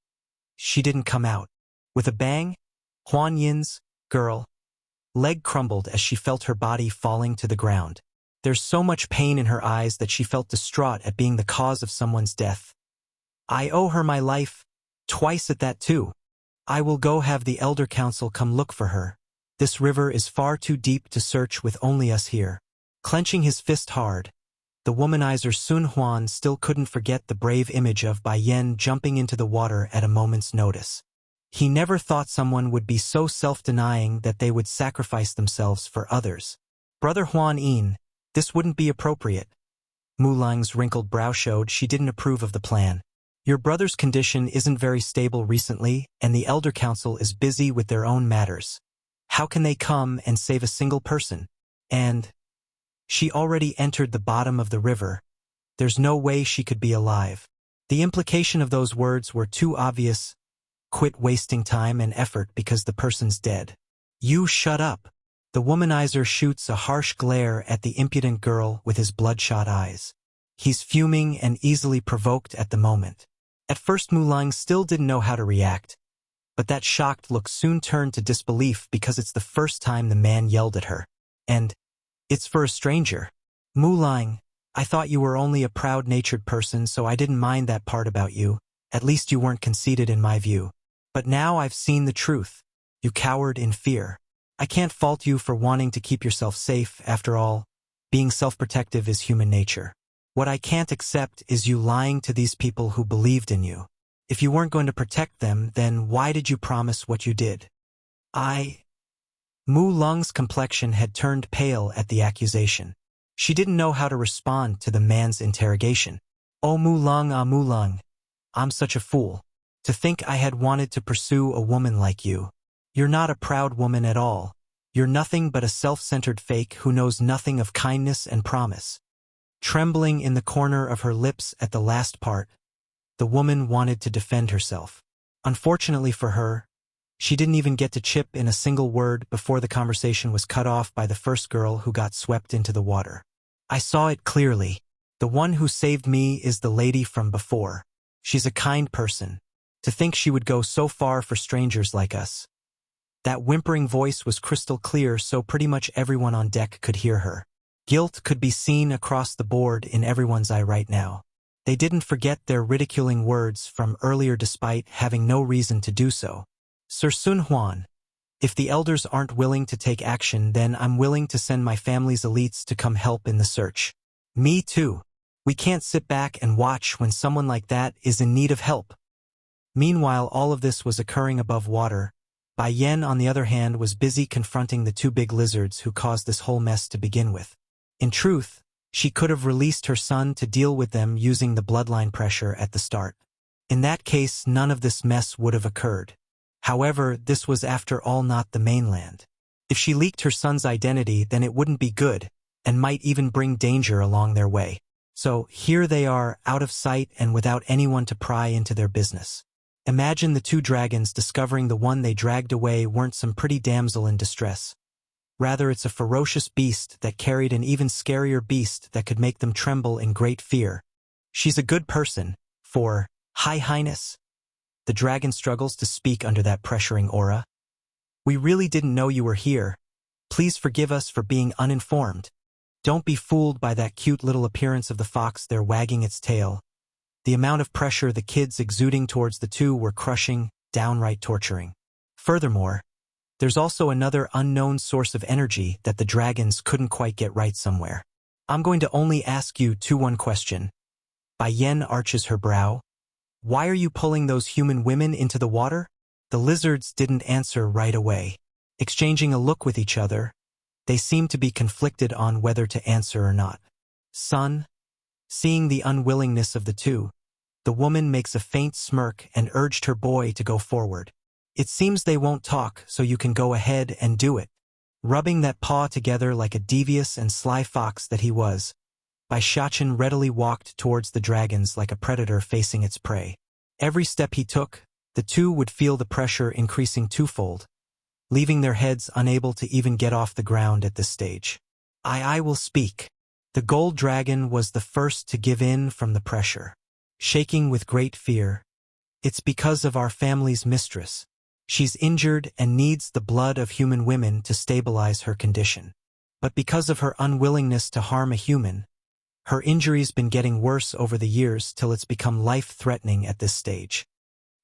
She didn't come out. With a bang, Huan Yin's girl leg crumbled as she felt her body falling to the ground. There's so much pain in her eyes that she felt distraught at being the cause of someone's death. I owe her my life, twice at that too. I will go have the Elder Council come look for her. This river is far too deep to search with only us here. Clenching his fist hard, the womanizer Sun Huan still couldn't forget the brave image of Bai Yan jumping into the water at a moment's notice. He never thought someone would be so self-denying that they would sacrifice themselves for others. Brother Huan Yin, this wouldn't be appropriate. Mulang's wrinkled brow showed she didn't approve of the plan. Your brother's condition isn't very stable recently, and the Elder Council is busy with their own matters. How can they come and save a single person? And she already entered the bottom of the river. There's no way she could be alive. The implication of those words were too obvious. Quit wasting time and effort because the person's dead. You shut up. The womanizer shoots a harsh glare at the impudent girl with his bloodshot eyes. He's fuming and easily provoked at the moment. At first Mulang still didn't know how to react, but that shocked look soon turned to disbelief because it's the first time the man yelled at her. And it's for a stranger. Mulang, I thought you were only a proud-natured person, so I didn't mind that part about you. At least you weren't conceited in my view. But now I've seen the truth. You cowered in fear. I can't fault you for wanting to keep yourself safe. After all, being self-protective is human nature. What I can't accept is you lying to these people who believed in you. If you weren't going to protect them, then why did you promise what you did? Mu Lung's complexion had turned pale at the accusation. She didn't know how to respond to the man's interrogation. Oh Mu Lung, I'm such a fool. To think I had wanted to pursue a woman like you. You're not a proud woman at all. You're nothing but a self-centered fake who knows nothing of kindness and promise. Trembling in the corner of her lips at the last part, the woman wanted to defend herself. Unfortunately for her, she didn't even get to chip in a single word before the conversation was cut off by the first girl who got swept into the water. I saw it clearly. The one who saved me is the lady from before. She's a kind person. To think she would go so far for strangers like us. That whimpering voice was crystal clear, so pretty much everyone on deck could hear her. Guilt could be seen across the board in everyone's eye right now. They didn't forget their ridiculing words from earlier despite having no reason to do so. Sir Sun Huan, if the elders aren't willing to take action, then I'm willing to send my family's elites to come help in the search. Me too. We can't sit back and watch when someone like that is in need of help. Meanwhile, all of this was occurring above water. Bai Yan, on the other hand, was busy confronting the 2 big lizards who caused this whole mess to begin with. In truth, she could have released her son to deal with them using the bloodline pressure at the start. In that case, none of this mess would have occurred. However, this was after all not the mainland. If she leaked her son's identity, then it wouldn't be good, and might even bring danger along their way. So, here they are, out of sight and without anyone to pry into their business. Imagine the 2 dragons discovering the one they dragged away weren't some pretty damsel in distress. Rather, it's a ferocious beast that carried an even scarier beast that could make them tremble in great fear. She's a good person, for High Highness. The dragon struggles to speak under that pressuring aura. We really didn't know you were here. Please forgive us for being uninformed. Don't be fooled by that cute little appearance of the fox there wagging its tail. The amount of pressure the kids exuding towards the two were crushing, downright torturing. Furthermore, there's also another unknown source of energy that the dragons couldn't quite get right somewhere. I'm going to only ask you one question. Bai Yen arches her brow. Why are you pulling those human women into the water? The lizards didn't answer right away. Exchanging a look with each other, they seemed to be conflicted on whether to answer or not. Son, seeing the unwillingness of the two, the woman makes a faint smirk and urged her boy to go forward. It seems they won't talk, so you can go ahead and do it. Rubbing that paw together like a devious and sly fox that he was, Bai Shachen readily walked towards the dragons like a predator facing its prey. Every step he took, the two would feel the pressure increasing twofold, leaving their heads unable to even get off the ground at this stage. I will speak. The gold dragon was the first to give in from the pressure. Shaking with great fear, it's because of our family's mistress. She's injured and needs the blood of human women to stabilize her condition. But because of her unwillingness to harm a human, her injury's been getting worse over the years till it's become life-threatening at this stage.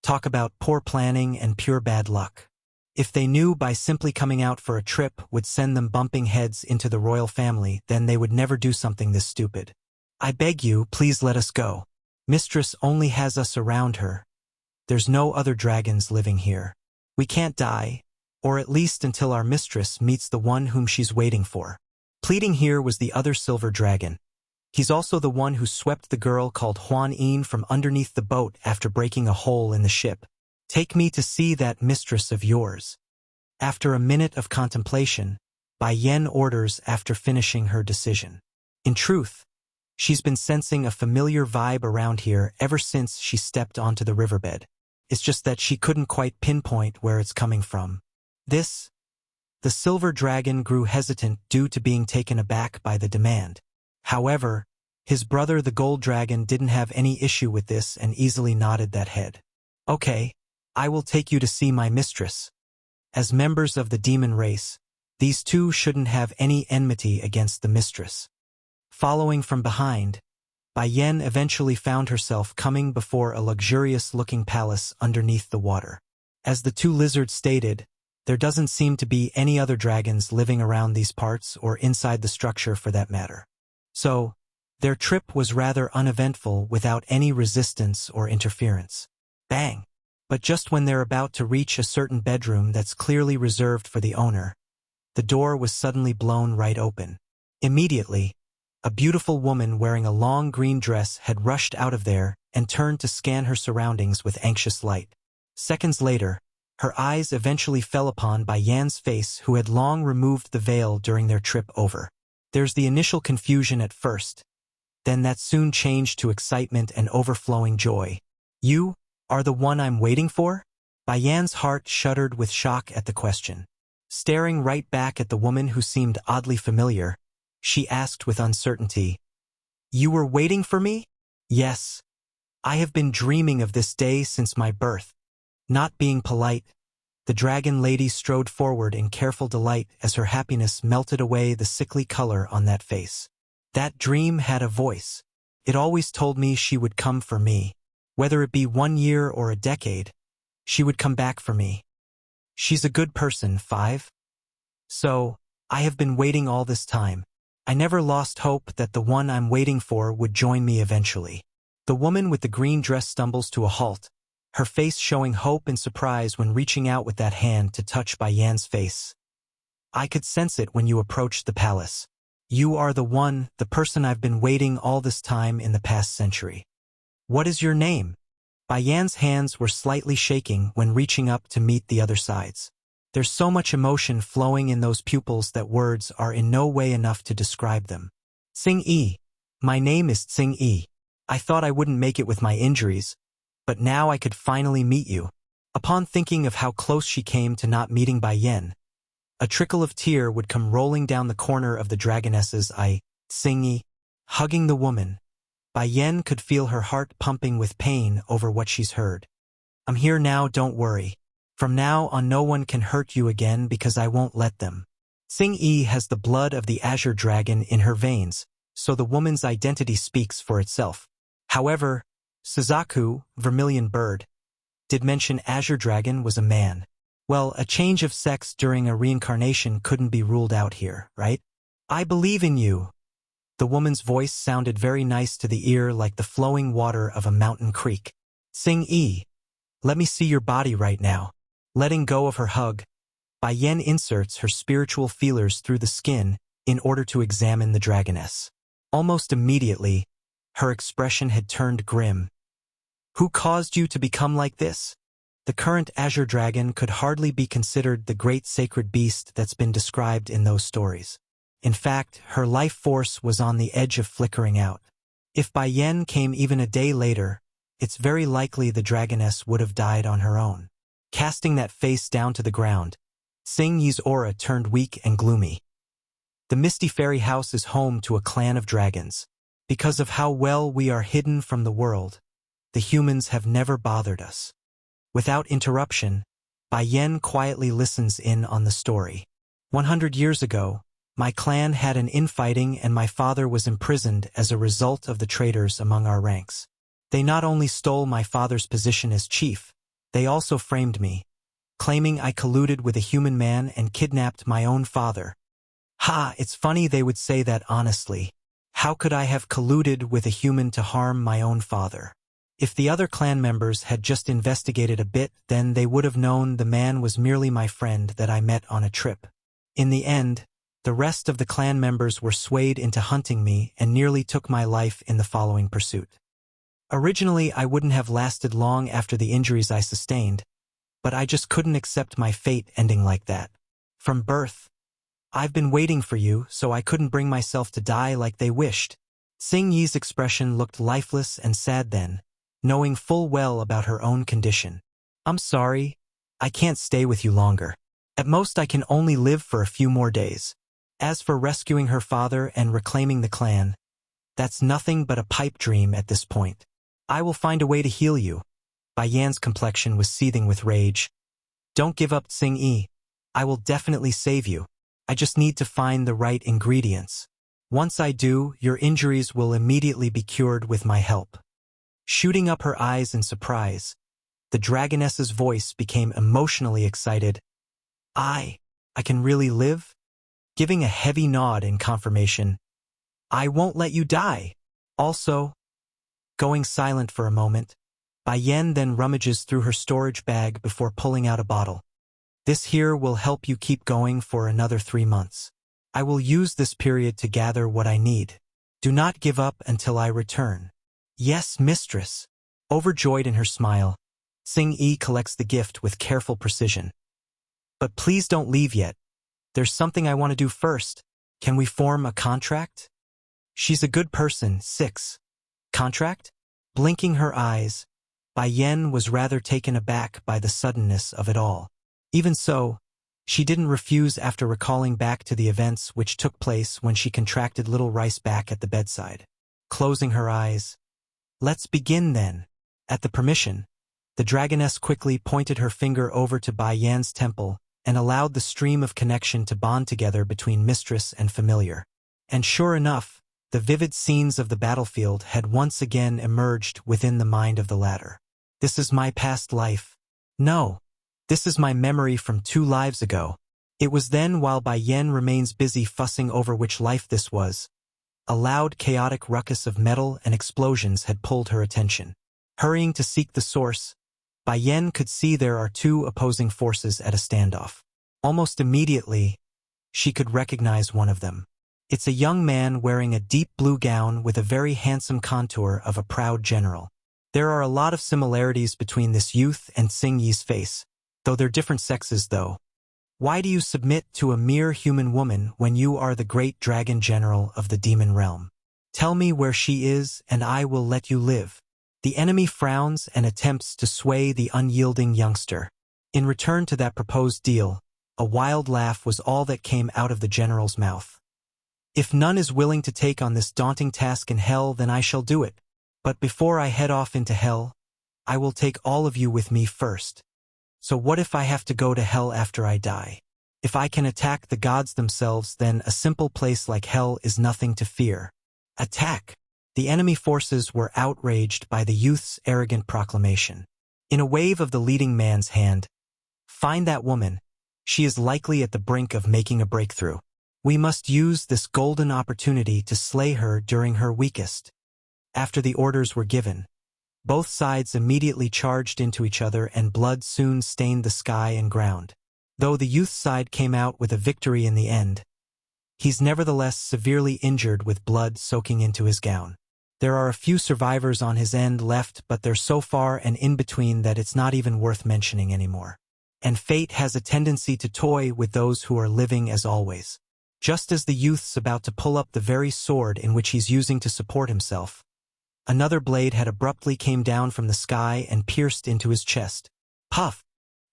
Talk about poor planning and pure bad luck. If they knew by simply coming out for a trip would send them bumping heads into the royal family, then they would never do something this stupid. I beg you, please let us go. Mistress only has us around her. There's no other dragons living here. We can't die, or at least until our mistress meets the one whom she's waiting for. Pleading here was the other silver dragon. He's also the one who swept the girl called Huan Yin from underneath the boat after breaking a hole in the ship. Take me to see that mistress of yours. After a minute of contemplation, Bai Yen orders after finishing her decision. In truth, she's been sensing a familiar vibe around here ever since she stepped onto the riverbed. It's just that she couldn't quite pinpoint where it's coming from. The silver dragon grew hesitant due to being taken aback by the demand. However, his brother the gold dragon didn't have any issue with this and easily nodded that head. Okay, I will take you to see my mistress. As members of the demon race, these two shouldn't have any enmity against the mistress. Following from behind, Bai Yen eventually found herself coming before a luxurious-looking palace underneath the water. As the two lizards stated, there doesn't seem to be any other dragons living around these parts or inside the structure for that matter. So, their trip was rather uneventful without any resistance or interference. Bang! But just when they're about to reach a certain bedroom that's clearly reserved for the owner, the door was suddenly blown right open. Immediately, a beautiful woman wearing a long green dress had rushed out of there and turned to scan her surroundings with anxious light. Seconds later, her eyes eventually fell upon Bai Yan's face, who had long removed the veil during their trip over. There's the initial confusion at first, then that soon changed to excitement and overflowing joy. You are the one I'm waiting for? Bai Yan's heart shuddered with shock at the question. Staring right back at the woman who seemed oddly familiar, she asked with uncertainty, You were waiting for me? Yes. I have been dreaming of this day since my birth. Not being polite, the dragon lady strode forward in careful delight as her happiness melted away the sickly color on that face. That dream had a voice. It always told me she would come for me. Whether it be 1 year or a decade, she would come back for me. She's a good person, 5. So, I have been waiting all this time. I never lost hope that the one I'm waiting for would join me eventually. The woman with the green dress stumbles to a halt, her face showing hope and surprise when reaching out with that hand to touch Bai Yan's face. I could sense it when you approached the palace. You are the one, the person I've been waiting all this time in the past century. What is your name? Bai Yan's hands were slightly shaking when reaching up to meet the other side's. There's so much emotion flowing in those pupils that words are in no way enough to describe them. Tsing Yi. My name is Tsing Yi. I thought I wouldn't make it with my injuries, but now I could finally meet you. Upon thinking of how close she came to not meeting Bai Yan, a trickle of tear would come rolling down the corner of the dragoness's eye. Tsing Yi, hugging the woman, Bai Yen could feel her heart pumping with pain over what she's heard. I'm here now, don't worry. From now on no one can hurt you again because I won't let them. Xing Yi has the blood of the Azure Dragon in her veins, so the woman's identity speaks for itself. However, Suzaku, Vermilion Bird, did mention Azure Dragon was a man. Well, a change of sex during a reincarnation couldn't be ruled out here, right? I believe in you. The woman's voice sounded very nice to the ear, like the flowing water of a mountain creek. Xing Yi, let me see your body right now. Letting go of her hug, Bai Yen inserts her spiritual feelers through the skin in order to examine the dragoness. Almost immediately, her expression had turned grim. Who caused you to become like this? The current Azure Dragon could hardly be considered the great sacred beast that's been described in those stories. In fact, her life force was on the edge of flickering out. If Bai Yen came even a day later, it's very likely the dragoness would have died on her own. Casting that face down to the ground, Xing Yi's aura turned weak and gloomy. The Misty Fairy House is home to a clan of dragons. Because of how well we are hidden from the world, the humans have never bothered us. Without interruption, Bai Yen quietly listens in on the story. 100 years ago, my clan had an infighting and my father was imprisoned as a result of the traitors among our ranks. They not only stole my father's position as chief, they also framed me, claiming I colluded with a human man and kidnapped my own father. Ha, it's funny they would say that honestly. How could I have colluded with a human to harm my own father? If the other clan members had just investigated a bit, then they would have known the man was merely my friend that I met on a trip. In the end, the rest of the clan members were swayed into hunting me and nearly took my life in the following pursuit. Originally, I wouldn't have lasted long after the injuries I sustained, but I just couldn't accept my fate ending like that. From birth, I've been waiting for you, so I couldn't bring myself to die like they wished. Xing Yi's expression looked lifeless and sad then, knowing full well about her own condition. I'm sorry, I can't stay with you longer. At most I can only live for a few more days. As for rescuing her father and reclaiming the clan, that's nothing but a pipe dream at this point. I will find a way to heal you. Bai Yan's complexion was seething with rage. Don't give up, Xing Yi. I will definitely save you. I just need to find the right ingredients. Once I do, your injuries will immediately be cured with my help. Shooting up her eyes in surprise, the dragoness's voice became emotionally excited. I can really live? Giving a heavy nod in confirmation. I won't let you die. Also, going silent for a moment, Bai Yen then rummages through her storage bag before pulling out a bottle. This here will help you keep going for another 3 months. I will use this period to gather what I need. Do not give up until I return. Yes, mistress. Overjoyed in her smile, Xing Yi collects the gift with careful precision. But please don't leave yet. There's something I want to do first. Can we form a contract? She's a good person. 6. Contract? Blinking her eyes, Bai Yen was rather taken aback by the suddenness of it all. Even so, she didn't refuse after recalling back to the events which took place when she contracted little Rice back at the bedside. Closing her eyes. Let's begin then. At the permission, the dragoness quickly pointed her finger over to Bai Yan's temple and allowed the stream of connection to bond together between mistress and familiar. And sure enough, the vivid scenes of the battlefield had once again emerged within the mind of the latter. This is my past life. No, this is my memory from 2 lives ago. It was then, while Bai Yen remains busy fussing over which life this was, a loud chaotic ruckus of metal and explosions had pulled her attention. Hurrying to seek the source, Bai Yen could see there are 2 opposing forces at a standoff. Almost immediately, she could recognize one of them. It's a young man wearing a deep blue gown with a very handsome contour of a proud general. There are a lot of similarities between this youth and Xing Yi's face, though they're different sexes though. Why do you submit to a mere human woman when you are the great dragon general of the demon realm? Tell me where she is and I will let you live. The enemy frowns and attempts to sway the unyielding youngster. In return to that proposed deal, a wild laugh was all that came out of the general's mouth. If none is willing to take on this daunting task in hell, then I shall do it. But before I head off into hell, I will take all of you with me first. So what if I have to go to hell after I die? If I can attack the gods themselves, then a simple place like hell is nothing to fear. Attack! The enemy forces were outraged by the youth's arrogant proclamation. In a wave of the leading man's hand, "Find that woman. She is likely at the brink of making a breakthrough. We must use this golden opportunity to slay her during her weakest." After the orders were given, both sides immediately charged into each other, and blood soon stained the sky and ground. Though the youth's side came out with a victory in the end, he's nevertheless severely injured with blood soaking into his gown. There are a few survivors on his end left, but they're so far and in between that it's not even worth mentioning anymore. And fate has a tendency to toy with those who are living as always. Just as the youth's about to pull up the very sword in which he's using to support himself, another blade had abruptly came down from the sky and pierced into his chest. Puff!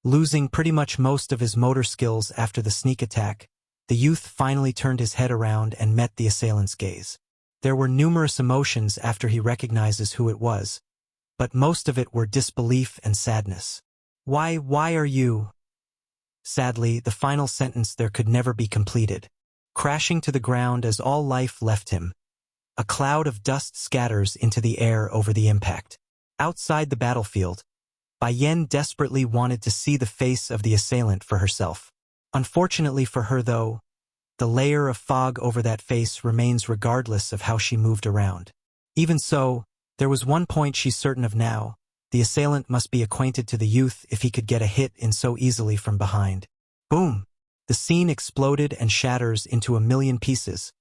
Losing pretty much most of his motor skills after the sneak attack, the youth finally turned his head around and met the assailant's gaze. There were numerous emotions after he recognizes who it was, but most of it were disbelief and sadness. Why are you? Sadly, the final sentence there could never be completed. Crashing to the ground as all life left him, a cloud of dust scatters into the air over the impact. Outside the battlefield, Bai Yen desperately wanted to see the face of the assailant for herself. Unfortunately for her, though, the layer of fog over that face remains regardless of how she moved around. Even so, there was one point she's certain of now: the assailant must be acquainted to the youth if he could get a hit in so easily from behind. Boom! The scene exploded and shatters into a million pieces,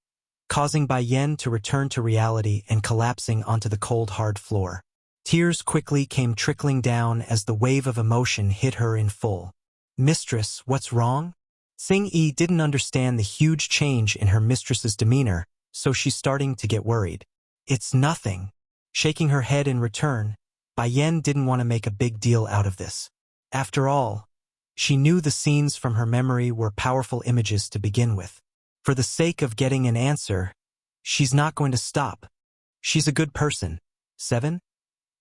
causing Bai Yen to return to reality and collapsing onto the cold, hard floor. Tears quickly came trickling down as the wave of emotion hit her in full. "Mistress, what's wrong?" Xing-yi didn't understand the huge change in her mistress's demeanor, so she's starting to get worried. "It's nothing." Shaking her head in return, Bai Yen didn't want to make a big deal out of this. After all, she knew the scenes from her memory were powerful images to begin with. For the sake of getting an answer, she's not going to stop. She's a good person. 7.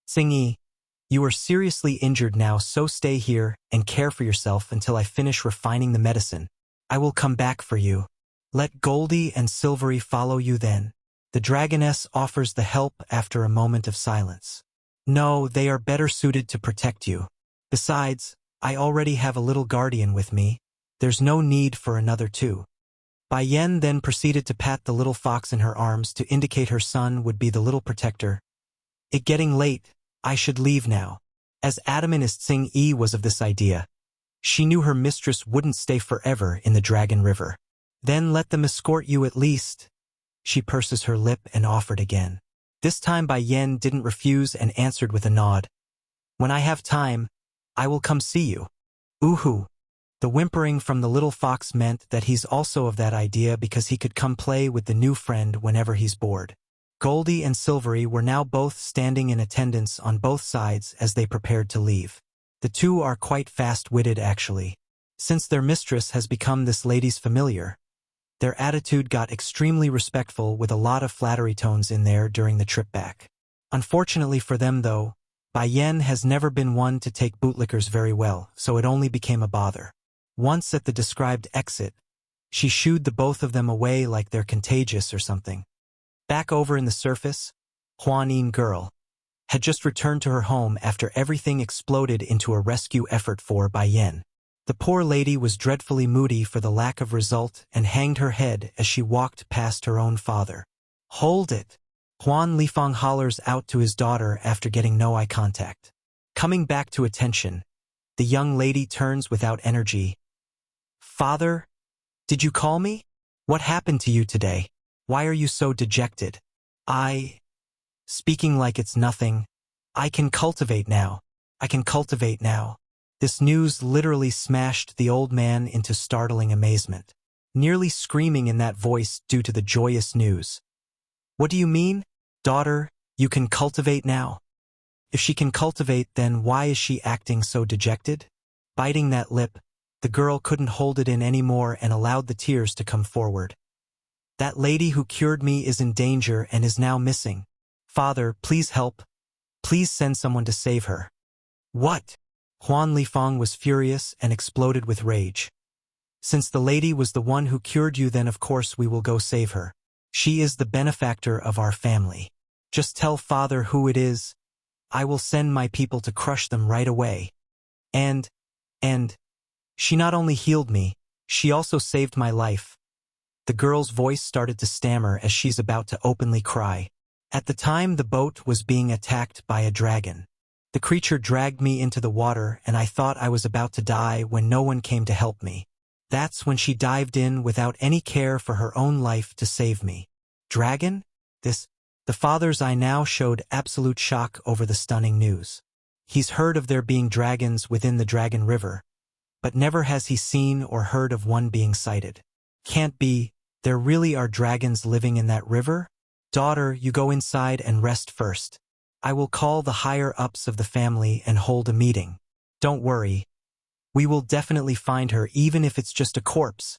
Xing-yi, you are seriously injured now, so stay here and care for yourself until I finish refining the medicine. I will come back for you. Let Goldie and Silvery follow you then. The dragoness offers the help after a moment of silence. No, they are better suited to protect you. Besides, I already have a little guardian with me. There's no need for another too. Bai Yen then proceeded to pat the little fox in her arms to indicate her son would be the little protector. It getting late, I should leave now. As adamant as Xing-yi was of this idea, she knew her mistress wouldn't stay forever in the Dragon River. Then let them escort you at least. She purses her lip and offered again. This time Bai Yen didn't refuse and answered with a nod. When I have time, I will come see you. Ooh-hoo. The whimpering from the little fox meant that he's also of that idea because he could come play with the new friend whenever he's bored. Goldie and Silvery were now both standing in attendance on both sides as they prepared to leave. The two are quite fast-witted actually. Since their mistress has become this lady's familiar, their attitude got extremely respectful with a lot of flattery tones in there during the trip back. Unfortunately for them though, Bai Yen has never been one to take bootlickers very well, so it only became a bother. Once at the described exit, she shooed the both of them away like they're contagious or something. Back over in the surface, Huanin girl had just returned to her home after everything exploded into a rescue effort for Bai Yen. The poor lady was dreadfully moody for the lack of result and hanged her head as she walked past her own father. Hold it! Huan Lifeng hollers out to his daughter after getting no eye contact. Coming back to attention, the young lady turns without energy. Father? Did you call me? What happened to you today? Why are you so dejected? Speaking like it's nothing, I can cultivate now. This news literally smashed the old man into startling amazement, nearly screaming in that voice due to the joyous news. What do you mean? Daughter, you can cultivate now? If she can cultivate, then why is she acting so dejected? Biting that lip, the girl couldn't hold it in anymore and allowed the tears to come forward. That lady who cured me is in danger and is now missing. Father, please help. Please send someone to save her. What? Huan Lifeng was furious and exploded with rage. Since the lady was the one who cured you, then of course we will go save her. She is the benefactor of our family. Just tell Father who it is. I will send my people to crush them right away. And, she not only healed me, she also saved my life. The girl's voice started to stammer as she's about to openly cry. At the time the boat was being attacked by a dragon. The creature dragged me into the water and I thought I was about to die when no one came to help me. That's when she dived in without any care for her own life to save me. Dragon? The father's eye now showed absolute shock over the stunning news. He's heard of there being dragons within the Dragon River, but never has he seen or heard of one being sighted. Can't be, there really are dragons living in that river? Daughter, you go inside and rest first. I will call the higher-ups of the family and hold a meeting. Don't worry. We will definitely find her even if it's just a corpse.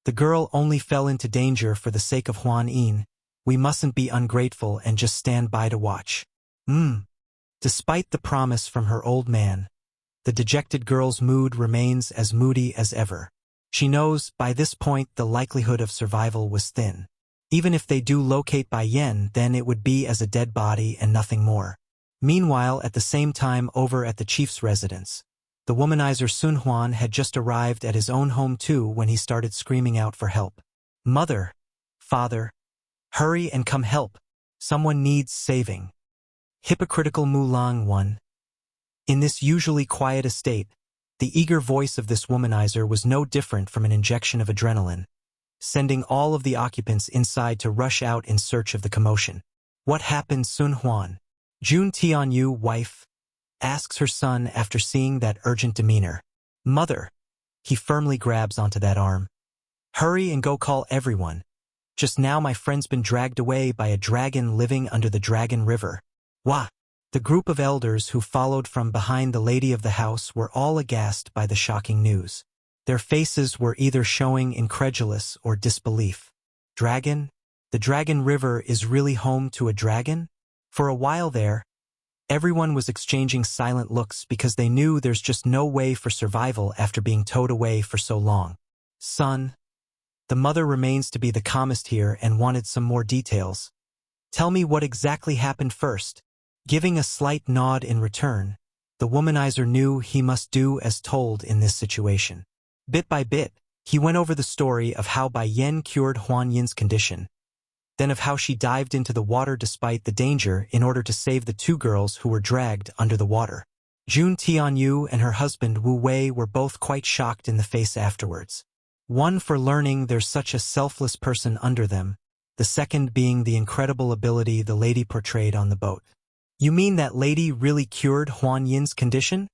The girl only fell into danger for the sake of Huan Yin. We mustn't be ungrateful and just stand by to watch. Despite the promise from her old man, the dejected girl's mood remains as moody as ever. She knows by this point the likelihood of survival was thin. Even if they do locate Bai Yan, then it would be as a dead body and nothing more. Meanwhile, at the same time over at the chief's residence, the womanizer Sun Huan had just arrived at his own home too when he started screaming out for help. Mother, father, hurry and come help. Someone needs saving. Hypocritical Mulang 1. In this usually quiet estate, the eager voice of this womanizer was no different from an injection of adrenaline, sending all of the occupants inside to rush out in search of the commotion. What happened, Sun Huan? Jun Tianyu, wife, asks her son after seeing that urgent demeanor. Mother. He firmly grabs onto that arm. Hurry and go call everyone. Just now my friend's been dragged away by a dragon living under the Dragon River. Wah! The group of elders who followed from behind the lady of the house were all aghast by the shocking news. Their faces were either showing incredulous or disbelief. Dragon? The Dragon River is really home to a dragon? For a while there, everyone was exchanging silent looks because they knew there's just no way for survival after being towed away for so long. Son, the mother remains to be the calmest here and wanted some more details. Tell me what exactly happened first. Giving a slight nod in return, the womanizer knew he must do as told in this situation. Bit by bit, he went over the story of how Bai Yan cured Huan Yin's condition, then of how she dived into the water despite the danger in order to save the two girls who were dragged under the water. Jun Tianyu and her husband Wu Wei were both quite shocked in the face afterwards. One for learning there's such a selfless person under them, the second being the incredible ability the lady portrayed on the boat. You mean that lady really cured Huan Yin's condition?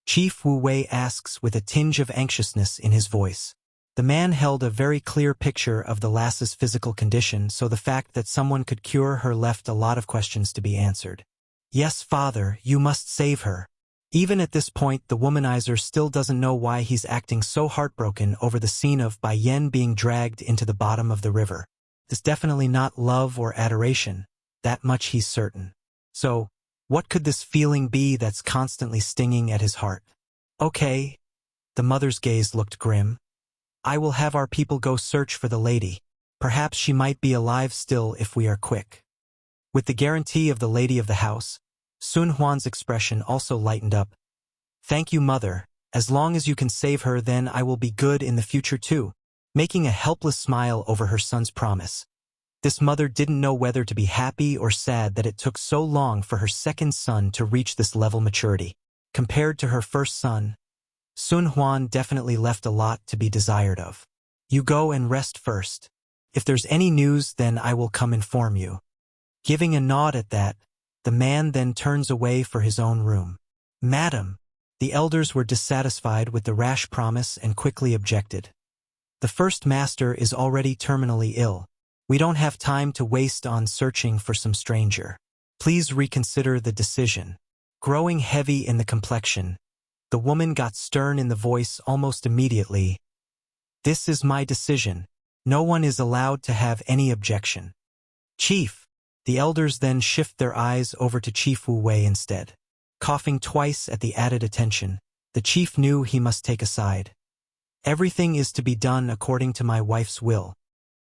Chief Wu Wei asks with a tinge of anxiousness in his voice. The man held a very clear picture of the lass's physical condition, so the fact that someone could cure her left a lot of questions to be answered. Yes, father, you must save her. Even at this point, the womanizer still doesn't know why he's acting so heartbroken over the scene of Bai Yan being dragged into the bottom of the river. It's definitely not love or adoration, that much he's certain. So, what could this feeling be that's constantly stinging at his heart? Okay. The mother's gaze looked grim. I will have our people go search for the lady. Perhaps she might be alive still if we are quick. With the guarantee of the lady of the house, Sun Huan's expression also lightened up. Thank you, mother. As long as you can save her, then I will be good in the future too. Making a helpless smile over her son's promise. This mother didn't know whether to be happy or sad that it took so long for her second son to reach this level maturity. Compared to her first son, Sun Huan definitely left a lot to be desired of. You go and rest first. If there's any news, then I will come inform you. Giving a nod at that, the man then turns away for his own room. Madam, the elders were dissatisfied with the rash promise and quickly objected. The first master is already terminally ill. We don't have time to waste on searching for some stranger. Please reconsider the decision. Growing heavy in the complexion, the woman got stern in the voice almost immediately. This is my decision. No one is allowed to have any objection. Chief, The elders then shift their eyes over to Chief Wu Wei instead. Coughing twice at the added attention, the chief knew he must take a side. Everything is to be done according to my wife's will.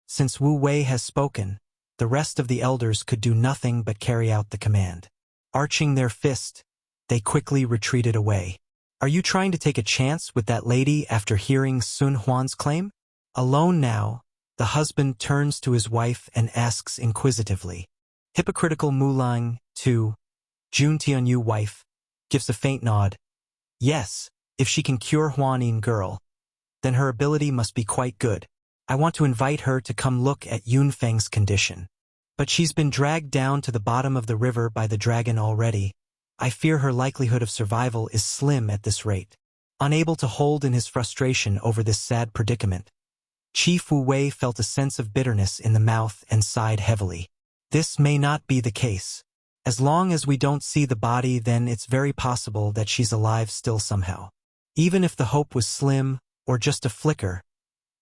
Since Wu Wei has spoken, the rest of the elders could do nothing but carry out the command. Arching their fist, they quickly retreated away. Are you trying to take a chance with that lady after hearing Sun Huan's claim? Alone now, the husband turns to his wife and asks inquisitively. Hypocritical Mulang, too. Jun Tianyu wife, gives a faint nod. Yes, if she can cure Huanin girl, then her ability must be quite good. I want to invite her to come look at Yunfeng's condition. But she's been dragged down to the bottom of the river by the dragon already. I fear her likelihood of survival is slim at this rate. Unable to hold in his frustration over this sad predicament, Chief Wu Wei felt a sense of bitterness in the mouth and sighed heavily. This may not be the case. As long as we don't see the body, then it's very possible that she's alive still somehow. Even if the hope was slim, or just a flicker,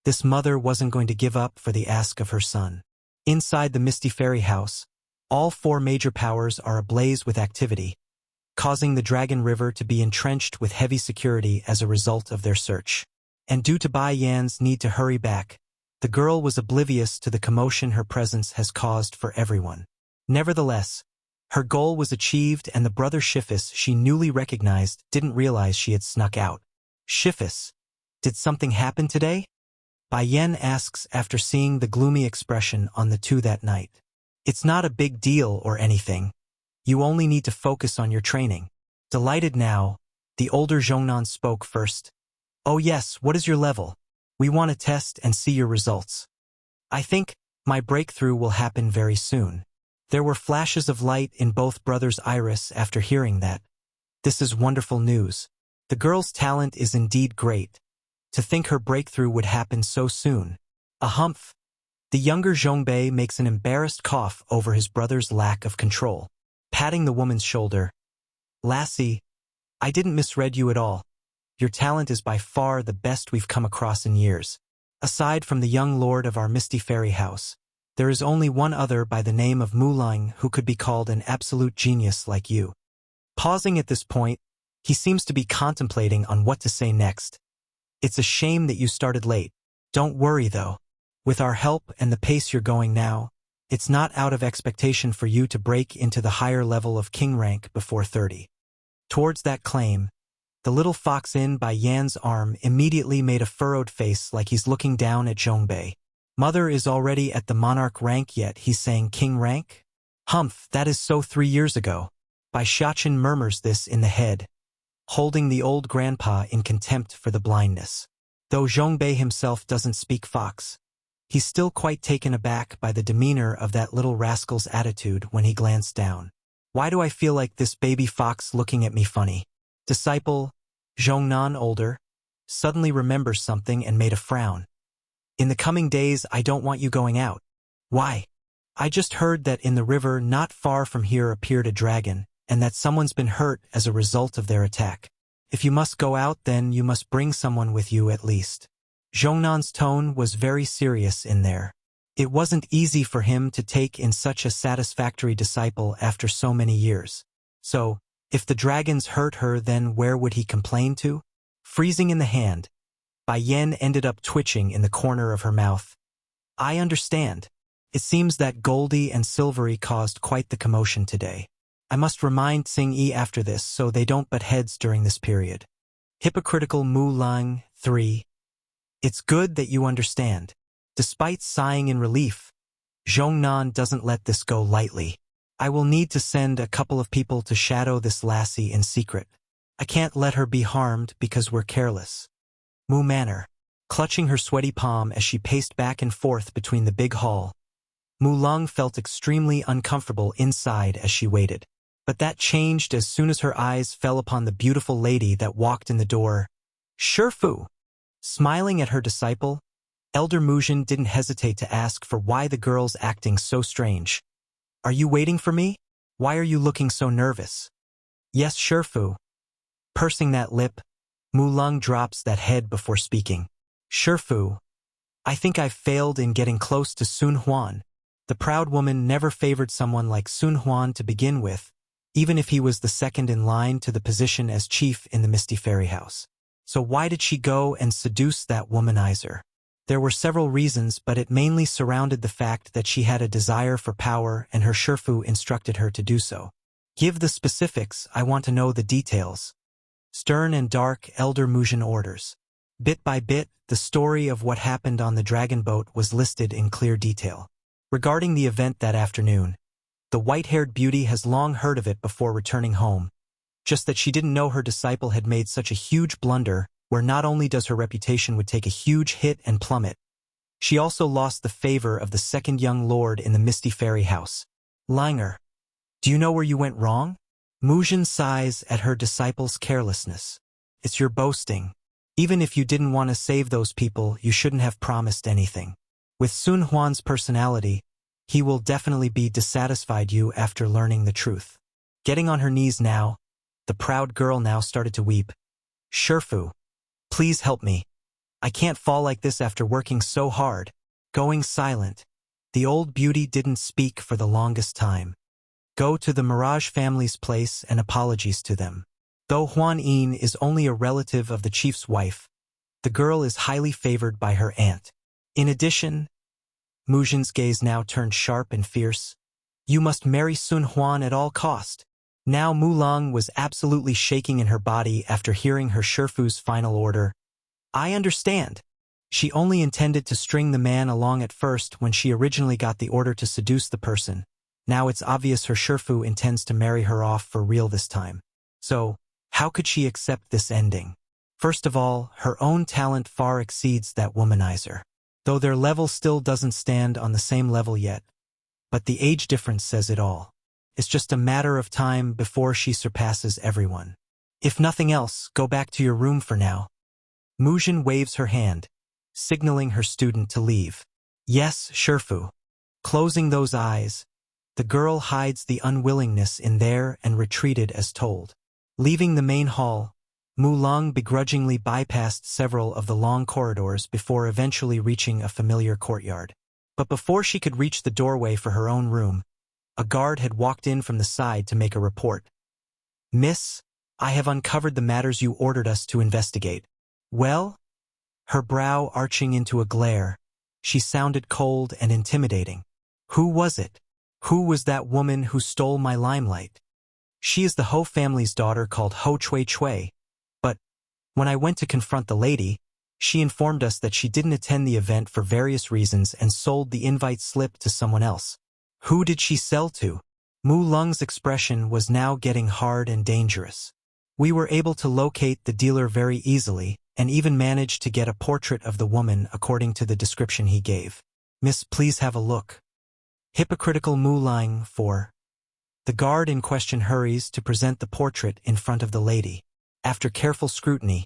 this mother wasn't going to give up for the ask of her son. Inside the Misty Fairy House, all 4 major powers are ablaze with activity, causing the Dragon River to be entrenched with heavy security as a result of their search. And due to Bai Yan's need to hurry back, the girl was oblivious to the commotion her presence has caused for everyone. Nevertheless, her goal was achieved, and the brother Shifus she newly recognized didn't realize she had snuck out. Shifus, did something happen today? Bai Yan asks after seeing the gloomy expression on the two that night. It's not a big deal or anything. You only need to focus on your training. Delighted now, the older Zhongnan spoke first. Oh yes, what is your level? We want to test and see your results. I think my breakthrough will happen very soon. There were flashes of light in both brothers' iris after hearing that. This is wonderful news. The girl's talent is indeed great. To think her breakthrough would happen so soon. A humph. The younger Zhongbei makes an embarrassed cough over his brother's lack of control. Patting the woman's shoulder. Lassie, I didn't misread you at all. Your talent is by far the best we've come across in years. Aside from the young lord of our Misty Fairy House, there is only one other by the name of Mulang who could be called an absolute genius like you. Pausing at this point, he seems to be contemplating on what to say next. It's a shame that you started late. Don't worry though. With our help and the pace you're going now, it's not out of expectation for you to break into the higher level of king rank before 30. Towards that claim, the little fox in Bai Yan's arm immediately made a furrowed face like he's looking down at Zhongbei. Mother is already at the monarch rank, yet he's saying king rank? Humph, that is so 3 years ago. Bai Xiachen murmurs this in the head, holding the old grandpa in contempt for the blindness. Though Zhongbei himself doesn't speak fox, he's still quite taken aback by the demeanor of that little rascal's attitude when he glanced down. Why do I feel like this baby fox looking at me funny? Disciple, Zhongnan older, suddenly remembers something and made a frown. In the coming days, I don't want you going out. Why? I just heard that in the river not far from here appeared a dragon, and that someone's been hurt as a result of their attack. If you must go out, then you must bring someone with you at least. Zhongnan's tone was very serious in there. It wasn't easy for him to take in such a satisfactory disciple after so many years. So, if the dragons hurt her, then where would he complain to? Freezing in the hand, Bai Yan ended up twitching in the corner of her mouth. I understand. It seems that Goldie and Silvery caused quite the commotion today. I must remind Xing Yi after this so they don't butt heads during this period. Hypocritical Mu Lang, 3. It's good that you understand. Despite sighing in relief, Zhongnan doesn't let this go lightly. I will need to send a couple of people to shadow this lassie in secret. I can't let her be harmed because we're careless. Mu Manor, clutching her sweaty palm as she paced back and forth between the big hall. Mu Lung felt extremely uncomfortable inside as she waited. But that changed as soon as her eyes fell upon the beautiful lady that walked in the door. Shifu! Smiling at her disciple, Elder Mujin didn't hesitate to ask for why the girl's acting so strange. Are you waiting for me? Why are you looking so nervous? Yes, Shifu. Pursing that lip, Mu Lung drops that head before speaking. Shifu, I think I've failed in getting close to Sun Huan. The proud woman never favored someone like Sun Huan to begin with, even if he was the second in line to the position as chief in the Misty Fairy House. So why did she go and seduce that womanizer? There were several reasons, but it mainly surrounded the fact that she had a desire for power and her Shifu instructed her to do so. Give the specifics, I want to know the details. Stern and dark Elder Mujin orders. Bit by bit, the story of what happened on the dragon boat was listed in clear detail. Regarding the event that afternoon, the white-haired beauty has long heard of it before returning home, just that she didn't know her disciple had made such a huge blunder where not only does her reputation would take a huge hit and plummet, she also lost the favor of the second young lord in the Misty Fairy House. Langer, do you know where you went wrong? Mujin sighs at her disciple's carelessness. It's your boasting. Even if you didn't want to save those people, you shouldn't have promised anything. With Sun Huan's personality, he will definitely be dissatisfied you after learning the truth. Getting on her knees now, the proud girl now started to weep. Shifu, please help me. I can't fall like this after working so hard. Going silent, the old beauty didn't speak for the longest time. Go to the Mirage family's place and apologies to them. Though Huan Yin is only a relative of the chief's wife, the girl is highly favored by her aunt. In addition, Mujin's gaze now turned sharp and fierce. You must marry Sun Huan at all cost. Now Mulang was absolutely shaking in her body after hearing her Shifu's final order. I understand. She only intended to string the man along at first when she originally got the order to seduce the person. Now it's obvious her Shifu intends to marry her off for real this time. So, how could she accept this ending? First of all, her own talent far exceeds that womanizer. Though their level still doesn't stand on the same level yet. But the age difference says it all. It's just a matter of time before she surpasses everyone. If nothing else, go back to your room for now. Mujin waves her hand, signaling her student to leave. Yes, Shifu. Closing those eyes, the girl hides the unwillingness in there and retreated as told. Leaving the main hall, Mulang begrudgingly bypassed several of the long corridors before eventually reaching a familiar courtyard. But before she could reach the doorway for her own room, a guard had walked in from the side to make a report. Miss, I have uncovered the matters you ordered us to investigate. Well? Her brow arching into a glare, she sounded cold and intimidating. Who was it? Who was that woman who stole my limelight? She is the Ho family's daughter called Ho Chui Chui. But, when I went to confront the lady, she informed us that she didn't attend the event for various reasons and sold the invite slip to someone else. Who did she sell to? Mu Lung's expression was now getting hard and dangerous. We were able to locate the dealer very easily, and even managed to get a portrait of the woman according to the description he gave. Miss, please have a look. Hypocritical Mu Lang for. The guard in question hurries to present the portrait in front of the lady. After careful scrutiny,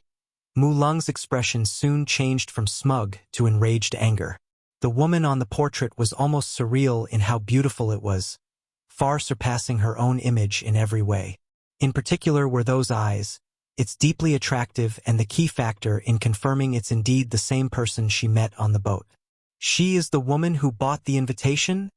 Mu Lung's expression soon changed from smug to enraged anger. The woman on the portrait was almost surreal in how beautiful it was, far surpassing her own image in every way. In particular were those eyes. It's deeply attractive and the key factor in confirming it's indeed the same person she met on the boat. She is the woman who bought the invitation?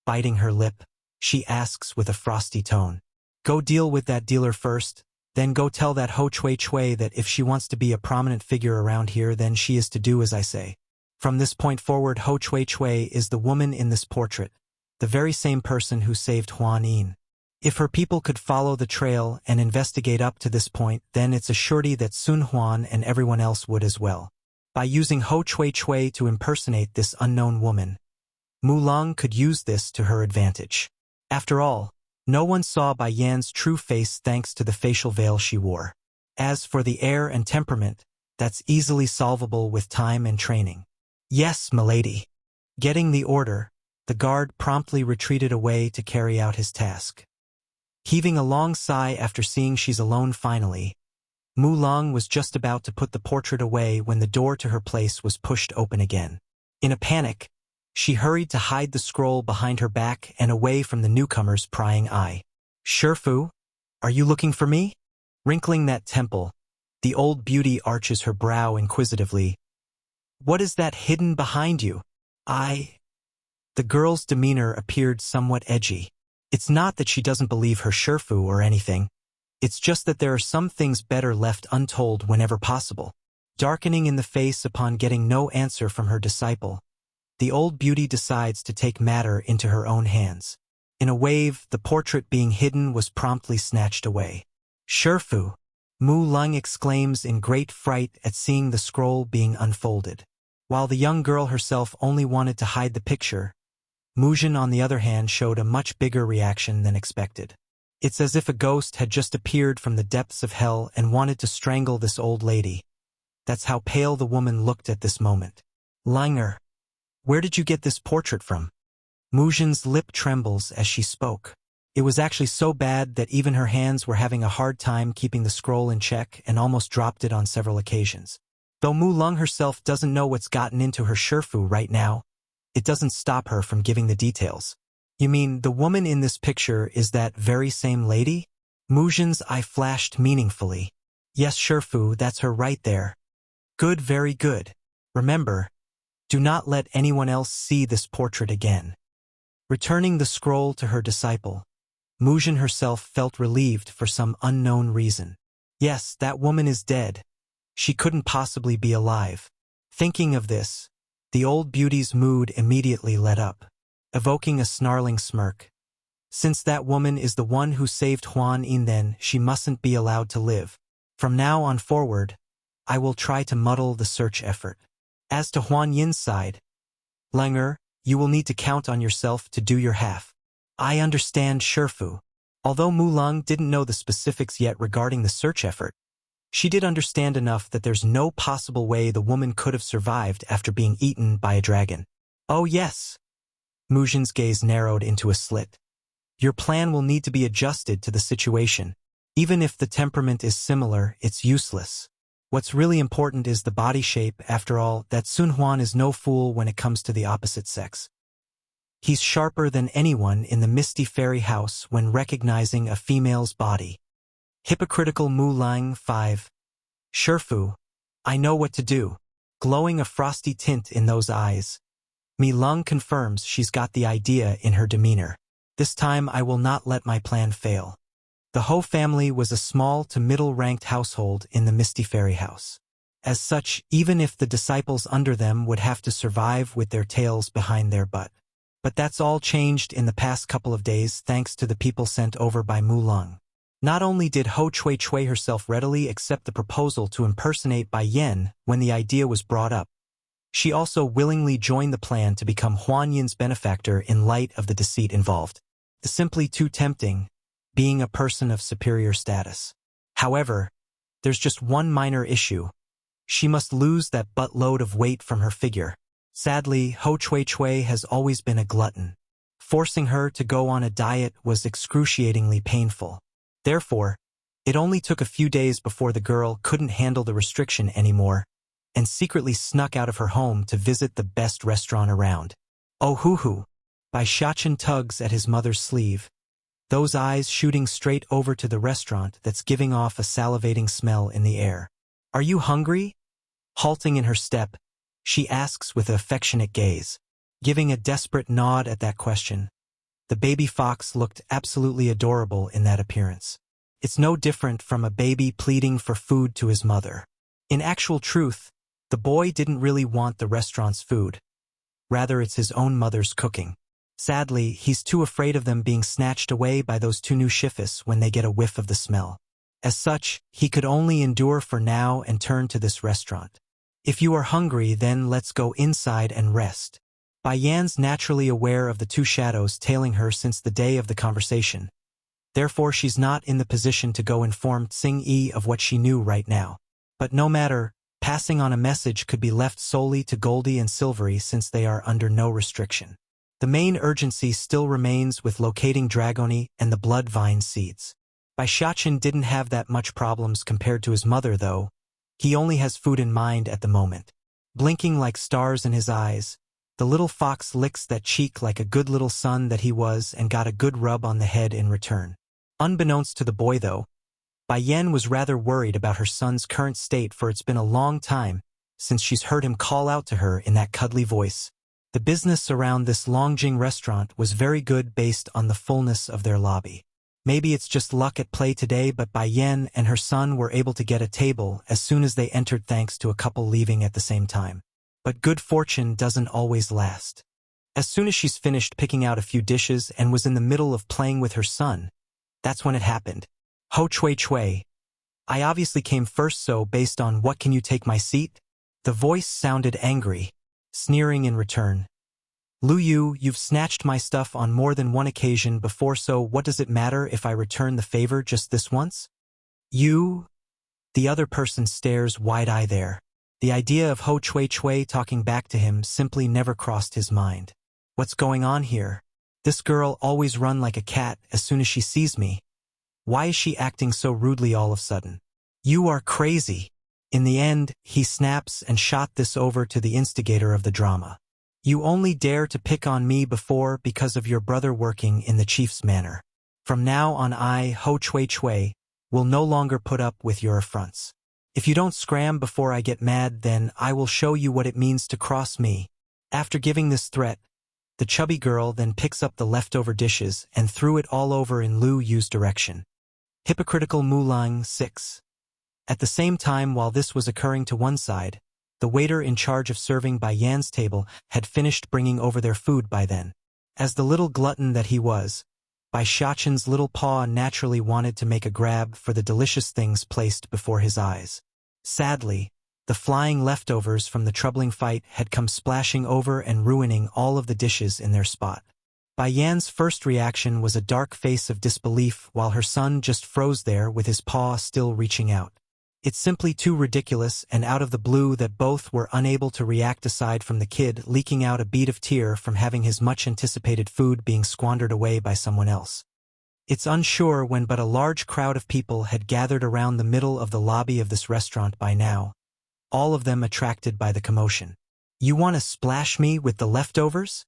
Biting her lip, she asks with a frosty tone. Go deal with that dealer first, then go tell that Ho Chui Chui that if she wants to be a prominent figure around here, then she is to do as I say. From this point forward, Ho Chui Chui is the woman in this portrait, the very same person who saved Huan Yin. If her people could follow the trail and investigate up to this point, then it's a surety that Sun Huan and everyone else would as well. By using Ho Chui Chui to impersonate this unknown woman, Mulang could use this to her advantage. After all, no one saw Bai Yan's true face thanks to the facial veil she wore. As for the air and temperament, that's easily solvable with time and training. Yes, milady. Getting the order, the guard promptly retreated away to carry out his task. Heaving a long sigh after seeing she's alone finally, Mulang was just about to put the portrait away when the door to her place was pushed open again. In a panic, she hurried to hide the scroll behind her back and away from the newcomer's prying eye. Shifu, are you looking for me? Wrinkling that temple, the old beauty arches her brow inquisitively. What is that hidden behind you? The The girl's demeanor appeared somewhat edgy. It's not that she doesn't believe her Shifu or anything. It's just that there are some things better left untold whenever possible. Darkening in the face upon getting no answer from her disciple, the old beauty decides to take matter into her own hands. In a wave, the portrait being hidden was promptly snatched away. Shifu! Mu Lung exclaims in great fright at seeing the scroll being unfolded. While the young girl herself only wanted to hide the picture, Mujin on the other hand showed a much bigger reaction than expected. It's as if a ghost had just appeared from the depths of hell and wanted to strangle this old lady. That's how pale the woman looked at this moment. Langer, where did you get this portrait from? Mujin's lip trembles as she spoke. It was actually so bad that even her hands were having a hard time keeping the scroll in check and almost dropped it on several occasions. Though Mu Lung herself doesn't know what's gotten into her Shifu right now, it doesn't stop her from giving the details. You mean the woman in this picture is that very same lady? Mujin's eye flashed meaningfully. Yes, Shifu, that's her right there. Good, very good. Remember, do not let anyone else see this portrait again. Returning the scroll to her disciple, Mujin herself felt relieved for some unknown reason. Yes, that woman is dead. She couldn't possibly be alive. Thinking of this, the old beauty's mood immediately let up, evoking a snarling smirk. Since that woman is the one who saved Huan Yin, then she mustn't be allowed to live. From now on forward, I will try to muddle the search effort. As to Huan Yin's side, Langer, you will need to count on yourself to do your half. I understand, Shifu. Although Mu Lung didn't know the specifics yet regarding the search effort, she did understand enough that there's no possible way the woman could have survived after being eaten by a dragon. Oh yes. Mujin's gaze narrowed into a slit. Your plan will need to be adjusted to the situation. Even if the temperament is similar, it's useless. What's really important is the body shape. After all, that Sun Huan is no fool when it comes to the opposite sex. He's sharper than anyone in the Misty Fairy House when recognizing a female's body. Hypocritical Mu Lang 5. Shifu, I know what to do. Glowing a frosty tint in those eyes, Mi Lung confirms she's got the idea in her demeanor. This time I will not let my plan fail. The Ho family was a small to middle-ranked household in the Misty Fairy House. As such, even if the disciples under them would have to survive with their tails behind their butt. But that's all changed in the past couple of days thanks to the people sent over by Mu Lung. Not only did Ho Chui herself readily accept the proposal to impersonate Bai Yen when the idea was brought up, she also willingly joined the plan to become Huan Yin's benefactor in light of the deceit involved. Simply too tempting, being a person of superior status. However, there's just one minor issue. She must lose that buttload of weight from her figure. Sadly, Ho Chui has always been a glutton. Forcing her to go on a diet was excruciatingly painful. Therefore, it only took a few days before the girl couldn't handle the restriction anymore and secretly snuck out of her home to visit the best restaurant around. Oh hoo-hoo! Bai Xiachen tugs at his mother's sleeve, those eyes shooting straight over to the restaurant that's giving off a salivating smell in the air. Are you hungry? Halting in her step, she asks with an affectionate gaze. Giving a desperate nod at that question, the baby fox looked absolutely adorable in that appearance. It's no different from a baby pleading for food to his mother. In actual truth, the boy didn't really want the restaurant's food. Rather, it's his own mother's cooking. Sadly, he's too afraid of them being snatched away by those two new shifis when they get a whiff of the smell. As such, he could only endure for now and turn to this restaurant. If you are hungry, then let's go inside and rest. Bai Yan's naturally aware of the two shadows tailing her since the day of the conversation. Therefore, she's not in the position to go inform Tsing Yi of what she knew right now. But no matter, passing on a message could be left solely to Goldie and Silvery since they are under no restriction. The main urgency still remains with locating Dragoni and the blood vine seeds. Bai Xiachen didn't have that much problems compared to his mother though. He only has food in mind at the moment. Blinking like stars in his eyes, the little fox licks that cheek like a good little son that he was and got a good rub on the head in return. Unbeknownst to the boy though, Bai Yen was rather worried about her son's current state, for it's been a long time since she's heard him call out to her in that cuddly voice. The business around this Longjing restaurant was very good based on the fullness of their lobby. Maybe it's just luck at play today, but Bai Yan and her son were able to get a table as soon as they entered thanks to a couple leaving at the same time. But good fortune doesn't always last. As soon as she's finished picking out a few dishes and was in the middle of playing with her son, that's when it happened. Ho Chui Chui. I obviously came first, so based on what can you take my seat? The voice sounded angry, sneering in return. Lu Yu, you've snatched my stuff on more than one occasion before, so what does it matter if I return the favor just this once? You? The other person stares wide-eyed there. The idea of Ho Chui Chui talking back to him simply never crossed his mind. What's going on here? This girl always run like a cat as soon as she sees me. Why is she acting so rudely all of a sudden? You are crazy. In the end, he snaps and shot this over to the instigator of the drama. You only dare to pick on me before because of your brother working in the chief's manor. From now on I, Ho Chui Chui, will no longer put up with your affronts. If you don't scram before I get mad, then I will show you what it means to cross me. After giving this threat, the chubby girl then picks up the leftover dishes and threw it all over in Lu Yu's direction. Hypocritical Mulang 6. At the same time while this was occurring to one side, the waiter in charge of serving Bai Yan's table had finished bringing over their food by then. As the little glutton that he was, Bai Shachen's little paw naturally wanted to make a grab for the delicious things placed before his eyes. Sadly, the flying leftovers from the troubling fight had come splashing over and ruining all of the dishes in their spot. Bai Yan's first reaction was a dark face of disbelief while her son just froze there with his paw still reaching out. It's simply too ridiculous and out of the blue that both were unable to react aside from the kid leaking out a bead of tear from having his much-anticipated food being squandered away by someone else. It's unsure when but a large crowd of people had gathered around the middle of the lobby of this restaurant by now, all of them attracted by the commotion. You want to splash me with the leftovers?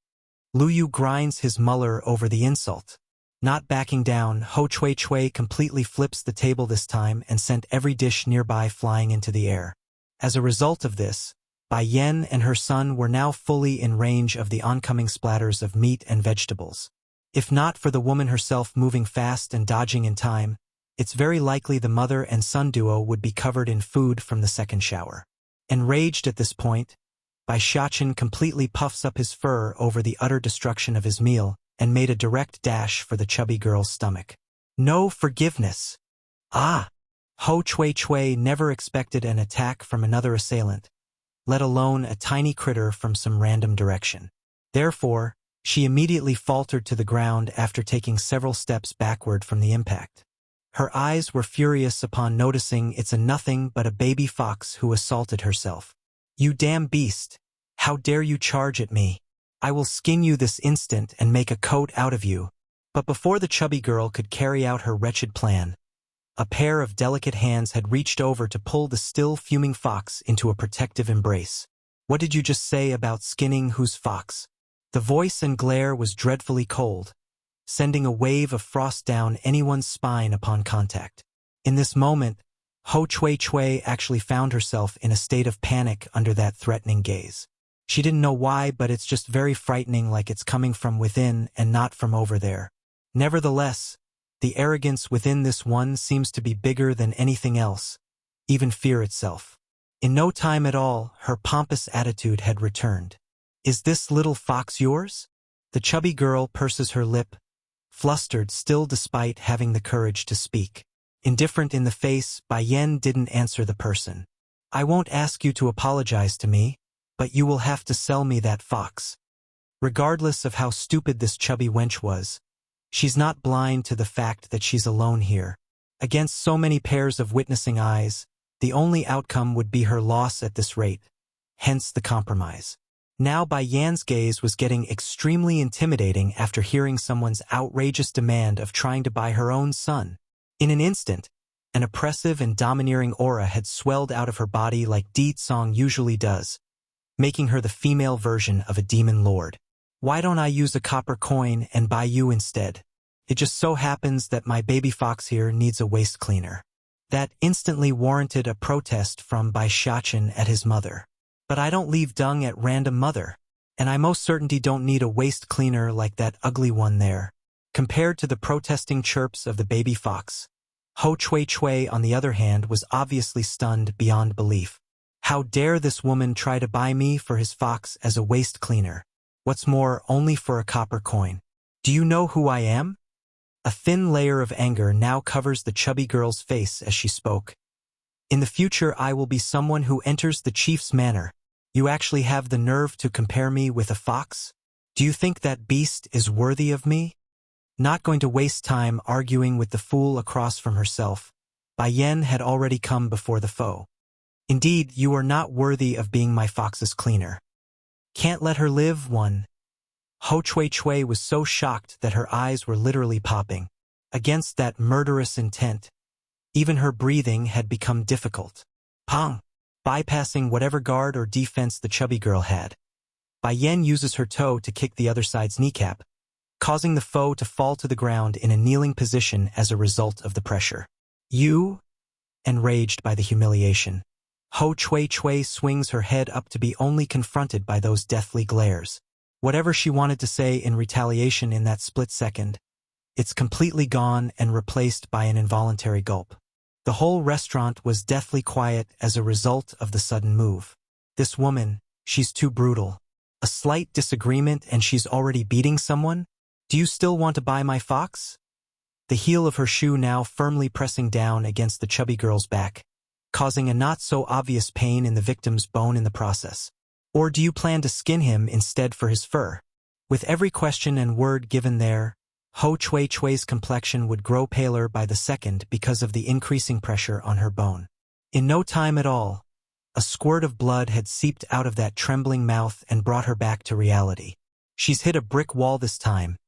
Lu Yu grinds his muller over the insult. Not backing down, Ho Chui Chui completely flips the table this time and sent every dish nearby flying into the air. As a result of this, Bai Yan and her son were now fully in range of the oncoming splatters of meat and vegetables. If not for the woman herself moving fast and dodging in time, it's very likely the mother and son duo would be covered in food from the second shower. Enraged at this point, Bai Shachen completely puffs up his fur over the utter destruction of his meal and made a direct dash for the chubby girl's stomach. No forgiveness. Ah! Ho Chui Chui never expected an attack from another assailant, let alone a tiny critter from some random direction. Therefore, she immediately faltered to the ground after taking several steps backward from the impact. Her eyes were furious upon noticing it's a nothing but a baby fox who assaulted herself. You damn beast! How dare you charge at me? I will skin you this instant and make a coat out of you. But before the chubby girl could carry out her wretched plan, a pair of delicate hands had reached over to pull the still fuming fox into a protective embrace. What did you just say about skinning whose fox? The voice and glare was dreadfully cold, sending a wave of frost down anyone's spine upon contact. In this moment, Ho Chui Chui actually found herself in a state of panic under that threatening gaze. She didn't know why, but it's just very frightening, like it's coming from within and not from over there. Nevertheless, the arrogance within this one seems to be bigger than anything else, even fear itself. In no time at all, her pompous attitude had returned. Is this little fox yours? The chubby girl purses her lip, flustered still despite having the courage to speak. Indifferent in the face, Bai Yan didn't answer the person. I won't ask you to apologize to me, but you will have to sell me that fox. Regardless of how stupid this chubby wench was, she's not blind to the fact that she's alone here. Against so many pairs of witnessing eyes, the only outcome would be her loss at this rate, hence the compromise. Now Bai Yan's gaze was getting extremely intimidating after hearing someone's outrageous demand of trying to buy her own son. In an instant, an oppressive and domineering aura had swelled out of her body like Di Song usually does, making her the female version of a demon lord. Why don't I use a copper coin and buy you instead? It just so happens that my baby fox here needs a waist cleaner. That instantly warranted a protest from Bai Shachen at his mother. But I don't leave dung at random, mother. And I most certainly don't need a waist cleaner like that ugly one there. Compared to the protesting chirps of the baby fox, Ho Chui Chui, on the other hand, was obviously stunned beyond belief. How dare this woman try to buy me for his fox as a waist cleaner? What's more, only for a copper coin. Do you know who I am? A thin layer of anger now covers the chubby girl's face as she spoke. In the future, I will be someone who enters the chief's manor. You actually have the nerve to compare me with a fox? Do you think that beast is worthy of me? Not going to waste time arguing with the fool across from herself. Bai Yan had already come before the foe. Indeed, you are not worthy of being my fox's cleaner. Can't let her live, one. Ho Chui Chui was so shocked that her eyes were literally popping. Against that murderous intent, even her breathing had become difficult. Pong! Bypassing whatever guard or defense the chubby girl had, Bai Yan uses her toe to kick the other side's kneecap, causing the foe to fall to the ground in a kneeling position as a result of the pressure. You? Enraged by the humiliation, Ho Chui Chui swings her head up to be only confronted by those deathly glares. Whatever she wanted to say in retaliation in that split second, it's completely gone and replaced by an involuntary gulp. The whole restaurant was deathly quiet as a result of the sudden move. This woman, she's too brutal. A slight disagreement and she's already beating someone? Do you still want to buy my fox? The heel of her shoe now firmly pressing down against the chubby girl's back, causing a not-so-obvious pain in the victim's bone in the process. Or do you plan to skin him instead for his fur? With every question and word given there, Ho Chui Chui's complexion would grow paler by the second because of the increasing pressure on her bone. In no time at all, a squirt of blood had seeped out of that trembling mouth and brought her back to reality. She's hit a brick wall this time,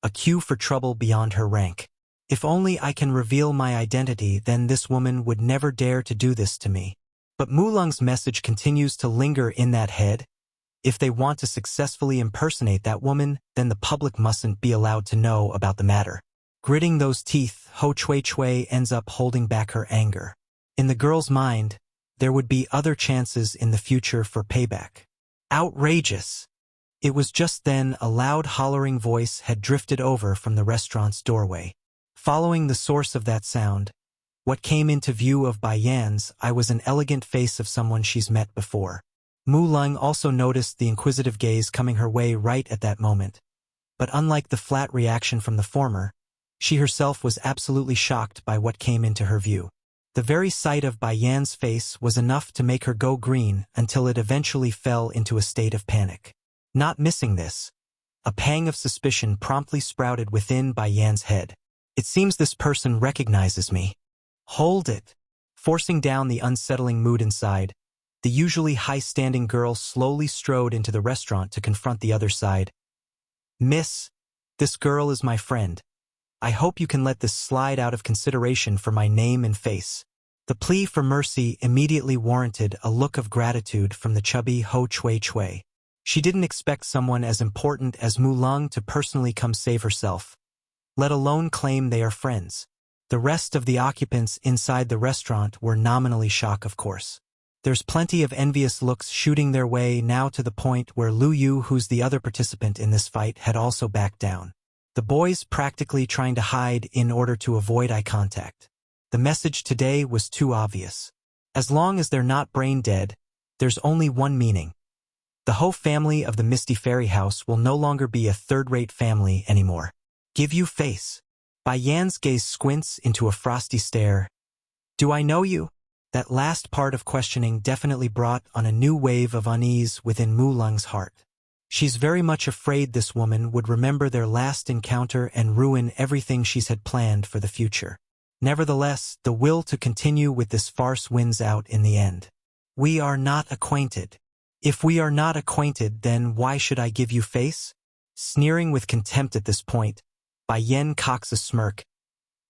a cue for trouble beyond her rank. If only I can reveal my identity, then this woman would never dare to do this to me. But Mulung's message continues to linger in that head. If they want to successfully impersonate that woman, then the public mustn't be allowed to know about the matter. Gritting those teeth, Ho Chui Chui ends up holding back her anger. In the girl's mind, there would be other chances in the future for payback. Outrageous! It was just then a loud hollering voice had drifted over from the restaurant's doorway. Following the source of that sound, what came into view of Bai Yan's eye was an elegant face of someone she's met before. Mulung also noticed the inquisitive gaze coming her way right at that moment. But unlike the flat reaction from the former, she herself was absolutely shocked by what came into her view. The very sight of Bai Yan's face was enough to make her go green until it eventually fell into a state of panic. Not missing this, a pang of suspicion promptly sprouted within Bai Yan's head. It seems this person recognizes me. Hold it! Forcing down the unsettling mood inside, the usually high-standing girl slowly strode into the restaurant to confront the other side. Miss, this girl is my friend. I hope you can let this slide out of consideration for my name and face. The plea for mercy immediately warranted a look of gratitude from the chubby Ho Chui Chui. She didn't expect someone as important as Mulung to personally come save herself, let alone claim they are friends. The rest of the occupants inside the restaurant were nominally shocked, of course. There's plenty of envious looks shooting their way now to the point where Lu Yu, who's the other participant in this fight, had also backed down. The boys practically trying to hide in order to avoid eye contact. The message today was too obvious. As long as they're not brain dead, there's only one meaning. The Ho family of the Misty Fairy House will no longer be a third-rate family anymore. Give you face. Bai Yan's gaze squints into a frosty stare. Do I know you? That last part of questioning definitely brought on a new wave of unease within Mulung's heart. She's very much afraid this woman would remember their last encounter and ruin everything she's had planned for the future. Nevertheless, the will to continue with this farce wins out in the end. We are not acquainted. If we are not acquainted, then why should I give you face? Sneering with contempt at this point, Bai Yan cocks a smirk.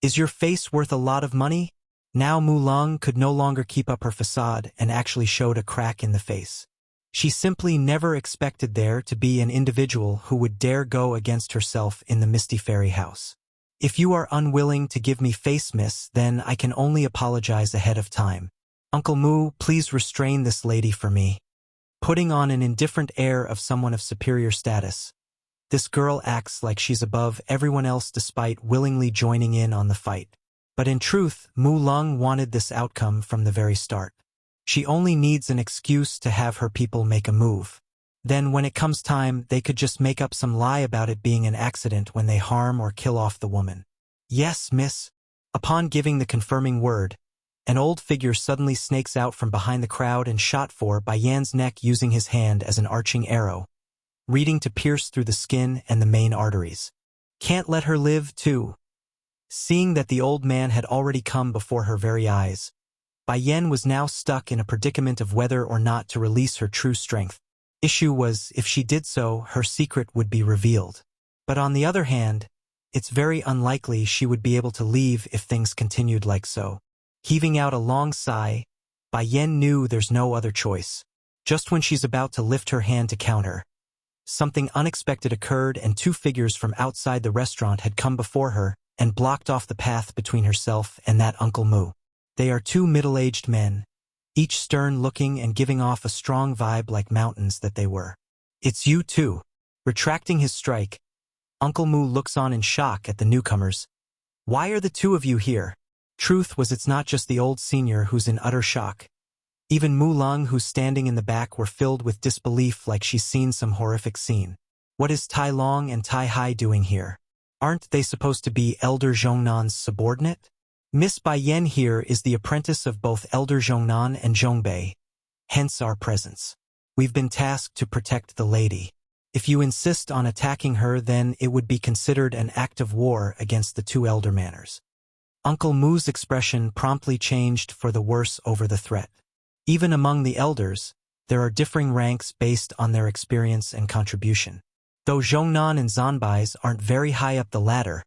Is your face worth a lot of money? Now Mulung could no longer keep up her facade and actually showed a crack in the face. She simply never expected there to be an individual who would dare go against herself in the Misty Fairy House. If you are unwilling to give me face, miss, then I can only apologize ahead of time. Uncle Mu, please restrain this lady for me. putting on an indifferent air of someone of superior status. This girl acts like she's above everyone else despite willingly joining in on the fight. But in truth, Mu Lung wanted this outcome from the very start. She only needs an excuse to have her people make a move. Then when it comes time, they could just make up some lie about it being an accident when they harm or kill off the woman. Yes, miss. Upon giving the confirming word, an old figure suddenly snakes out from behind the crowd and shot for by Yan's neck using his hand as an arching arrow, reading to pierce through the skin and the main arteries. Can't let her live, too. Seeing that the old man had already come before her very eyes, Bai Yan was now stuck in a predicament of whether or not to release her true strength. Issue was, if she did so, her secret would be revealed. But on the other hand, it's very unlikely she would be able to leave if things continued like so. Heaving out a long sigh, Bai Yan knew there's no other choice. Just when she's about to lift her hand to counter, something unexpected occurred and two figures from outside the restaurant had come before her and blocked off the path between herself and that Uncle Mu. They are two middle-aged men, each stern-looking and giving off a strong vibe like mountains that they were. It's you too. Retracting his strike, Uncle Mu looks on in shock at the newcomers. Why are the two of you here? Truth was it's not just the old senior who's in utter shock. Even Mu Lung, who's standing in the back, were filled with disbelief like she's seen some horrific scene. What is Tai Long and Tai Hai doing here? Aren't they supposed to be Elder Zhongnan's subordinate? Miss Bai Yan here is the apprentice of both Elder Zhongnan and Zhongbei, hence our presence. We've been tasked to protect the lady. If you insist on attacking her, then it would be considered an act of war against the two elder manners. Uncle Mu's expression promptly changed for the worse over the threat. Even among the elders, there are differing ranks based on their experience and contribution. Though Zhongnan and Zanbai's aren't very high up the ladder,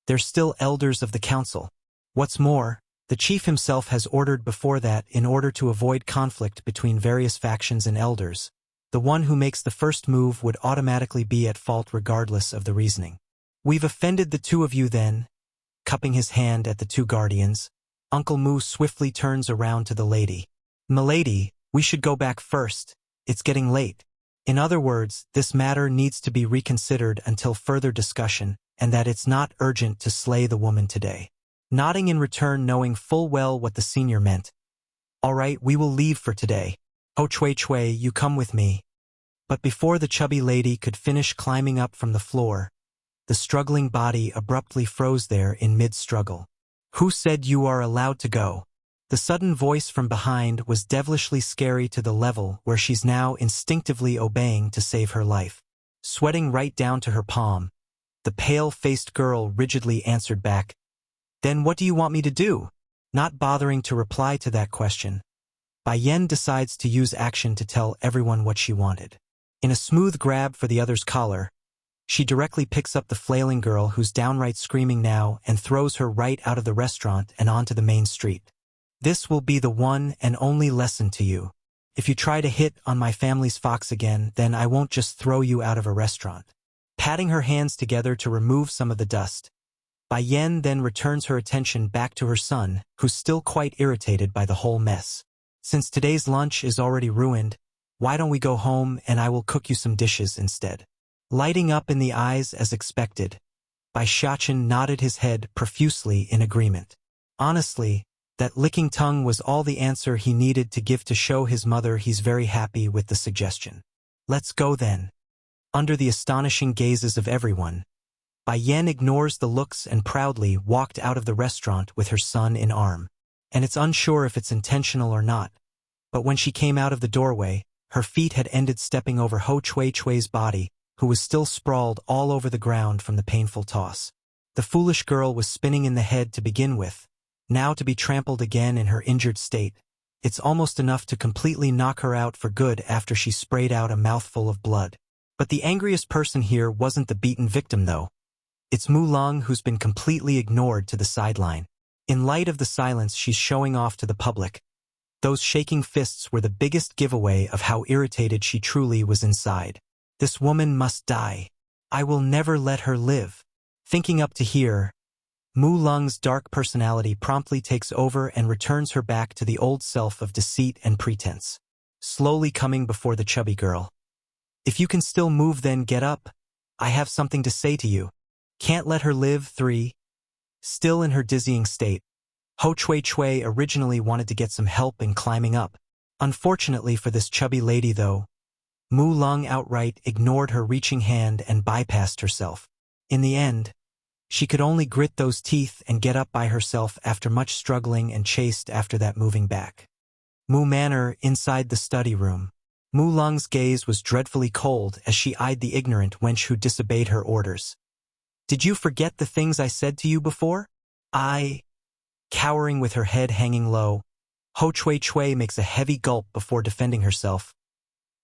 they're still elders of the council. What's more, the chief himself has ordered before that in order to avoid conflict between various factions and elders, the one who makes the first move would automatically be at fault regardless of the reasoning. We've offended the two of you then. Cupping his hand at the two guardians, Uncle Mu swiftly turns around to the lady. Milady, we should go back first. It's getting late. In other words, this matter needs to be reconsidered until further discussion, and that it's not urgent to slay the woman today. Nodding in return, knowing full well what the senior meant. All right, we will leave for today. Ho Chui Chui, you come with me. But before the chubby lady could finish climbing up from the floor, the struggling body abruptly froze there in mid-struggle. Who said you are allowed to go? The sudden voice from behind was devilishly scary to the level where she's now instinctively obeying to save her life. Sweating right down to her palm, the pale-faced girl rigidly answered back, Then what do you want me to do? Not bothering to reply to that question, Bai Yan decides to use action to tell everyone what she wanted. In a smooth grab for the other's collar, she directly picks up the flailing girl who's downright screaming now and throws her right out of the restaurant and onto the main street. This will be the one and only lesson to you. If you try to hit on my family's fox again, then I won't just throw you out of a restaurant. Patting her hands together to remove some of the dust, Bai Yan then returns her attention back to her son, who's still quite irritated by the whole mess. Since today's lunch is already ruined, why don't we go home and I will cook you some dishes instead? Lighting up in the eyes as expected, Bai Shachen nodded his head profusely in agreement. Honestly, that licking tongue was all the answer he needed to give to show his mother he's very happy with the suggestion. Let's go then. Under the astonishing gazes of everyone, Bai Yan ignores the looks and proudly walked out of the restaurant with her son in arm. And it's unsure if it's intentional or not, but when she came out of the doorway, her feet had ended stepping over Ho Chui Chui's body, who was still sprawled all over the ground from the painful toss. The foolish girl was spinning in the head to begin with, now to be trampled again in her injured state. It's almost enough to completely knock her out for good after she sprayed out a mouthful of blood. But the angriest person here wasn't the beaten victim though. It's Mu Lung, who's been completely ignored to the sideline. In light of the silence she's showing off to the public, those shaking fists were the biggest giveaway of how irritated she truly was inside. This woman must die. I will never let her live. Thinking up to here, Mu Lung's dark personality promptly takes over and returns her back to the old self of deceit and pretense. slowly coming before the chubby girl. If you can still move, then get up. I have something to say to you. Can't let her live. 3. Still in her dizzying state, Ho Chui Chui originally wanted to get some help in climbing up. Unfortunately for this chubby lady though, Mu Lung outright ignored her reaching hand and bypassed herself. In the end, she could only grit those teeth and get up by herself after much struggling and chased after that moving back. Mu Manor inside the study room. Mu Lung's gaze was dreadfully cold as she eyed the ignorant wench who disobeyed her orders. Did you forget the things I said to you before? Cowering with her head hanging low, Ho Chui Chui makes a heavy gulp before defending herself.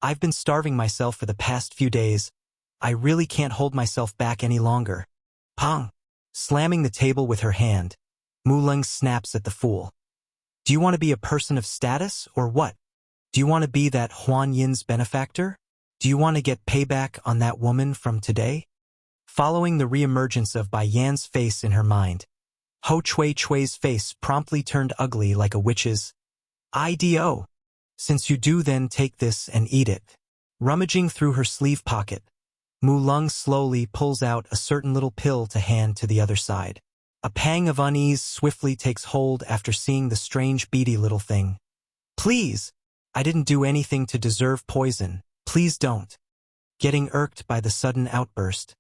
I've been starving myself for the past few days. I really can't hold myself back any longer. Pong! Slamming the table with her hand, Mu Lung snaps at the fool. Do you want to be a person of status, or what? Do you want to be that Huan Yin's benefactor? Do you want to get payback on that woman from today? Following the reemergence of Bai Yan's face in her mind, Ho Chui Chui's face promptly turned ugly like a witch's. IDO. Since you do, then take this and eat it. Rummaging through her sleeve pocket, Mu Lung slowly pulls out a certain little pill to hand to the other side. A pang of unease swiftly takes hold after seeing the strange beady little thing. Please! I didn't do anything to deserve poison. Please don't. Getting irked by the sudden outburst,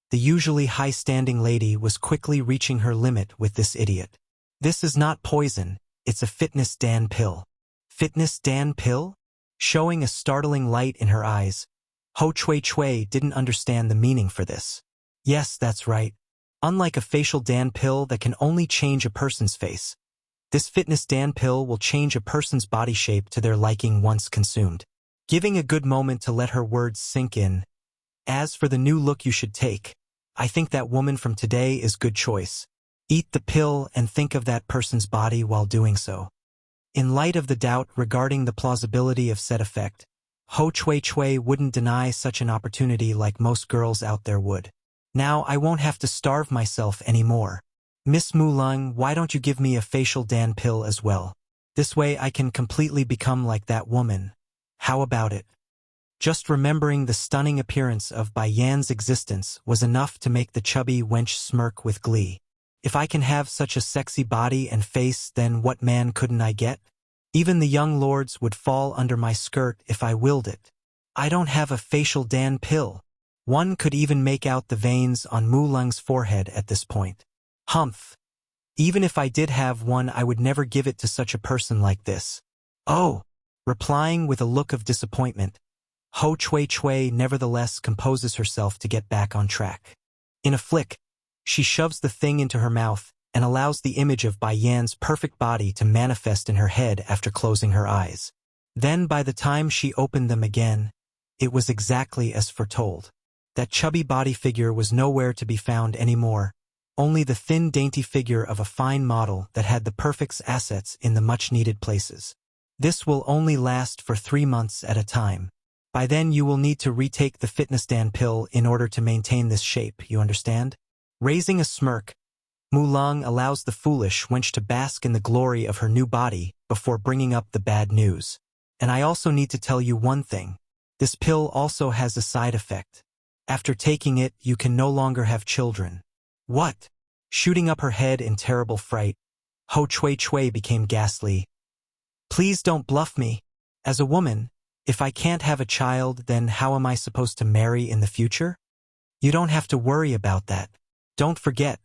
the usually high-standing lady was quickly reaching her limit with this idiot. This is not poison, it's a Fitness Dan pill. Fitness Dan pill? Showing a startling light in her eyes, Ho Chui Chui didn't understand the meaning for this. Yes, that's right. Unlike a facial Dan pill that can only change a person's face, this Fitness Dan pill will change a person's body shape to their liking once consumed. Giving a good moment to let her words sink in. As for the new look you should take, I think that woman from today is good choice. Eat the pill and think of that person's body while doing so. In light of the doubt regarding the plausibility of said effect, Ho Chui Chui wouldn't deny such an opportunity like most girls out there would. Now I won't have to starve myself anymore. Miss Mu Lung, why don't you give me a facial Dan pill as well? This way I can completely become like that woman. How about it? Just remembering the stunning appearance of Bai Yan's existence was enough to make the chubby wench smirk with glee. If I can have such a sexy body and face, then what man couldn't I get? Even the young lords would fall under my skirt if I willed it. I don't have a facial Dan pill. One could even make out the veins on Mu Lung's forehead at this point. Humph. Even if I did have one, I would never give it to such a person like this. Oh! Replying with a look of disappointment, Ho Chui Chui nevertheless composes herself to get back on track. In a flick, she shoves the thing into her mouth and allows the image of Bai Yan's perfect body to manifest in her head after closing her eyes. Then by the time she opened them again, it was exactly as foretold. That chubby body figure was nowhere to be found anymore, only the thin dainty figure of a fine model that had the perfect assets in the much-needed places. This will only last for 3 months at a time. By then you will need to retake the Fitness Dan pill in order to maintain this shape, you understand? Raising a smirk, Mu Lung allows the foolish wench to bask in the glory of her new body before bringing up the bad news. And I also need to tell you one thing. This pill also has a side effect. After taking it, you can no longer have children. What? Shooting up her head in terrible fright, Ho Chui Chui became ghastly. Please don't bluff me. As a woman, if I can't have a child, then how am I supposed to marry in the future? You don't have to worry about that. Don't forget,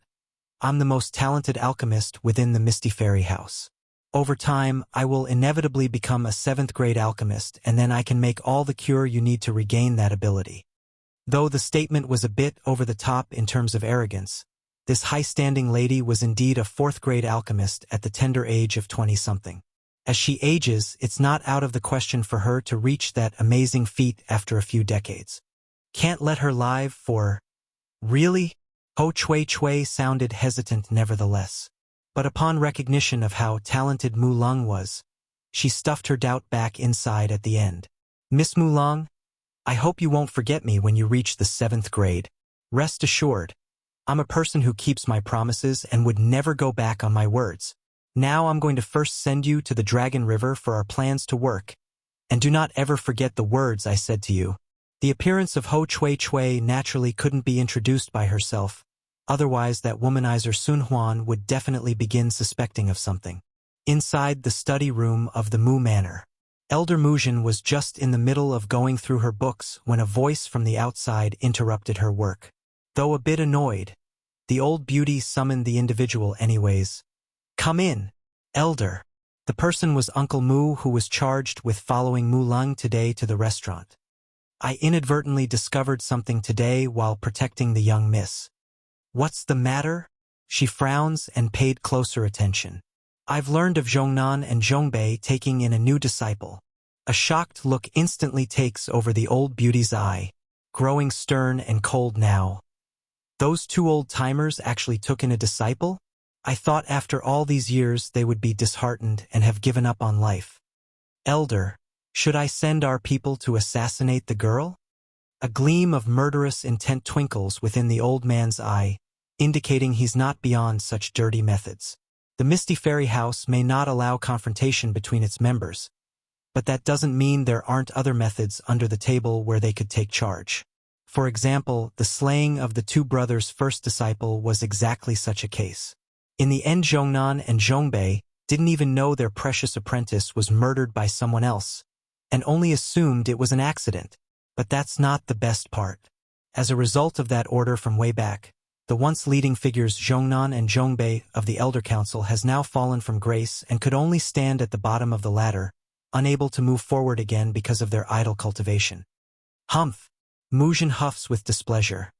I'm the most talented alchemist within the Misty Fairy House. Over time, I will inevitably become a 7th grade alchemist, and then I can make all the cure you need to regain that ability. Though the statement was a bit over the top in terms of arrogance, this high-standing lady was indeed a 4th grade alchemist at the tender age of 20-something. As she ages, it's not out of the question for her to reach that amazing feat after a few decades. Can't let her live for... Really? Ho Chui Chui sounded hesitant nevertheless. But upon recognition of how talented Mu Lung was, she stuffed her doubt back inside at the end. Miss Mu Lung, I hope you won't forget me when you reach the 7th grade. Rest assured, I'm a person who keeps my promises and would never go back on my words. Now I'm going to first send you to the Dragon River for our plans to work, And do not ever forget the words I said to you. The appearance of Ho Chui Chui naturally couldn't be introduced by herself, otherwise that womanizer Sun Huan would definitely begin suspecting of something. Inside the study room of the Mu Manor, Elder Muzhin was just in the middle of going through her books when a voice from the outside interrupted her work. Though a bit annoyed, the old beauty summoned the individual anyways. "Come in, Elder." The person was Uncle Mu, who was charged with following Mu Lung today to the restaurant. "I inadvertently discovered something today while protecting the young miss." "What's the matter?" She frowns and paid closer attention. "I've learned of Zhongnan and Zhongbei taking in a new disciple." A shocked look instantly takes over the old beauty's eye, growing stern and cold now. "Those two old-timers actually took in a disciple? I thought after all these years they would be disheartened and have given up on life." "Elder, should I send our people to assassinate the girl?" A gleam of murderous intent twinkles within the old man's eye, indicating he's not beyond such dirty methods. The Misty Fairy House may not allow confrontation between its members, but that doesn't mean there aren't other methods under the table where they could take charge. For example, the slaying of the two brothers' first disciple was exactly such a case. In the end, Zhongnan and Zhongbei didn't even know their precious apprentice was murdered by someone else, and only assumed it was an accident. But that's not the best part. As a result of that order from way back, the once leading figures Zhongnan and Zhongbei of the Elder Council has now fallen from grace and could only stand at the bottom of the ladder, unable to move forward again because of their idle cultivation. Humph! Muzhin huffs with displeasure.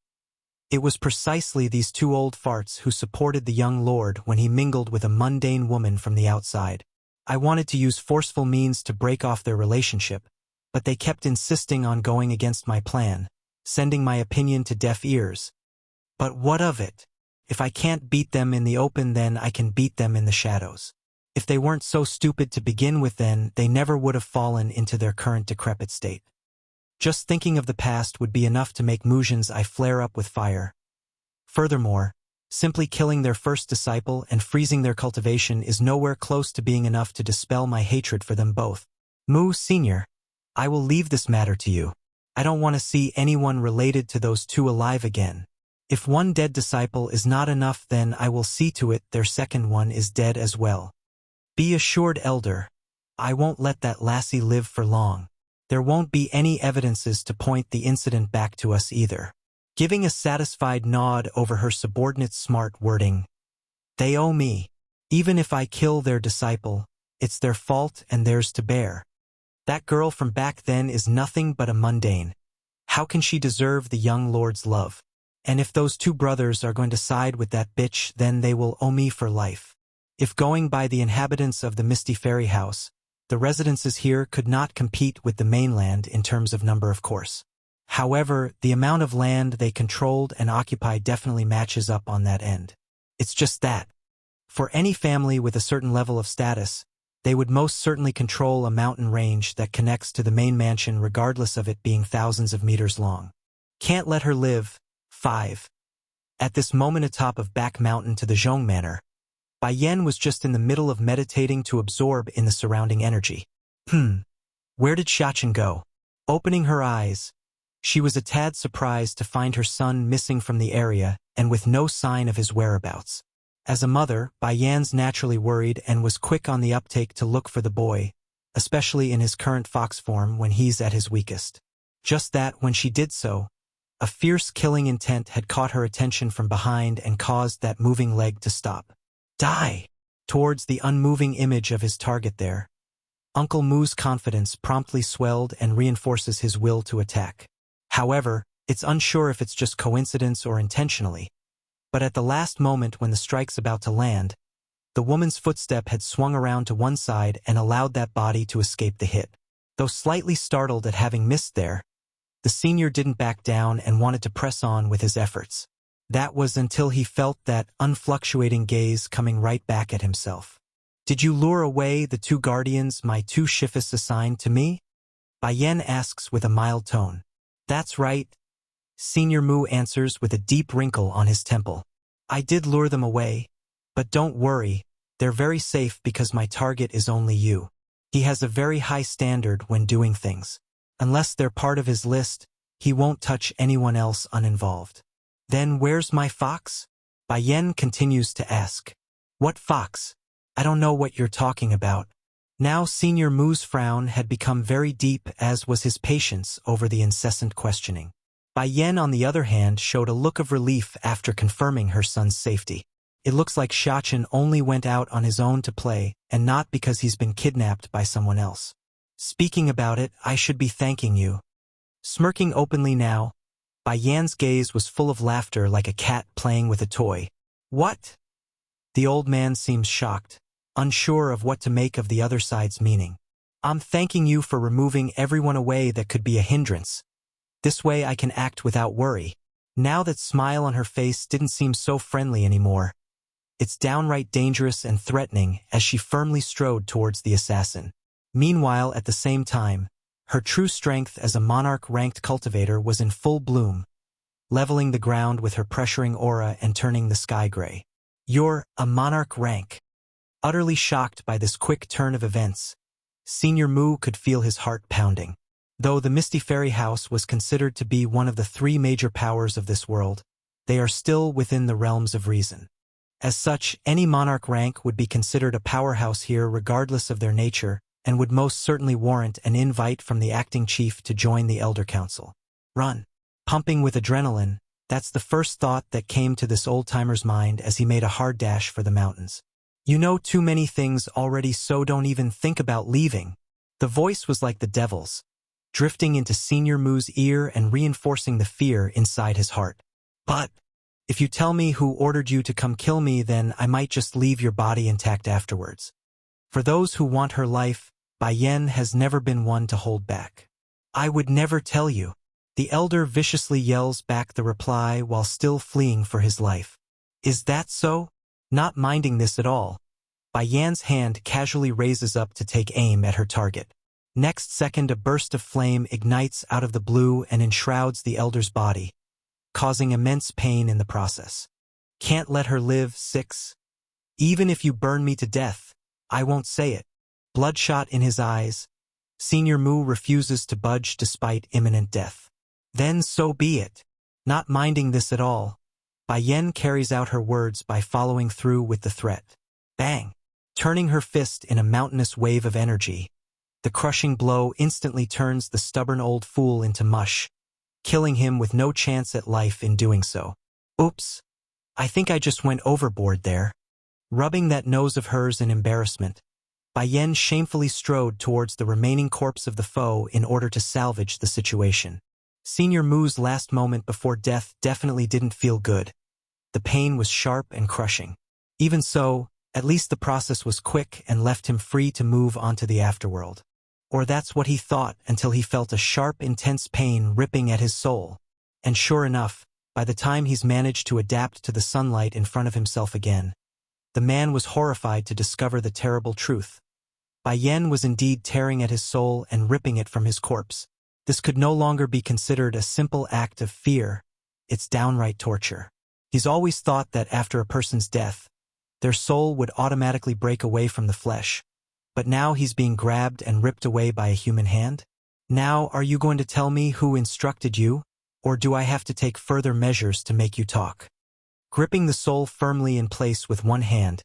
It was precisely these two old farts who supported the young lord when he mingled with a mundane woman from the outside. I wanted to use forceful means to break off their relationship, but they kept insisting on going against my plan, sending my opinion to deaf ears. But what of it? If I can't beat them in the open, then I can beat them in the shadows. If they weren't so stupid to begin with, then they never would have fallen into their current decrepit state. Just thinking of the past would be enough to make Muzhin's eye flare up with fire. Furthermore, simply killing their first disciple and freezing their cultivation is nowhere close to being enough to dispel my hatred for them both. Mu Senior, I will leave this matter to you. I don't want to see anyone related to those two alive again. If one dead disciple is not enough, then I will see to it their second one is dead as well. Be assured, Elder, I won't let that lassie live for long. There won't be any evidences to point the incident back to us either. Giving a satisfied nod over her subordinate's smart wording. They owe me. Even if I kill their disciple, it's their fault and theirs to bear. That girl from back then is nothing but a mundane. How can she deserve the young lord's love? And if those two brothers are going to side with that bitch, then they will owe me for life. If going by the inhabitants of the Misty Fairy House, the residences here could not compete with the mainland in terms of number, of course. However, the amount of land they controlled and occupied definitely matches up on that end. It's just that, for any family with a certain level of status, they would most certainly control a mountain range that connects to the main mansion regardless of it being thousands of meters long. Can't let her live. 5. At this moment atop of Back Mountain to the Zhong Manor, Bai Yan was just in the middle of meditating to absorb in the surrounding energy. Where did Xiachen go? Opening her eyes, she was a tad surprised to find her son missing from the area and with no sign of his whereabouts. As a mother, Bai Yan's naturally worried and was quick on the uptake to look for the boy, especially in his current fox form when he's at his weakest. Just that when she did so, a fierce killing intent had caught her attention from behind and caused that moving leg to stop. Die! Towards the unmoving image of his target there. Uncle Mu's confidence promptly swelled and reinforces his will to attack. However, it's unsure if it's just coincidence or intentionally, but at the last moment when the strike's about to land, the woman's footstep had swung around to one side and allowed that body to escape the hit. Though slightly startled at having missed there, the senior didn't back down and wanted to press on with his efforts. That was until he felt that unfluctuating gaze coming right back at himself. Did you lure away the two guardians my two shifis assigned to me? Bai Yan asks with a mild tone. That's right. Senior Mu answers with a deep wrinkle on his temple. I did lure them away, but don't worry, they're very safe because my target is only you. He has a very high standard when doing things. Unless they're part of his list, he won't touch anyone else uninvolved. Then where's my fox? Bai Yan continues to ask. What fox? I don't know what you're talking about. Now Senior Mu's frown had become very deep, as was his patience over the incessant questioning. Bai Yan, on the other hand, showed a look of relief after confirming her son's safety. It looks like Xiachen only went out on his own to play, and not because he's been kidnapped by someone else. Speaking about it, I should be thanking you. Smirking openly now, Bai Yan's gaze was full of laughter, like a cat playing with a toy. What? The old man seems shocked, unsure of what to make of the other side's meaning. I'm thanking you for removing everyone away that could be a hindrance. This way I can act without worry. Now that smile on her face didn't seem so friendly anymore. It's downright dangerous and threatening as she firmly strode towards the assassin. Meanwhile, at the same time, her true strength as a monarch-ranked cultivator was in full bloom, leveling the ground with her pressuring aura and turning the sky gray. You're a monarch rank. Utterly shocked by this quick turn of events, Senior Mu could feel his heart pounding. Though the Misty Fairy House was considered to be one of the three major powers of this world, they are still within the realms of reason. As such, any monarch rank would be considered a powerhouse here regardless of their nature, and would most certainly warrant an invite from the acting chief to join the Elder Council. Run. Pumping with adrenaline, that's the first thought that came to this old-timer's mind as he made a hard dash for the mountains. You know too many things already, so don't even think about leaving. The voice was like the devil's, drifting into Senior Mu's ear and reinforcing the fear inside his heart. But if you tell me who ordered you to come kill me, then I might just leave your body intact afterwards. For those who want her life, Bai Yan has never been one to hold back. I would never tell you. The elder viciously yells back the reply while still fleeing for his life. Is that so? Not minding this at all, Bai Yan's hand casually raises up to take aim at her target. Next second, a burst of flame ignites out of the blue and enshrouds the elder's body, causing immense pain in the process. Can't let her live, 6. Even if you burn me to death, I won't say it. Bloodshot in his eyes, Senior Mu refuses to budge despite imminent death. Then so be it. Not minding this at all, Bai Yan carries out her words by following through with the threat. Bang! Turning her fist in a mountainous wave of energy, the crushing blow instantly turns the stubborn old fool into mush, killing him with no chance at life in doing so. Oops! I think I just went overboard there. Rubbing that nose of hers in embarrassment, Bai Yan shamefully strode towards the remaining corpse of the foe in order to salvage the situation. Senior Mu's last moment before death definitely didn't feel good. The pain was sharp and crushing. Even so, at least the process was quick and left him free to move on to the afterworld. Or that's what he thought until he felt a sharp, intense pain ripping at his soul. And sure enough, by the time he's managed to adapt to the sunlight in front of himself again, the man was horrified to discover the terrible truth. Bai Yan was indeed tearing at his soul and ripping it from his corpse. This could no longer be considered a simple act of fear. It's downright torture. He's always thought that after a person's death, their soul would automatically break away from the flesh. But now he's being grabbed and ripped away by a human hand? Now, are you going to tell me who instructed you? Or do I have to take further measures to make you talk? Gripping the soul firmly in place with one hand,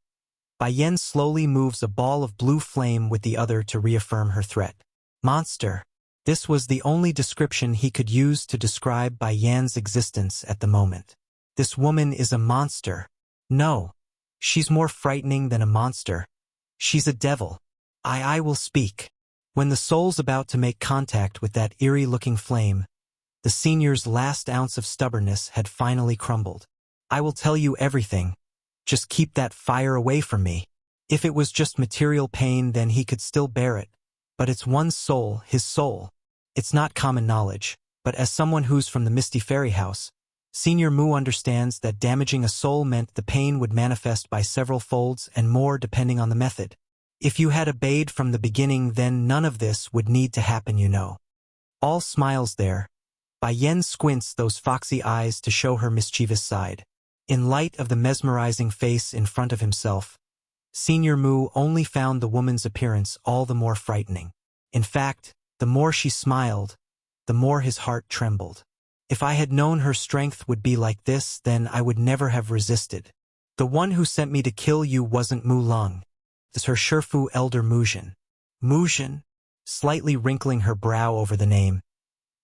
Bai Yan slowly moves a ball of blue flame with the other to reaffirm her threat. Monster. This was the only description he could use to describe Bai Yan's existence at the moment. This woman is a monster. No. She's more frightening than a monster. She's a devil. I will speak. When the soul's about to make contact with that eerie-looking flame, the senior's last ounce of stubbornness had finally crumbled. I will tell you everything. Just keep that fire away from me. If it was just material pain, then he could still bear it. But it's one's soul, his soul. It's not common knowledge, but as someone who's from the Misty Fairy House, Senior Mu understands that damaging a soul meant the pain would manifest by several folds and more depending on the method. If you had obeyed from the beginning, then none of this would need to happen, you know. All smiles there. Bai Yan squints those foxy eyes to show her mischievous side. In light of the mesmerizing face in front of himself, Senior Mu only found the woman's appearance all the more frightening. In fact, the more she smiled, the more his heart trembled. If I had known her strength would be like this, then I would never have resisted. The one who sent me to kill you wasn't Mu Lung. It's her Shifu elder Muzhen. Muzhen? Slightly wrinkling her brow over the name.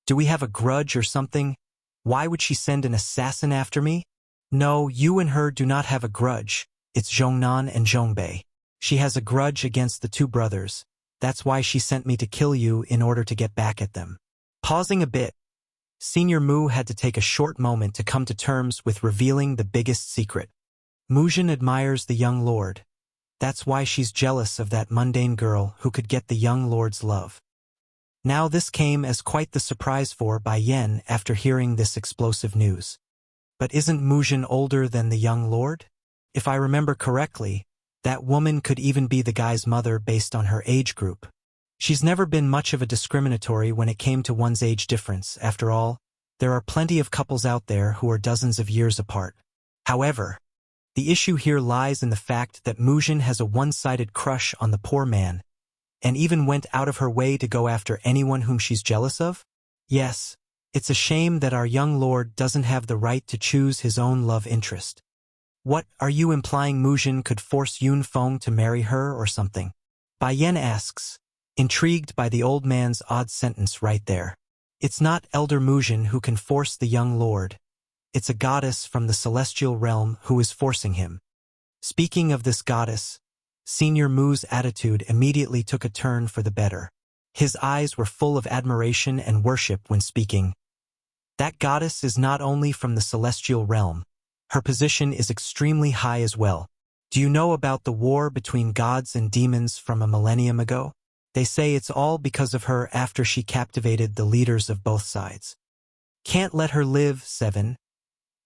Do we have a grudge or something? Why would she send an assassin after me? No, you and her do not have a grudge. It's Zhongnan and Zhongbei. She has a grudge against the two brothers. That's why she sent me to kill you in order to get back at them. Pausing a bit, Senior Mu had to take a short moment to come to terms with revealing the biggest secret. Muzhen admires the young lord. That's why she's jealous of that mundane girl who could get the young lord's love. Now this came as quite the surprise for Bai Yan after hearing this explosive news. But isn't Muzhen older than the young lord? If I remember correctly, that woman could even be the guy's mother based on her age group. She's never been much of a discriminatory when it came to one's age difference. After all, there are plenty of couples out there who are dozens of years apart. However, the issue here lies in the fact that Muzhen has a one-sided crush on the poor man, and even went out of her way to go after anyone whom she's jealous of? Yes, it's a shame that our young lord doesn't have the right to choose his own love interest. What, are you implying Muzhen could force Yun Feng to marry her or something? Bai Yan asks, intrigued by the old man's odd sentence right there. It's not Elder Muzhen who can force the young lord. It's a goddess from the celestial realm who is forcing him. Speaking of this goddess, Senior Mu's attitude immediately took a turn for the better. His eyes were full of admiration and worship when speaking. That goddess is not only from the celestial realm. Her position is extremely high as well. Do you know about the war between gods and demons from a millennium ago? They say it's all because of her after she captivated the leaders of both sides. Can't let her live, 7.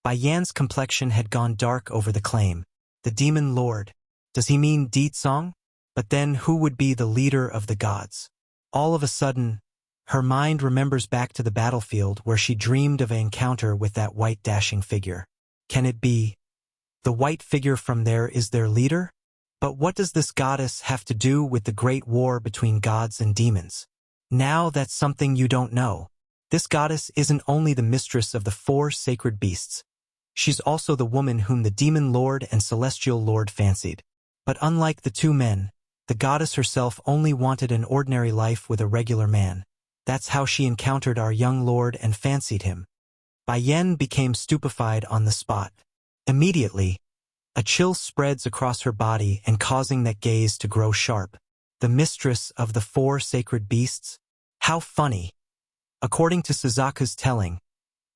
Bai Yan's complexion had gone dark over the claim. The demon lord. Does he mean Ditsong? But then who would be the leader of the gods? All of a sudden, her mind remembers back to the battlefield where she dreamed of an encounter with that white dashing figure. Can it be? The white figure from there is their leader? But what does this goddess have to do with the great war between gods and demons? Now that's something you don't know. This goddess isn't only the mistress of the 4 sacred beasts. She's also the woman whom the demon lord and celestial lord fancied. But unlike the two men, the goddess herself only wanted an ordinary life with a regular man. That's how she encountered our young lord and fancied him. Bai Yan became stupefied on the spot. Immediately, a chill spreads across her body and causing that gaze to grow sharp. The mistress of the 4 sacred beasts? How funny. According to Suzaku's telling,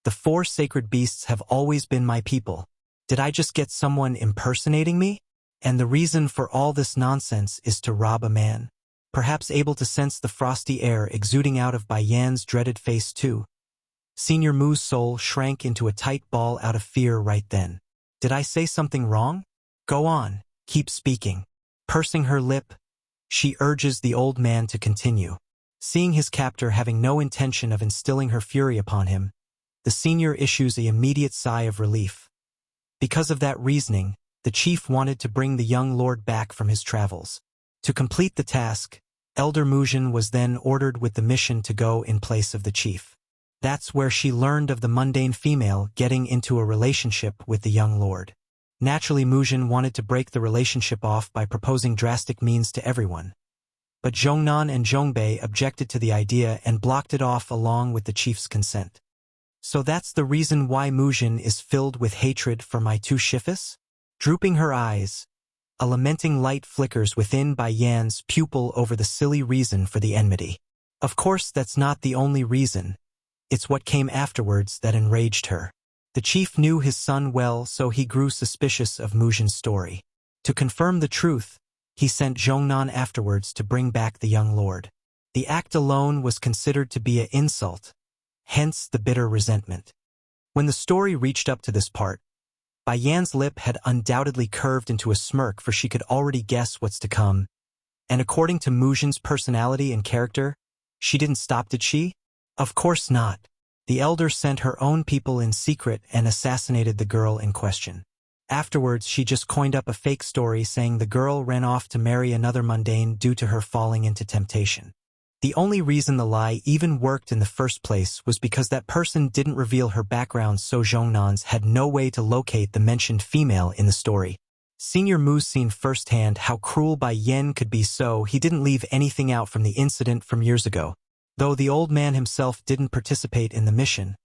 the 4 sacred beasts have always been my people. Did I just get someone impersonating me? And the reason for all this nonsense is to rob a man? Perhaps able to sense the frosty air exuding out of Bai Yan's dreaded face too. Senior Mu's soul shrank into a tight ball out of fear right then. Did I say something wrong? Go on, keep speaking. Pursing her lip, she urges the old man to continue. Seeing his captor having no intention of instilling her fury upon him, the senior issues an immediate sigh of relief. Because of that reasoning, the chief wanted to bring the young lord back from his travels. To complete the task, Elder Muzhen was then ordered with the mission to go in place of the chief. That's where she learned of the mundane female getting into a relationship with the young lord. Naturally, Muzhen wanted to break the relationship off by proposing drastic means to everyone. But Zhongnan and Zhongbei objected to the idea and blocked it off along with the chief's consent. So that's the reason why Muzhen is filled with hatred for my two shifis? Drooping her eyes, a lamenting light flickers within Bai Yan's pupil over the silly reason for the enmity. Of course, that's not the only reason. It's what came afterwards that enraged her. The chief knew his son well, so he grew suspicious of Muzhen's story. To confirm the truth, he sent Zhongnan afterwards to bring back the young lord. The act alone was considered to be an insult, hence the bitter resentment. When the story reached up to this part, Bai Yan's lip had undoubtedly curved into a smirk, for she could already guess what's to come. And according to Muzhen's personality and character, she didn't stop, did she? Of course not. The elder sent her own people in secret and assassinated the girl in question. Afterwards, she just coined up a fake story saying the girl ran off to marry another mundane due to her falling into temptation. The only reason the lie even worked in the first place was because that person didn't reveal her background, so Zhongnan's had no way to locate the mentioned female in the story. Senior Mu's seen firsthand how cruel Bai Yan could be, so he didn't leave anything out from the incident from years ago. Though the old man himself didn't participate in the mission,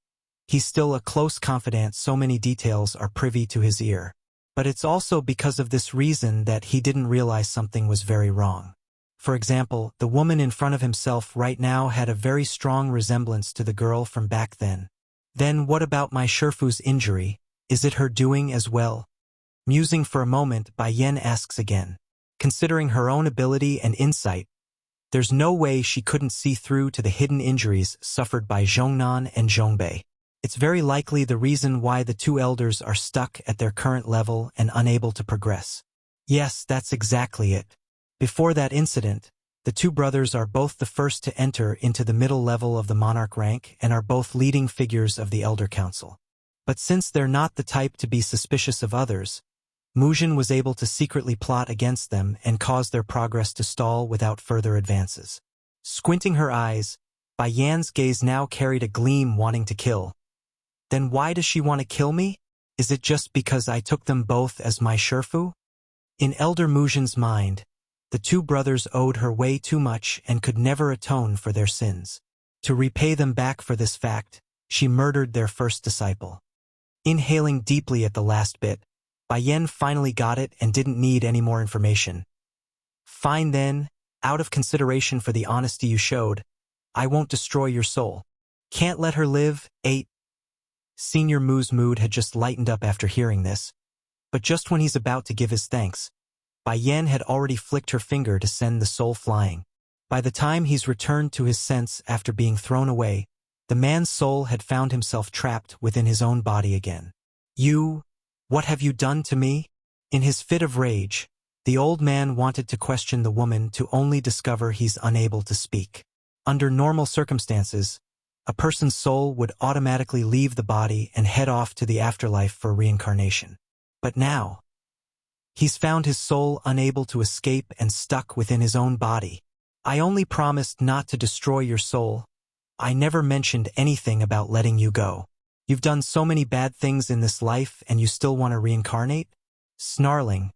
he's still a close confidant, so many details are privy to his ear. But it's also because of this reason that he didn't realize something was very wrong. For example, the woman in front of himself right now had a very strong resemblance to the girl from back then. Then what about my Shifu's injury? Is it her doing as well? Musing for a moment, Bai Yan asks again. Considering her own ability and insight, there's no way she couldn't see through to the hidden injuries suffered by Zhongnan and Zhongbei. It's very likely the reason why the two elders are stuck at their current level and unable to progress. Yes, that's exactly it. Before that incident, the two brothers are both the first to enter into the middle level of the monarch rank and are both leading figures of the Elder Council. But since they're not the type to be suspicious of others, Muzhen was able to secretly plot against them and cause their progress to stall without further advances. Squinting her eyes, Bai Yan's gaze now carried a gleam, wanting to kill. Then why does she want to kill me? Is it just because I took them both as my Shifu? In Elder Muzhen's mind, the two brothers owed her way too much and could never atone for their sins. To repay them back for this fact, she murdered their first disciple. Inhaling deeply at the last bit, Bai Yan finally got it and didn't need any more information. Fine then, out of consideration for the honesty you showed, I won't destroy your soul. Can't let her live. 8. Senior Mu's mood had just lightened up after hearing this, but just when he's about to give his thanks, Bai Yan had already flicked her finger to send the soul flying. By the time he's returned to his sense after being thrown away, the man's soul had found himself trapped within his own body again. What have you done to me? In his fit of rage, the old man wanted to question the woman to only discover he's unable to speak. Under normal circumstances, a person's soul would automatically leave the body and head off to the afterlife for reincarnation. But now, he's found his soul unable to escape and stuck within his own body. I only promised not to destroy your soul. I never mentioned anything about letting you go. You've done so many bad things in this life and you still want to reincarnate? Snarling,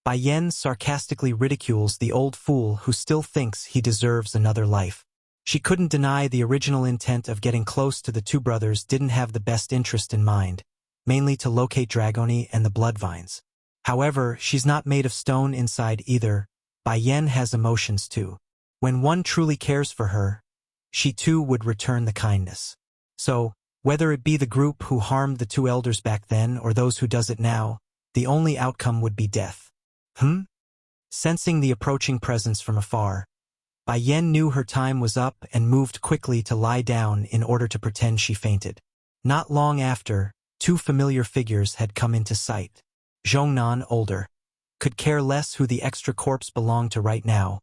Bai Yan sarcastically ridicules the old fool who still thinks he deserves another life. She couldn't deny the original intent of getting close to the two brothers didn't have the best interest in mind, mainly to locate Dragoni and the bloodvines. However, she's not made of stone inside either. Bai Yan has emotions too. When one truly cares for her, she too would return the kindness. So, whether it be the group who harmed the two elders back then or those who does it now, the only outcome would be death. Sensing the approaching presence from afar, Bai Yan knew her time was up and moved quickly to lie down in order to pretend she fainted. Not long after, two familiar figures had come into sight. Zhongnan, older, could care less who the extra corpse belonged to right now.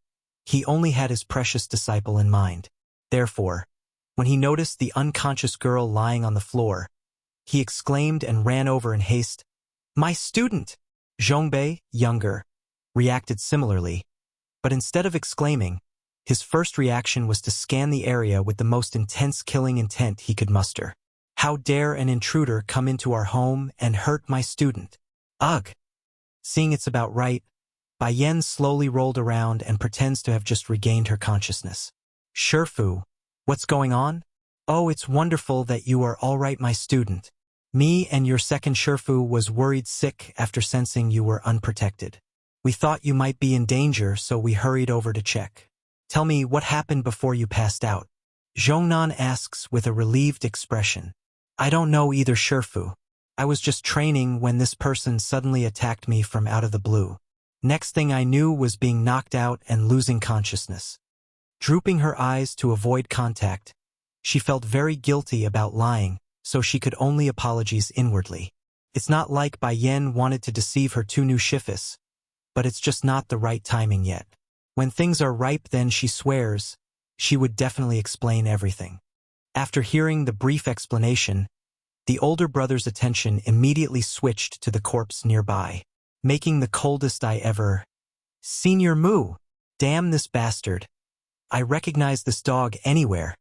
He only had his precious disciple in mind. Therefore, when he noticed the unconscious girl lying on the floor, he exclaimed and ran over in haste. My student! Zhongbei, younger, reacted similarly, but instead of exclaiming, his first reaction was to scan the area with the most intense killing intent he could muster. How dare an intruder come into our home and hurt my student? Ugh! Seeing it's about right, Bai Yan slowly rolled around and pretends to have just regained her consciousness. Shifu, what's going on? Oh, it's wonderful that you are all right, my student. Me and your second Shifu was worried sick after sensing you were unprotected. We thought you might be in danger, so we hurried over to check. Tell me what happened before you passed out. Zhongnan asks with a relieved expression. I don't know either, Shifu. I was just training when this person suddenly attacked me from out of the blue. Next thing I knew was being knocked out and losing consciousness. Drooping her eyes to avoid contact, she felt very guilty about lying, so she could only apologize inwardly. It's not like Bai Yan wanted to deceive her two new Shifus, but it's just not the right timing yet. When things are ripe, then she swears she would definitely explain everything. After hearing the brief explanation, The older brother's attention immediately switched to the corpse nearby, making the coldest I ever seen. Your moo. Damn this bastard. I recognize this dog anywhere.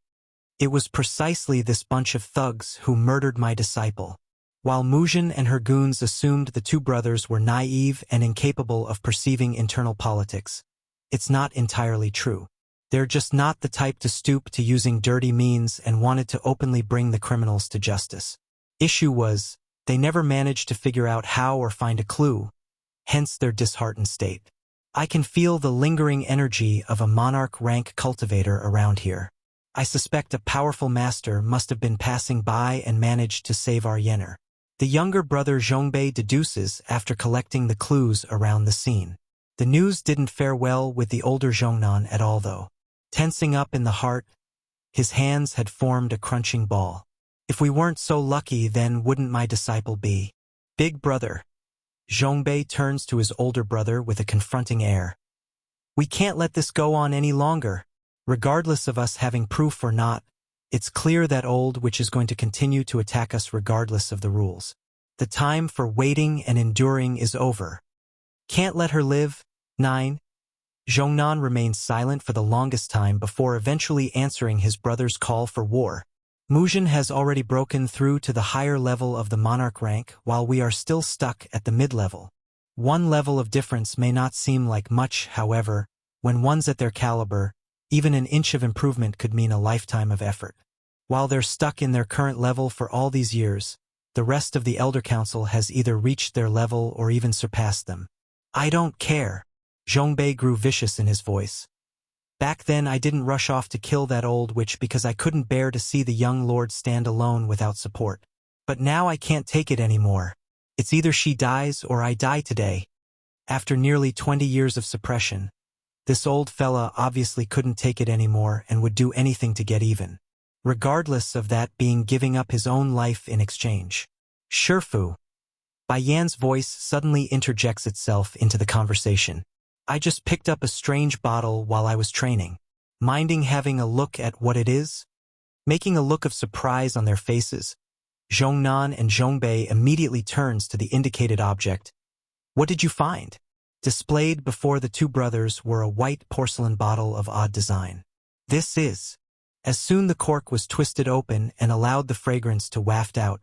It was precisely this bunch of thugs who murdered my disciple. While Mujin and her goons assumed the two brothers were naive and incapable of perceiving internal politics, it's not entirely true. They're just not the type to stoop to using dirty means and wanted to openly bring the criminals to justice. Issue was, they never managed to figure out how or find a clue, hence their disheartened state. I can feel the lingering energy of a monarch rank cultivator around here. I suspect a powerful master must have been passing by and managed to save our yener. The younger brother Zhongbei deduces after collecting the clues around the scene. The news didn't fare well with the older Zhongnan at all though. Tensing up in the heart, his hands had formed a crunching ball. If we weren't so lucky, then wouldn't my disciple be? Big brother. Zhongbei turns to his older brother with a confronting air. We can't let this go on any longer. Regardless of us having proof or not, it's clear that old witch is going to continue to attack us regardless of the rules. The time for waiting and enduring is over. Can't let her live. 9. Zhongnan remained silent for the longest time before eventually answering his brother's call for war. Mujin has already broken through to the higher level of the monarch rank while we are still stuck at the mid-level. One level of difference may not seem like much, however, when one's at their caliber, even an inch of improvement could mean a lifetime of effort. While they're stuck in their current level for all these years, the rest of the Elder Council has either reached their level or even surpassed them. I don't care. Zhongbei grew vicious in his voice. Back then I didn't rush off to kill that old witch because I couldn't bear to see the young lord stand alone without support. But now I can't take it anymore. It's either she dies or I die today. After nearly 20 years of suppression, this old fella obviously couldn't take it anymore and would do anything to get even. Regardless of that being giving up his own life in exchange. Shifu. Bai Yan's voice suddenly interjects itself into the conversation. I just picked up a strange bottle while I was training. Minding having a look at what it is? Making a look of surprise on their faces, Zhongnan and Zhongbei immediately turns to the indicated object. What did you find? Displayed before the two brothers were a white porcelain bottle of odd design. This is. As soon the cork was twisted open and allowed the fragrance to waft out,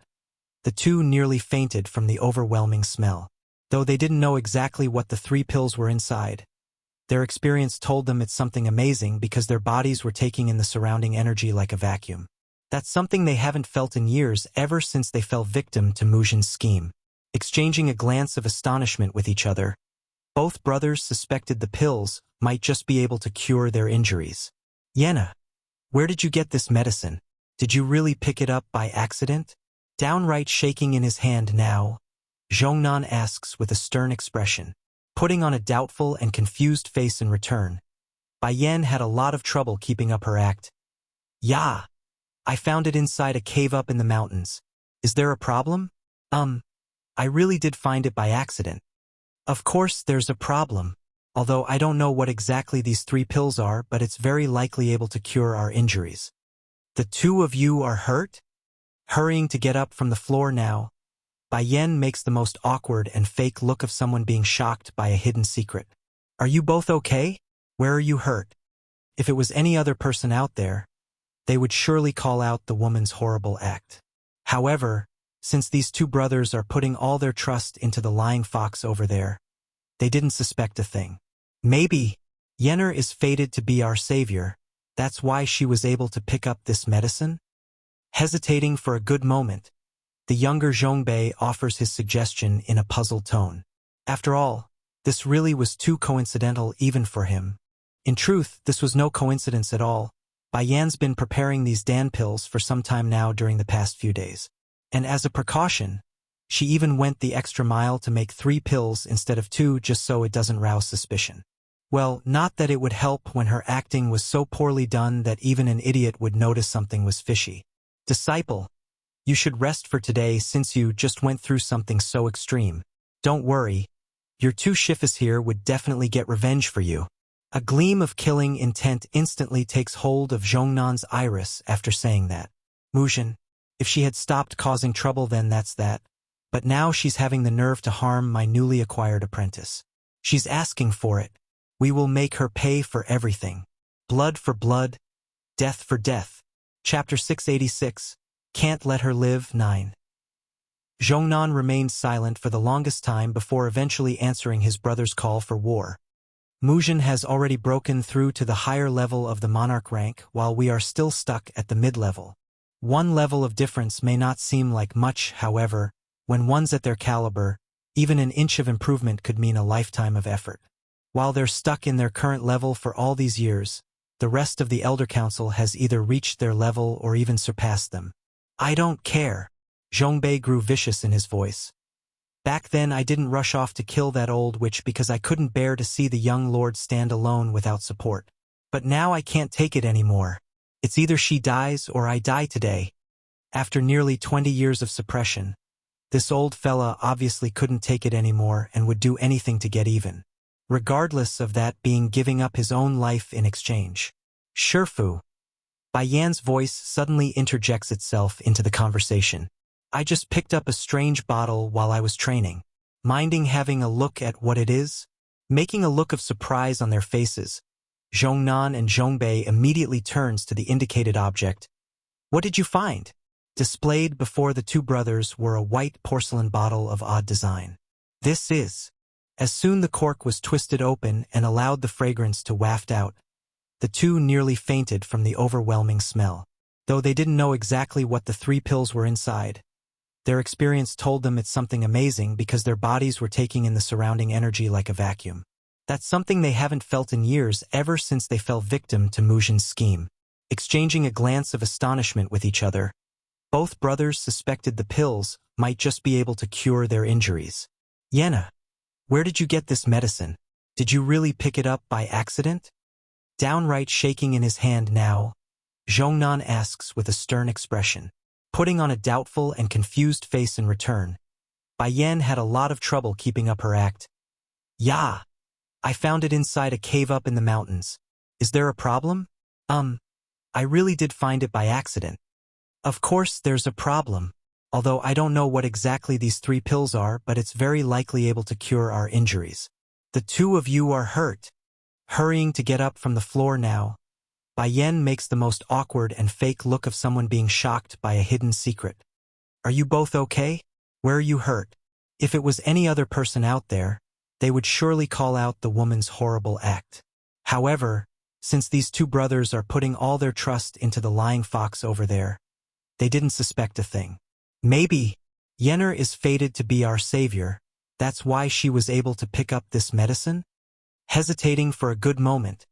the two nearly fainted from the overwhelming smell. Though they didn't know exactly what the 3 pills were inside, their experience told them it's something amazing because their bodies were taking in the surrounding energy like a vacuum. That's something they haven't felt in years, ever since they fell victim to Mujin's scheme. Exchanging a glance of astonishment with each other, both brothers suspected the pills might just be able to cure their injuries. Yena, where did you get this medicine? Did you really pick it up by accident? Downright shaking in his hand now, Zhongnan asks with a stern expression, putting on a doubtful and confused face in return. Bai Yan had a lot of trouble keeping up her act. Yeah, I found it inside a cave up in the mountains. Is there a problem? I really did find it by accident. Of course there's a problem, although I don't know what exactly these 3 pills are, but it's very likely able to cure our injuries. The 2 of you are hurt? Hurrying to get up from the floor now, Bai Yan makes the most awkward and fake look of someone being shocked by a hidden secret. Are you both okay? Where are you hurt? If it was any other person out there, they would surely call out the woman's horrible act. However, since these 2 brothers are putting all their trust into the lying fox over there, they didn't suspect a thing. Maybe Yener is fated to be our savior. That's why she was able to pick up this medicine? Hesitating for a good moment, the younger Zhongbei offers his suggestion in a puzzled tone. After all, this really was too coincidental even for him. In truth, this was no coincidence at all. Bai Yan's been preparing these Dan pills for some time now during the past few days. And as a precaution, she even went the extra mile to make 3 pills instead of 2 just so it doesn't rouse suspicion. Well, not that it would help when her acting was so poorly done that even an idiot would notice something was fishy. Disciple, you should rest for today since you just went through something so extreme. Don't worry, your 2 shifas here would definitely get revenge for you. A gleam of killing intent instantly takes hold of Zhongnan's iris after saying that. Mujin, If she had stopped causing trouble, then that's that. But now she's having the nerve to harm my newly acquired apprentice. She's asking for it. We will make her pay for everything. Blood for blood, death for death. Chapter 686. Can't let her live. 9. Zhongnan remained silent for the longest time before eventually answering his brother's call for war. Muzhen has already broken through to the higher level of the monarch rank, while we are still stuck at the mid-level. One level of difference may not seem like much, however, when one's at their caliber, even an inch of improvement could mean a lifetime of effort. While they're stuck in their current level for all these years, the rest of the Elder Council has either reached their level or even surpassed them. I don't care. Zhongbei grew vicious in his voice. Back then I didn't rush off to kill that old witch because I couldn't bear to see the young lord stand alone without support. But now I can't take it anymore. It's either she dies or I die today. After nearly 20 years of suppression, this old fella obviously couldn't take it anymore and would do anything to get even. Regardless of that being giving up his own life in exchange. Shifu. Bai Yan's voice suddenly interjects itself into the conversation. I just picked up a strange bottle while I was training. Minding having a look at what it is? Making a look of surprise on their faces, Zhongnan and Zhongbei immediately turns to the indicated object. What did you find? Displayed before the two brothers were a white porcelain bottle of odd design. This is. As soon the cork was twisted open and allowed the fragrance to waft out, the two nearly fainted from the overwhelming smell. Though they didn't know exactly what the 3 pills were inside, their experience told them it's something amazing because their bodies were taking in the surrounding energy like a vacuum. That's something they haven't felt in years, ever since they fell victim to Muzhen's scheme. Exchanging a glance of astonishment with each other, both brothers suspected the pills might just be able to cure their injuries. Yenna, where did you get this medicine? Did you really pick it up by accident? Downright shaking in his hand now, Zhongnan asks with a stern expression. Putting on a doubtful and confused face in return, Bai Yan had a lot of trouble keeping up her act. Yeah, I found it inside a cave up in the mountains. Is there a problem? I really did find it by accident. Of course there's a problem. Although I don't know what exactly these 3 pills are, but it's very likely able to cure our injuries. The 2 of you are hurt. Hurrying to get up from the floor now, Bai Yan makes the most awkward and fake look of someone being shocked by a hidden secret. Are you both okay? Where are you hurt? If it was any other person out there, they would surely call out the woman's horrible act. However, since these 2 brothers are putting all their trust into the lying fox over there, they didn't suspect a thing. Maybe Yenner is fated to be our savior. That's why she was able to pick up this medicine? Hesitating for a good moment,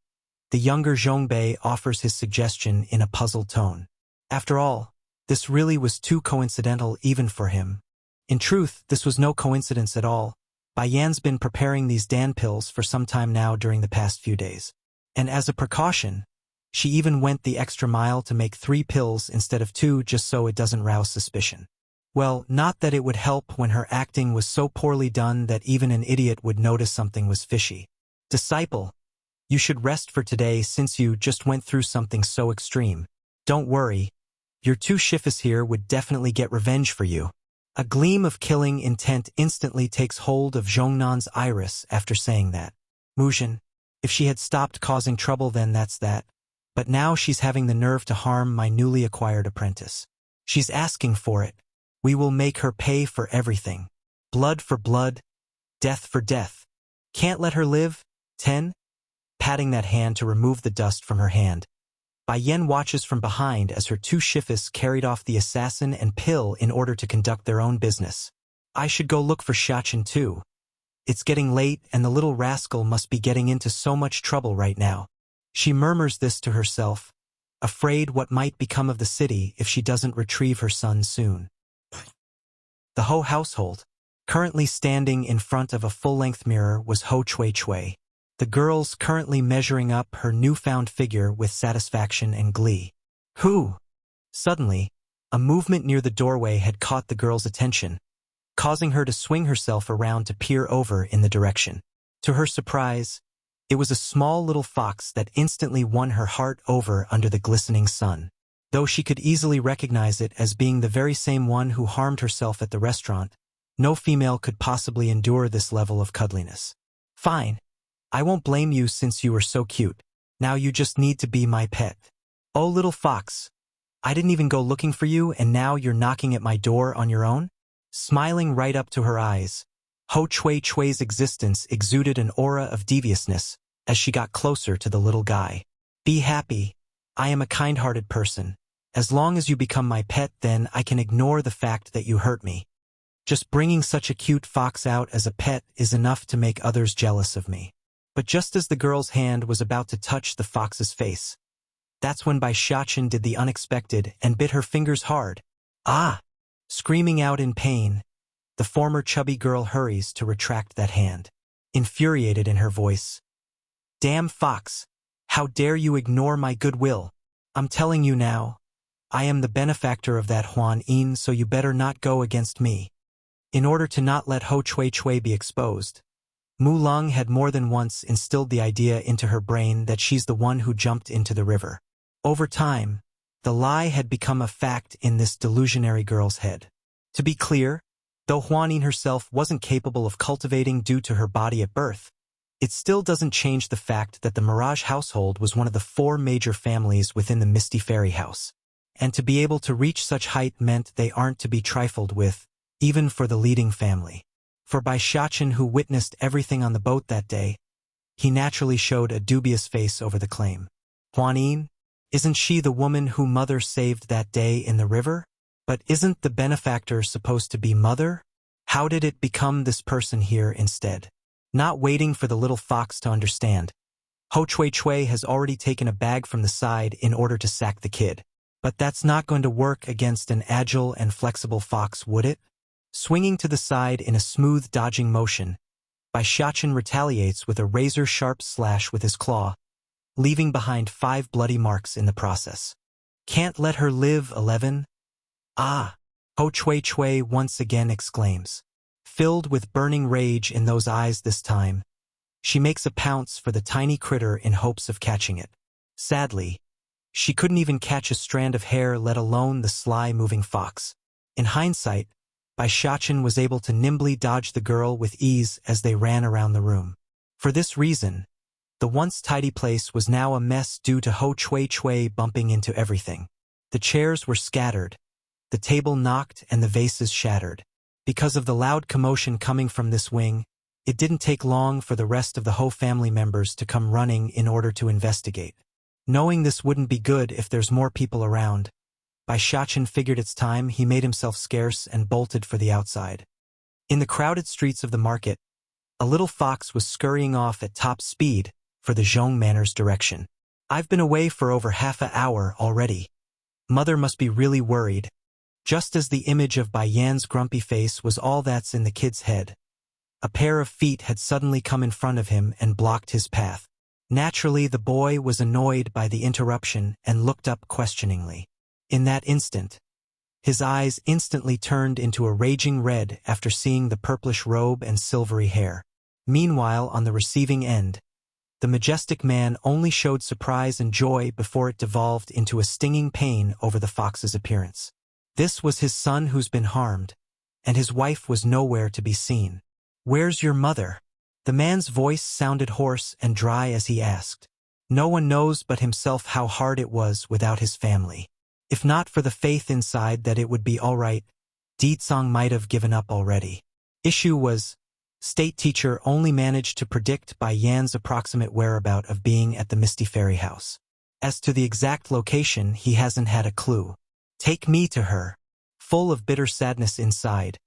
the younger Zhongbei offers his suggestion in a puzzled tone. After all, this really was too coincidental even for him. In truth, this was no coincidence at all. Bai Yan's been preparing these Dan pills for some time now during the past few days. And as a precaution, she even went the extra mile to make 3 pills instead of 2 just so it doesn't rouse suspicion. Well, not that it would help when her acting was so poorly done that even an idiot would notice something was fishy. Disciple, you should rest for today since you just went through something so extreme. Don't worry, your 2 shifus here would definitely get revenge for you. A gleam of killing intent instantly takes hold of Zhongnan's iris after saying that. Muzhen, if she had stopped causing trouble, then that's that. But now she's having the nerve to harm my newly acquired apprentice. She's asking for it. We will make her pay for everything. Blood for blood, death for death. Can't let her live. 10. Patting that hand to remove the dust from her hand, Bai Yan watches from behind as her 2 shifus carried off the assassin and pill in order to conduct their own business. I should go look for Xiachen too. It's getting late and the little rascal must be getting into so much trouble right now. She murmurs this to herself, afraid what might become of the city if she doesn't retrieve her son soon. The Ho household, currently standing in front of a full-length mirror, was Ho Chui Chui. The girls currently measuring up her newfound figure with satisfaction and glee. Who? Suddenly, a movement near the doorway had caught the girl's attention, causing her to swing herself around to peer over in the direction. To her surprise, it was a small little fox that instantly won her heart over under the glistening sun. Though she could easily recognize it as being the very same one who harmed herself at the restaurant, no female could possibly endure this level of cuddliness. Fine. I won't blame you since you were so cute. Now you just need to be my pet. Oh, little fox. I didn't even go looking for you and now you're knocking at my door on your own? Smiling right up to her eyes, Ho Chui Chui's existence exuded an aura of deviousness as she got closer to the little guy. Be happy. I am a kind-hearted person. As long as you become my pet, then I can ignore the fact that you hurt me. Just bringing such a cute fox out as a pet is enough to make others jealous of me. But just as the girl's hand was about to touch the fox's face, that's when Bai Xiachen did the unexpected and bit her fingers hard. Ah! Screaming out in pain, the former chubby girl hurries to retract that hand, infuriated in her voice. Damn fox! How dare you ignore my goodwill? I'm telling you now, I am the benefactor of that Huan Yin, so you better not go against me. In order to not let Ho Chui Chui be exposed, Mu Lung had more than once instilled the idea into her brain that she's the one who jumped into the river. Over time, the lie had become a fact in this delusionary girl's head. To be clear, though Huan Yin herself wasn't capable of cultivating due to her body at birth, it still doesn't change the fact that the Mirage household was one of the 4 major families within the Misty Fairy House. And to be able to reach such height meant they aren't to be trifled with, even for the leading family. For Bai Xiachen, who witnessed everything on the boat that day, he naturally showed a dubious face over the claim. Huan Yin? Isn't she the woman who Mother saved that day in the river? But isn't the benefactor supposed to be Mother? How did it become this person here instead? Not waiting for the little fox to understand, Ho Chui Chui has already taken a bag from the side in order to sack the kid. But that's not going to work against an agile and flexible fox, would it? Swinging to the side in a smooth dodging motion, Bai Xiachen retaliates with a razor-sharp slash with his claw, leaving behind 5 bloody marks in the process. Can't let her live, 11? Ah! Ho Chui Chui once again exclaims. Filled with burning rage in those eyes this time, she makes a pounce for the tiny critter in hopes of catching it. Sadly, she couldn't even catch a strand of hair, let alone the sly moving fox. In hindsight, Bai Xiachen was able to nimbly dodge the girl with ease as they ran around the room. For this reason, the once tidy place was now a mess due to Ho Chui Chui bumping into everything. The chairs were scattered, the table knocked, and the vases shattered. Because of the loud commotion coming from this wing, it didn't take long for the rest of the Ho family members to come running in order to investigate. Knowing this wouldn't be good if there's more people around, Bai Xiachen figured it's time. He made himself scarce and bolted for the outside. In the crowded streets of the market, a little fox was scurrying off at top speed for the Zhong Manor's direction. I've been away for over half an hour already. Mother must be really worried. Just as the image of Bai Yan's grumpy face was all that's in the kid's head, a pair of feet had suddenly come in front of him and blocked his path. Naturally, the boy was annoyed by the interruption and looked up questioningly. In that instant, his eyes instantly turned into a raging red after seeing the purplish robe and silvery hair. Meanwhile, on the receiving end, the majestic man only showed surprise and joy before it devolved into a stinging pain over the fox's appearance. This was his son who's been harmed, and his wife was nowhere to be seen. Where's your mother? The man's voice sounded hoarse and dry as he asked. No one knows but himself how hard it was without his family. If not for the faith inside that it would be all right, Ditsong might have given up already. Issue was, state teacher only managed to predict Bai Yan's approximate whereabout of being at the Misty Fairy House. As to the exact location, he hasn't had a clue. Take me to her. Full of bitter sadness inside,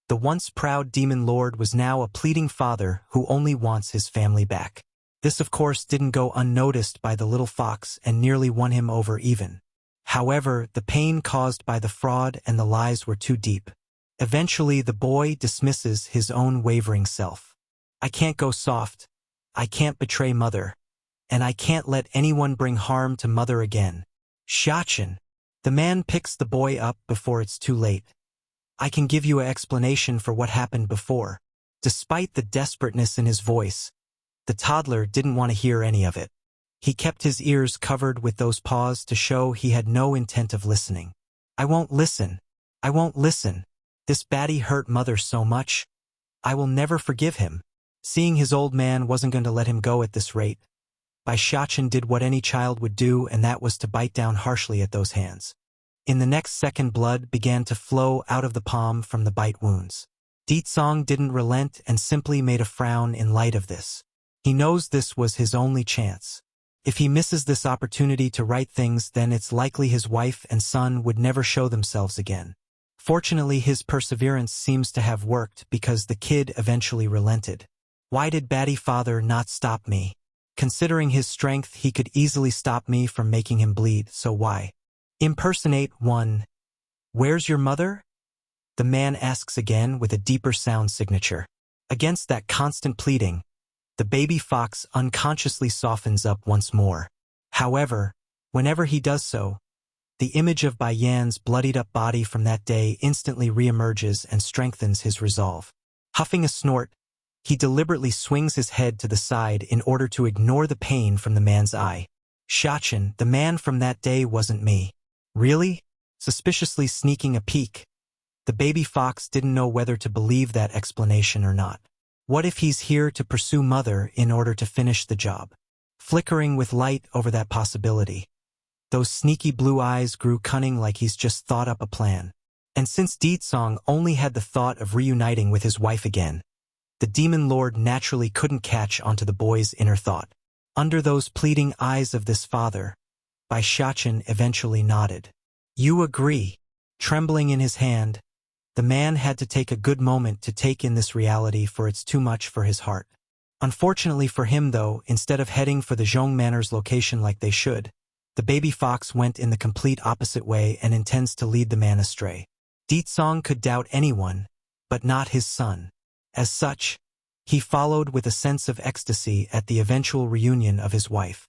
the once proud demon lord was now a pleading father who only wants his family back. This of course didn't go unnoticed by the little fox and nearly won him over even. However, the pain caused by the fraud and the lies were too deep. Eventually the boy dismisses his own wavering self. I can't go soft. I can't betray Mother. And I can't let anyone bring harm to Mother again. Xiachen. The man picks the boy up before it's too late. I can give you an explanation for what happened before. Despite the desperateness in his voice, the toddler didn't want to hear any of it. He kept his ears covered with those paws to show he had no intent of listening. I won't listen. I won't listen. This baddie hurt mother so much. I will never forgive him. Seeing his old man wasn't going to let him go at this rate, Bai Xiachen did what any child would do, and that was to bite down harshly at those hands. In the next second, blood began to flow out of the palm from the bite wounds. Ditsong didn't relent and simply made a frown in light of this. He knows this was his only chance. If he misses this opportunity to right things, then it's likely his wife and son would never show themselves again. Fortunately, his perseverance seems to have worked because the kid eventually relented. Why did baddie father not stop me? Considering his strength, he could easily stop me from making him bleed, so why? Impersonate 1. Where's your mother? The man asks again with a deeper sound signature. Against that constant pleading, the baby fox unconsciously softens up once more. However, whenever he does so, the image of Bai Yan's bloodied-up body from that day instantly reemerges and strengthens his resolve. Huffing a snort, he deliberately swings his head to the side in order to ignore the pain from the man's eye. Xiachen, the man from that day wasn't me. Really? Suspiciously sneaking a peek. The baby fox didn't know whether to believe that explanation or not. What if he's here to pursue mother in order to finish the job? Flickering with light over that possibility, those sneaky blue eyes grew cunning, like he's just thought up a plan. And since Ditsong only had the thought of reuniting with his wife again, the demon lord naturally couldn't catch onto the boy's inner thought. Under those pleading eyes of this father, Bai Xiachen eventually nodded. You agree. Trembling in his hand, the man had to take a good moment to take in this reality, for it's too much for his heart. Unfortunately for him, though, instead of heading for the Zhong Manor's location like they should, the baby fox went in the complete opposite way and intends to lead the man astray. Ditsong could doubt anyone, but not his son. As such, he followed with a sense of ecstasy at the eventual reunion of his wife.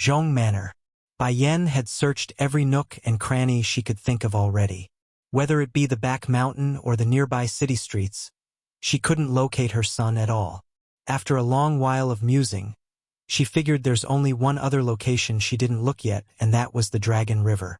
Zhong Manor. Bai Yan had searched every nook and cranny she could think of already. Whether it be the back mountain or the nearby city streets, she couldn't locate her son at all. After a long while of musing, she figured there's only one other location she didn't look yet, and that was the Dragon River.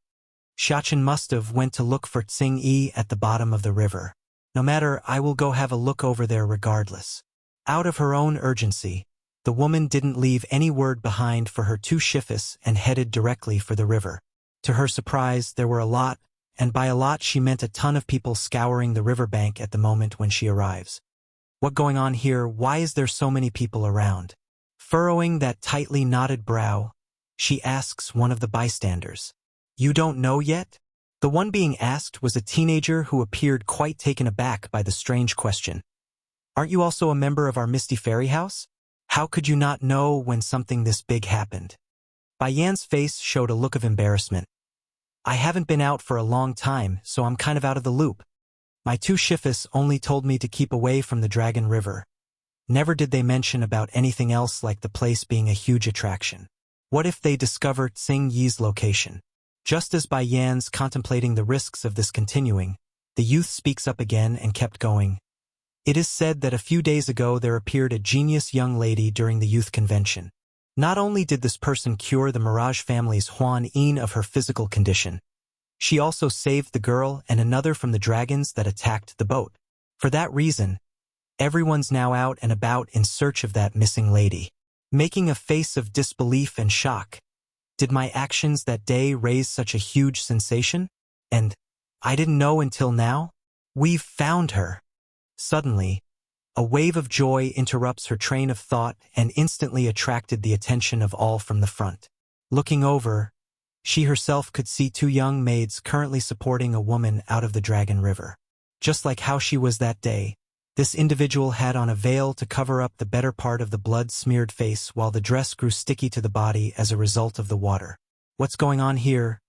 Xiachen must have went to look for Tsing Yi at the bottom of the river. No matter, I will go have a look over there regardless. Out of her own urgency, the woman didn't leave any word behind for her two shifis and headed directly for the river. To her surprise, there were a lot, and by a lot she meant a ton of people scouring the riverbank at the moment when she arrives. What going on here? Why is there so many people around? Furrowing that tightly knotted brow, she asks one of the bystanders. You don't know yet? The one being asked was a teenager who appeared quite taken aback by the strange question. Aren't you also a member of our Misty Fairy House? How could you not know when something this big happened? Bai Yan's face showed a look of embarrassment. I haven't been out for a long time, so I'm kind of out of the loop. My two shifis only told me to keep away from the Dragon River. Never did they mention about anything else, like the place being a huge attraction. What if they discover Tsing Yi's location? Just as Bai Yan's contemplating the risks of this continuing, the youth speaks up again and kept going. It is said that a few days ago there appeared a genius young lady during the youth convention. Not only did this person cure the Mirage family's Huan Yin of her physical condition, she also saved the girl and another from the dragons that attacked the boat. For that reason, everyone's now out and about in search of that missing lady. Making a face of disbelief and shock. Did my actions that day raise such a huge sensation? And I didn't know until now? We've found her. Suddenly, a wave of joy interrupts her train of thought and instantly attracted the attention of all from the front. Looking over, she herself could see two young maids currently supporting a woman out of the Dragon River. Just like how she was that day, this individual had on a veil to cover up the better part of the blood-smeared face, while the dress grew sticky to the body as a result of the water. What's going on here?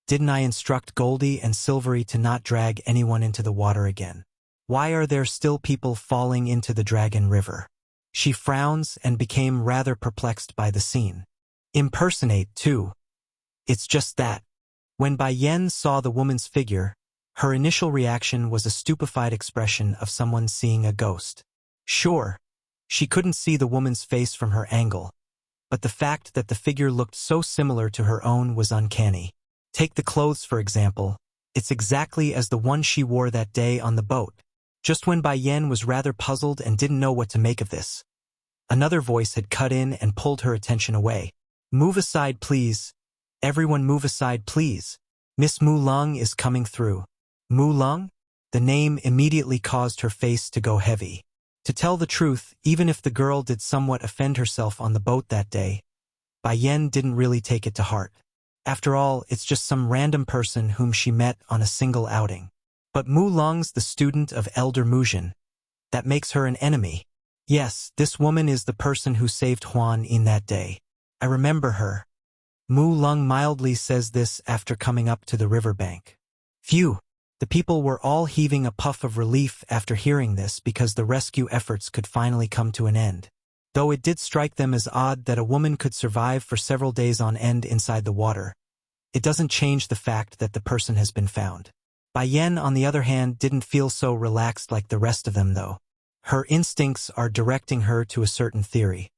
Didn't I instruct Goldie and Silvery to not drag anyone into the water again? Why are there still people falling into the Dragon River? She frowns and became rather perplexed by the scene. Impersonate, too. It's just that. When Bai Yan saw the woman's figure, her initial reaction was a stupefied expression of someone seeing a ghost. Sure, she couldn't see the woman's face from her angle, but the fact that the figure looked so similar to her own was uncanny. Take the clothes, for example. It's exactly as the one she wore that day on the boat. Just when Bai Yan was rather puzzled and didn't know what to make of this, another voice had cut in and pulled her attention away. "Move aside, please. Everyone move aside, please. Miss Mu Lung is coming through." Mu Lung? The name immediately caused her face to go heavy. To tell the truth, even if the girl did somewhat offend herself on the boat that day, Bai Yan didn't really take it to heart. After all, it's just some random person whom she met on a single outing. But Mu Lung's the student of Elder Muzhin. That makes her an enemy. Yes, this woman is the person who saved Huan in that day. I remember her. Mu Lung mildly says this after coming up to the riverbank. Phew! The people were all heaving a puff of relief after hearing this because the rescue efforts could finally come to an end. Though it did strike them as odd that a woman could survive for several days on end inside the water, it doesn't change the fact that the person has been found. Bai Yan, on the other hand, didn't feel so relaxed like the rest of them, though. Her instincts are directing her to a certain theory.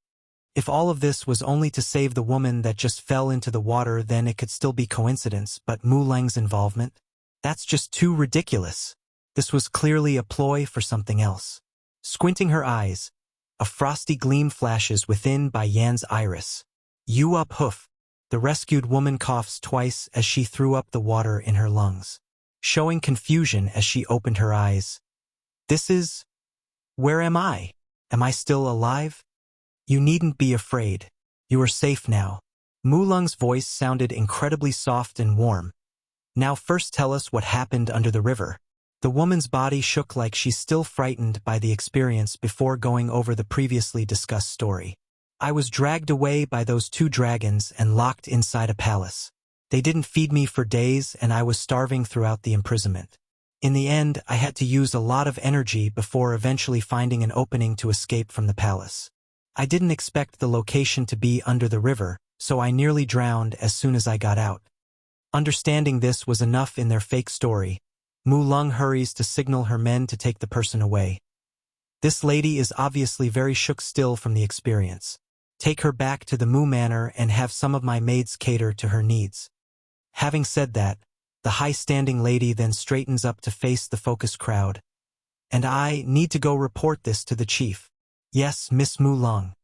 If all of this was only to save the woman that just fell into the water, then it could still be coincidence, but Mu Lung's involvement? That's just too ridiculous. This was clearly a ploy for something else. Squinting her eyes, a frosty gleam flashes within Bai Yan's iris. "You up, hoof." The rescued woman coughs twice as she threw up the water in her lungs, showing confusion as she opened her eyes. "This is... Where am I? Am I still alive?" "You needn't be afraid. You are safe now." Mu Lung's voice sounded incredibly soft and warm. "Now first tell us what happened under the river." The woman's body shook like she's still frightened by the experience before going over the previously discussed story. "I was dragged away by those two dragons and locked inside a palace. They didn't feed me for days and I was starving throughout the imprisonment. In the end, I had to use a lot of energy before eventually finding an opening to escape from the palace. I didn't expect the location to be under the river, so I nearly drowned as soon as I got out." Understanding this was enough in their fake story, Mu Lung hurries to signal her men to take the person away. This lady is obviously very shook still from the experience. "Take her back to the Mu Manor and have some of my maids cater to her needs." Having said that, the high-standing lady then straightens up to face the focused crowd. "And I need to go report this to the chief." "Yes, Miss Mu Lung."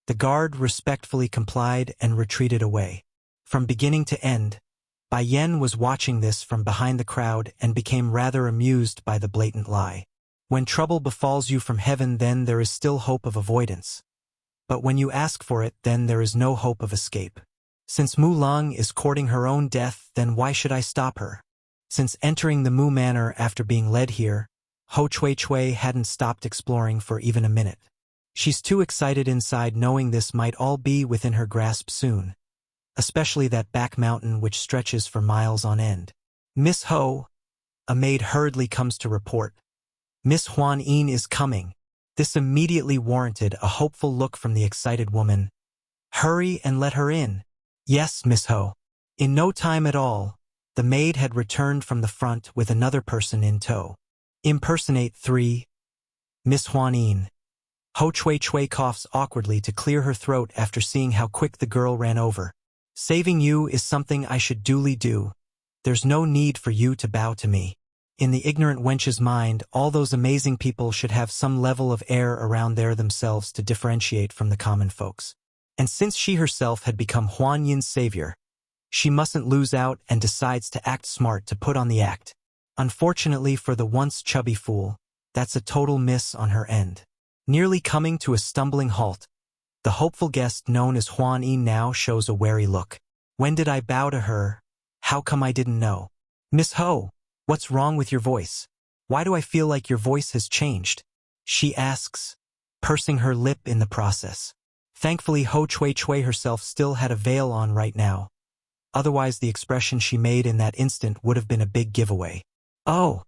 The guard respectfully complied and retreated away. From beginning to end, Bai Yan was watching this from behind the crowd and became rather amused by the blatant lie. When trouble befalls you from heaven, then there is still hope of avoidance. But when you ask for it, then there is no hope of escape. Since Mu Lung is courting her own death, then why should I stop her? Since entering the Mu Manor after being led here, Ho Chui Chui hadn't stopped exploring for even a minute. She's too excited inside knowing this might all be within her grasp soon. Especially that back mountain which stretches for miles on end. "Miss Ho," a maid hurriedly comes to report. "Miss Huan Yin is coming." This immediately warranted a hopeful look from the excited woman. "Hurry and let her in." "Yes, Miss Ho." In no time at all, the maid had returned from the front with another person in tow. Impersonate 3. Miss Huan Yin. Ho Chui Chui coughs awkwardly to clear her throat after seeing how quick the girl ran over. "Saving you is something I should duly do. There's no need for you to bow to me." In the ignorant wench's mind, all those amazing people should have some level of air around there themselves to differentiate from the common folks. And since she herself had become Huan Yin's savior, she mustn't lose out and decides to act smart to put on the act. Unfortunately for the once chubby fool, that's a total miss on her end. Nearly coming to a stumbling halt, the hopeful guest known as Huan Yin now shows a wary look. "When did I bow to her? How come I didn't know?" "Miss Ho, what's wrong with your voice? Why do I feel like your voice has changed?" she asks, pursing her lip in the process. Thankfully, Ho Chui Chui herself still had a veil on right now. Otherwise, the expression she made in that instant would have been a big giveaway. "Oh,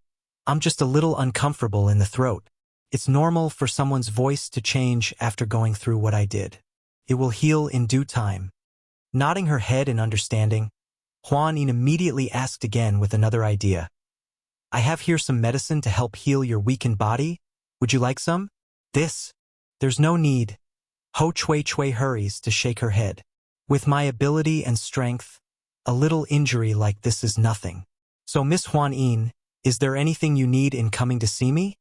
I'm just a little uncomfortable in the throat. It's normal for someone's voice to change after going through what I did. It will heal in due time." Nodding her head in understanding, Huan Yin immediately asked again with another idea. "I have here some medicine to help heal your weakened body. Would you like some?" "There's no need." Ho Chui Chui hurries to shake her head. With my ability and strength, a little injury like this is nothing. So Miss Huan Yin, is there anything you need in coming to see me?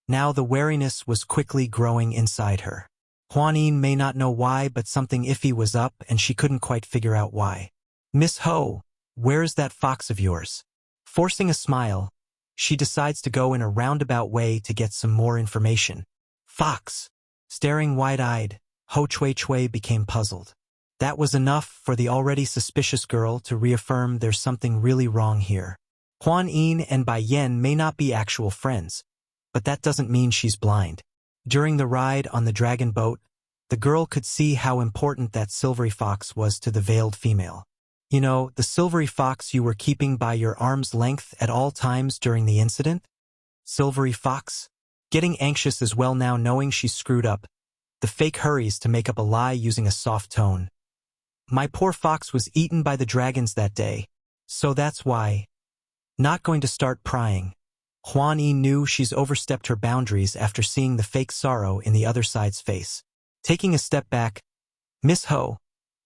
Now the wariness was quickly growing inside her. Huan Yin may not know why, but something iffy was up and she couldn't quite figure out why. Miss Ho, where's that fox of yours? Forcing a smile, she decides to go in a roundabout way to get some more information. Fox! Staring wide-eyed, Ho Chui Chui became puzzled. That was enough for the already suspicious girl to reaffirm there's something really wrong here. Huan Yin and Bai Yan may not be actual friends, but that doesn't mean she's blind. During the ride on the dragon boat, the girl could see how important that silvery fox was to the veiled female. You know, the silvery fox you were keeping by your arm's length at all times during the incident? Silvery fox? Getting anxious as well now knowing she's screwed up, the fake hurries to make up a lie using a soft tone. My poor fox was eaten by the dragons that day, so that's why. Not going to start prying. Huan Yi knew she's overstepped her boundaries after seeing the fake sorrow in the other side's face. Taking a step back, Miss Ho,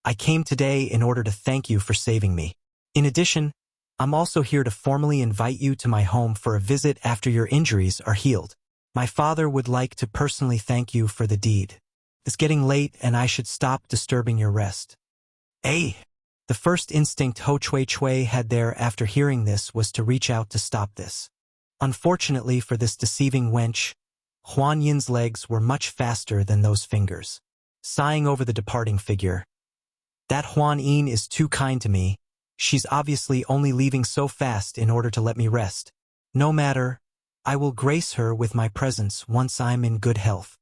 I came today in order to thank you for saving me. In addition, I'm also here to formally invite you to my home for a visit after your injuries are healed. My father would like to personally thank you for the deed. It's getting late and I should stop disturbing your rest. Hey! The first instinct Ho Chui Chui had there after hearing this was to reach out to stop this. Unfortunately for this deceiving wench, Huan Yin's legs were much faster than those fingers. Sighing over the departing figure, that Huan Yin is too kind to me. She's obviously only leaving so fast in order to let me rest. No matter, I will grace her with my presence once I'm in good health.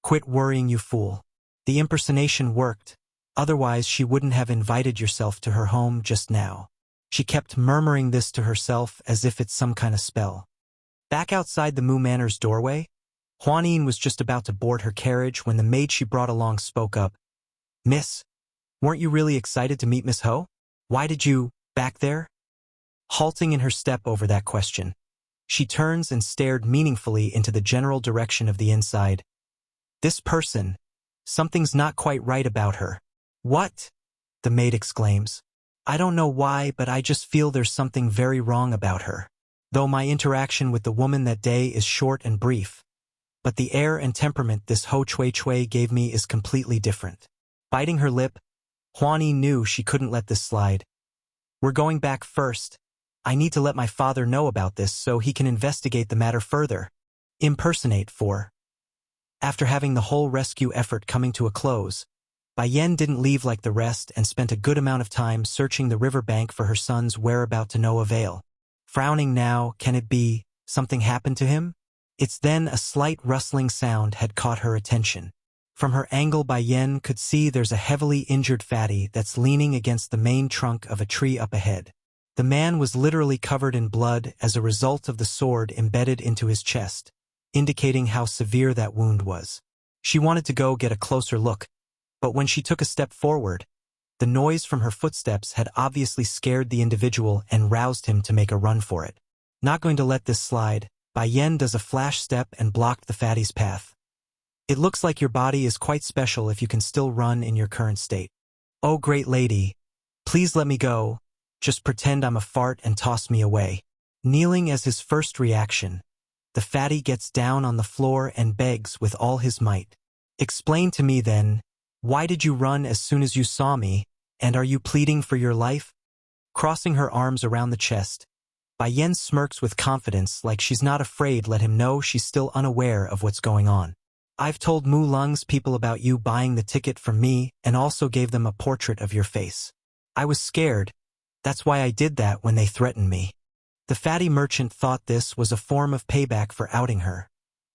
Quit worrying, you fool. The impersonation worked, otherwise she wouldn't have invited yourself to her home just now. She kept murmuring this to herself as if it's some kind of spell. Back outside the Mu Manor's doorway, Huan Yin was just about to board her carriage when the maid she brought along spoke up. Miss, weren't you really excited to meet Miss Ho? Why did you, back there? Halting in her step over that question, she turns and stared meaningfully into the general direction of the inside. This person, something's not quite right about her. What? The maid exclaims. I don't know why, but I just feel there's something very wrong about her. Though my interaction with the woman that day is short and brief, but the air and temperament this Ho Chui Chui gave me is completely different. Biting her lip, Huan Yi knew she couldn't let this slide. We're going back first. I need to let my father know about this so he can investigate the matter further. Impersonate for. After having the whole rescue effort coming to a close, Bai Yan didn't leave like the rest and spent a good amount of time searching the riverbank for her son's whereabouts to no avail. Frowning now, can it be something happened to him? It's then a slight rustling sound had caught her attention. From her angle, Bai Yan could see there's a heavily injured fatty that's leaning against the main trunk of a tree up ahead. The man was literally covered in blood as a result of the sword embedded into his chest, indicating how severe that wound was. She wanted to go get a closer look, but when she took a step forward, the noise from her footsteps had obviously scared the individual and roused him to make a run for it. Not going to let this slide, Bai Yan does a flash step and blocked the fatty's path. It looks like your body is quite special if you can still run in your current state. Oh, great lady, please let me go. Just pretend I'm a fart and toss me away. Kneeling as his first reaction, the fatty gets down on the floor and begs with all his might. Explain to me then, why did you run as soon as you saw me, and are you pleading for your life? Crossing her arms around the chest, Bai Yan smirks with confidence like she's not afraid. Let him know she's still unaware of what's going on. I've told Mu Lung's people about you buying the ticket from me and also gave them a portrait of your face. I was scared. That's why I did that when they threatened me. The fatty merchant thought this was a form of payback for outing her.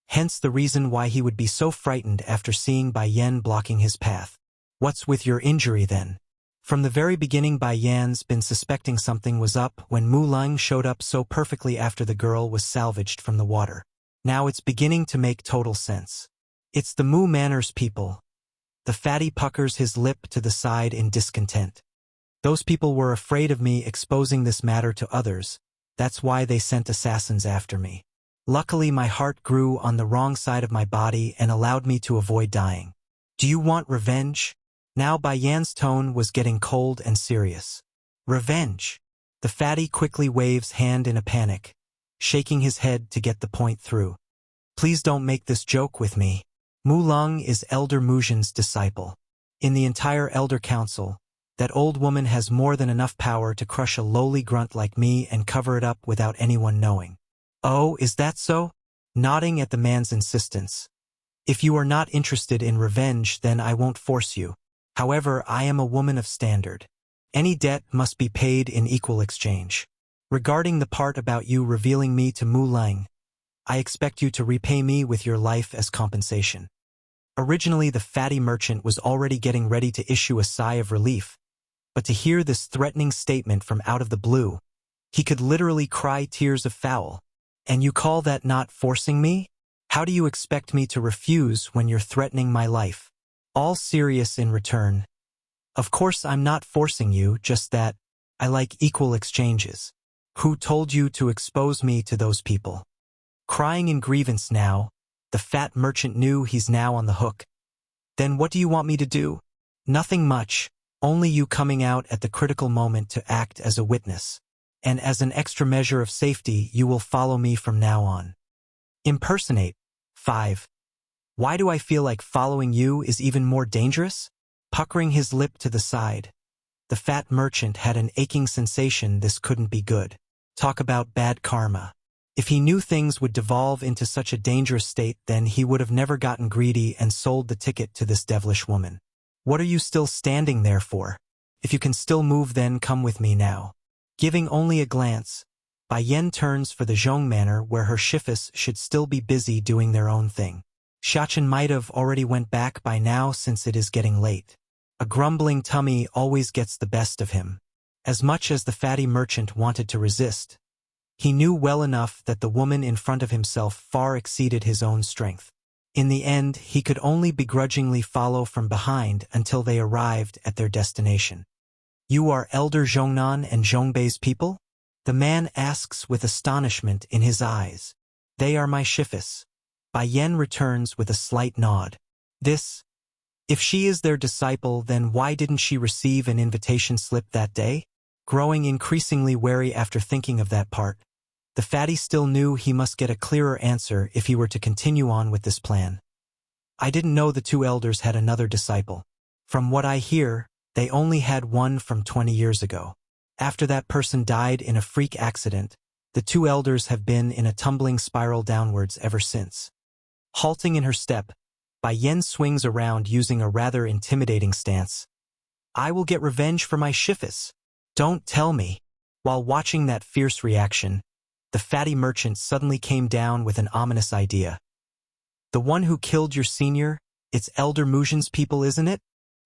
Hence the reason why he would be so frightened after seeing Bai Yan blocking his path. What's with your injury then? From the very beginning, Bai Yan's been suspecting something was up when Mu Lung showed up so perfectly after the girl was salvaged from the water. Now it's beginning to make total sense. It's the Mu Manor's people. The fatty puckers his lip to the side in discontent. Those people were afraid of me exposing this matter to others. That's why they sent assassins after me. Luckily, my heart grew on the wrong side of my body and allowed me to avoid dying. Do you want revenge? Now Bai Yan's tone was getting cold and serious. Revenge. The fatty quickly waves hand in a panic, shaking his head to get the point through. Please don't make this joke with me. Mu Lung is Elder Muzhin's disciple. In the entire Elder Council, that old woman has more than enough power to crush a lowly grunt like me and cover it up without anyone knowing. Oh, is that so? Nodding at the man's insistence. If you are not interested in revenge, then I won't force you. However, I am a woman of standard. Any debt must be paid in equal exchange. Regarding the part about you revealing me to Mu Lang, I expect you to repay me with your life as compensation. Originally, the fatty merchant was already getting ready to issue a sigh of relief, but to hear this threatening statement from out of the blue, he could literally cry tears of foul. And you call that not forcing me? How do you expect me to refuse when you're threatening my life? All serious in return. Of course I'm not forcing you, just that I like equal exchanges. Who told you to expose me to those people? Crying in grievance now, the fat merchant knew he's now on the hook. Then what do you want me to do? Nothing much, only you coming out at the critical moment to act as a witness. And as an extra measure of safety, you will follow me from now on. Impersonate. 5. Why do I feel like following you is even more dangerous? Puckering his lip to the side, the fat merchant had an aching sensation this couldn't be good. Talk about bad karma. If he knew things would devolve into such a dangerous state, then he would have never gotten greedy and sold the ticket to this devilish woman. What are you still standing there for? If you can still move, then come with me now. Giving only a glance, Bai Yan turns for the Zhong manor where her shifus should still be busy doing their own thing. Xiachen might have already went back by now since it is getting late. A grumbling tummy always gets the best of him. As much as the fatty merchant wanted to resist, he knew well enough that the woman in front of himself far exceeded his own strength. In the end, he could only begrudgingly follow from behind until they arrived at their destination. You are Elder Zhongnan and Zhongbei's people? The man asks with astonishment in his eyes. They are my shifus. Bai Yan returns with a slight nod. If she is their disciple, then why didn't she receive an invitation slip that day? Growing increasingly wary after thinking of that part, the fatty still knew he must get a clearer answer if he were to continue on with this plan. I didn't know the two elders had another disciple. From what I hear, they only had one from 20 years ago. After that person died in a freak accident, the two elders have been in a tumbling spiral downwards ever since. Halting in her step, Bai Yan swings around using a rather intimidating stance. I will get revenge for my shifus. Don't tell me. While watching that fierce reaction, the fatty merchant suddenly came down with an ominous idea. The one who killed your senior, it's Elder Muzhin's people, isn't it?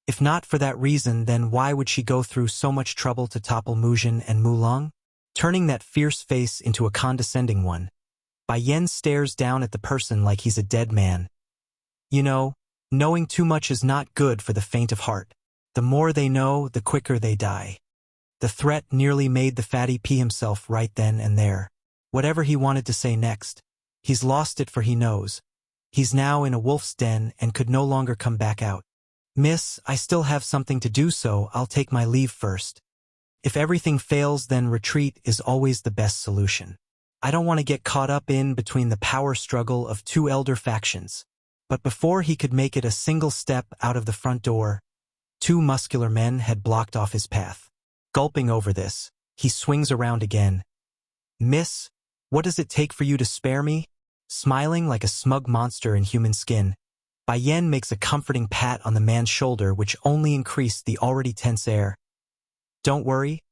If not for that reason, then why would she go through so much trouble to topple Muzhin and Mulong? Turning that fierce face into a condescending one, Bai Yan stares down at the person like he's a dead man. You know, knowing too much is not good for the faint of heart. The more they know, the quicker they die. The threat nearly made the fatty pee himself right then and there. Whatever he wanted to say next, he's lost it, for he knows. He's now in a wolf's den and could no longer come back out. Miss, I still have something to do, so I'll take my leave first. If everything fails, then retreat is always the best solution. I don't want to get caught up in between the power struggle of two elder factions. But before he could make it a single step out of the front door, two muscular men had blocked off his path. Gulping over this, he swings around again. Miss, what does it take for you to spare me? Smiling like a smug monster in human skin, Bai Yan makes a comforting pat on the man's shoulder, which only increased the already tense air. Don't worry.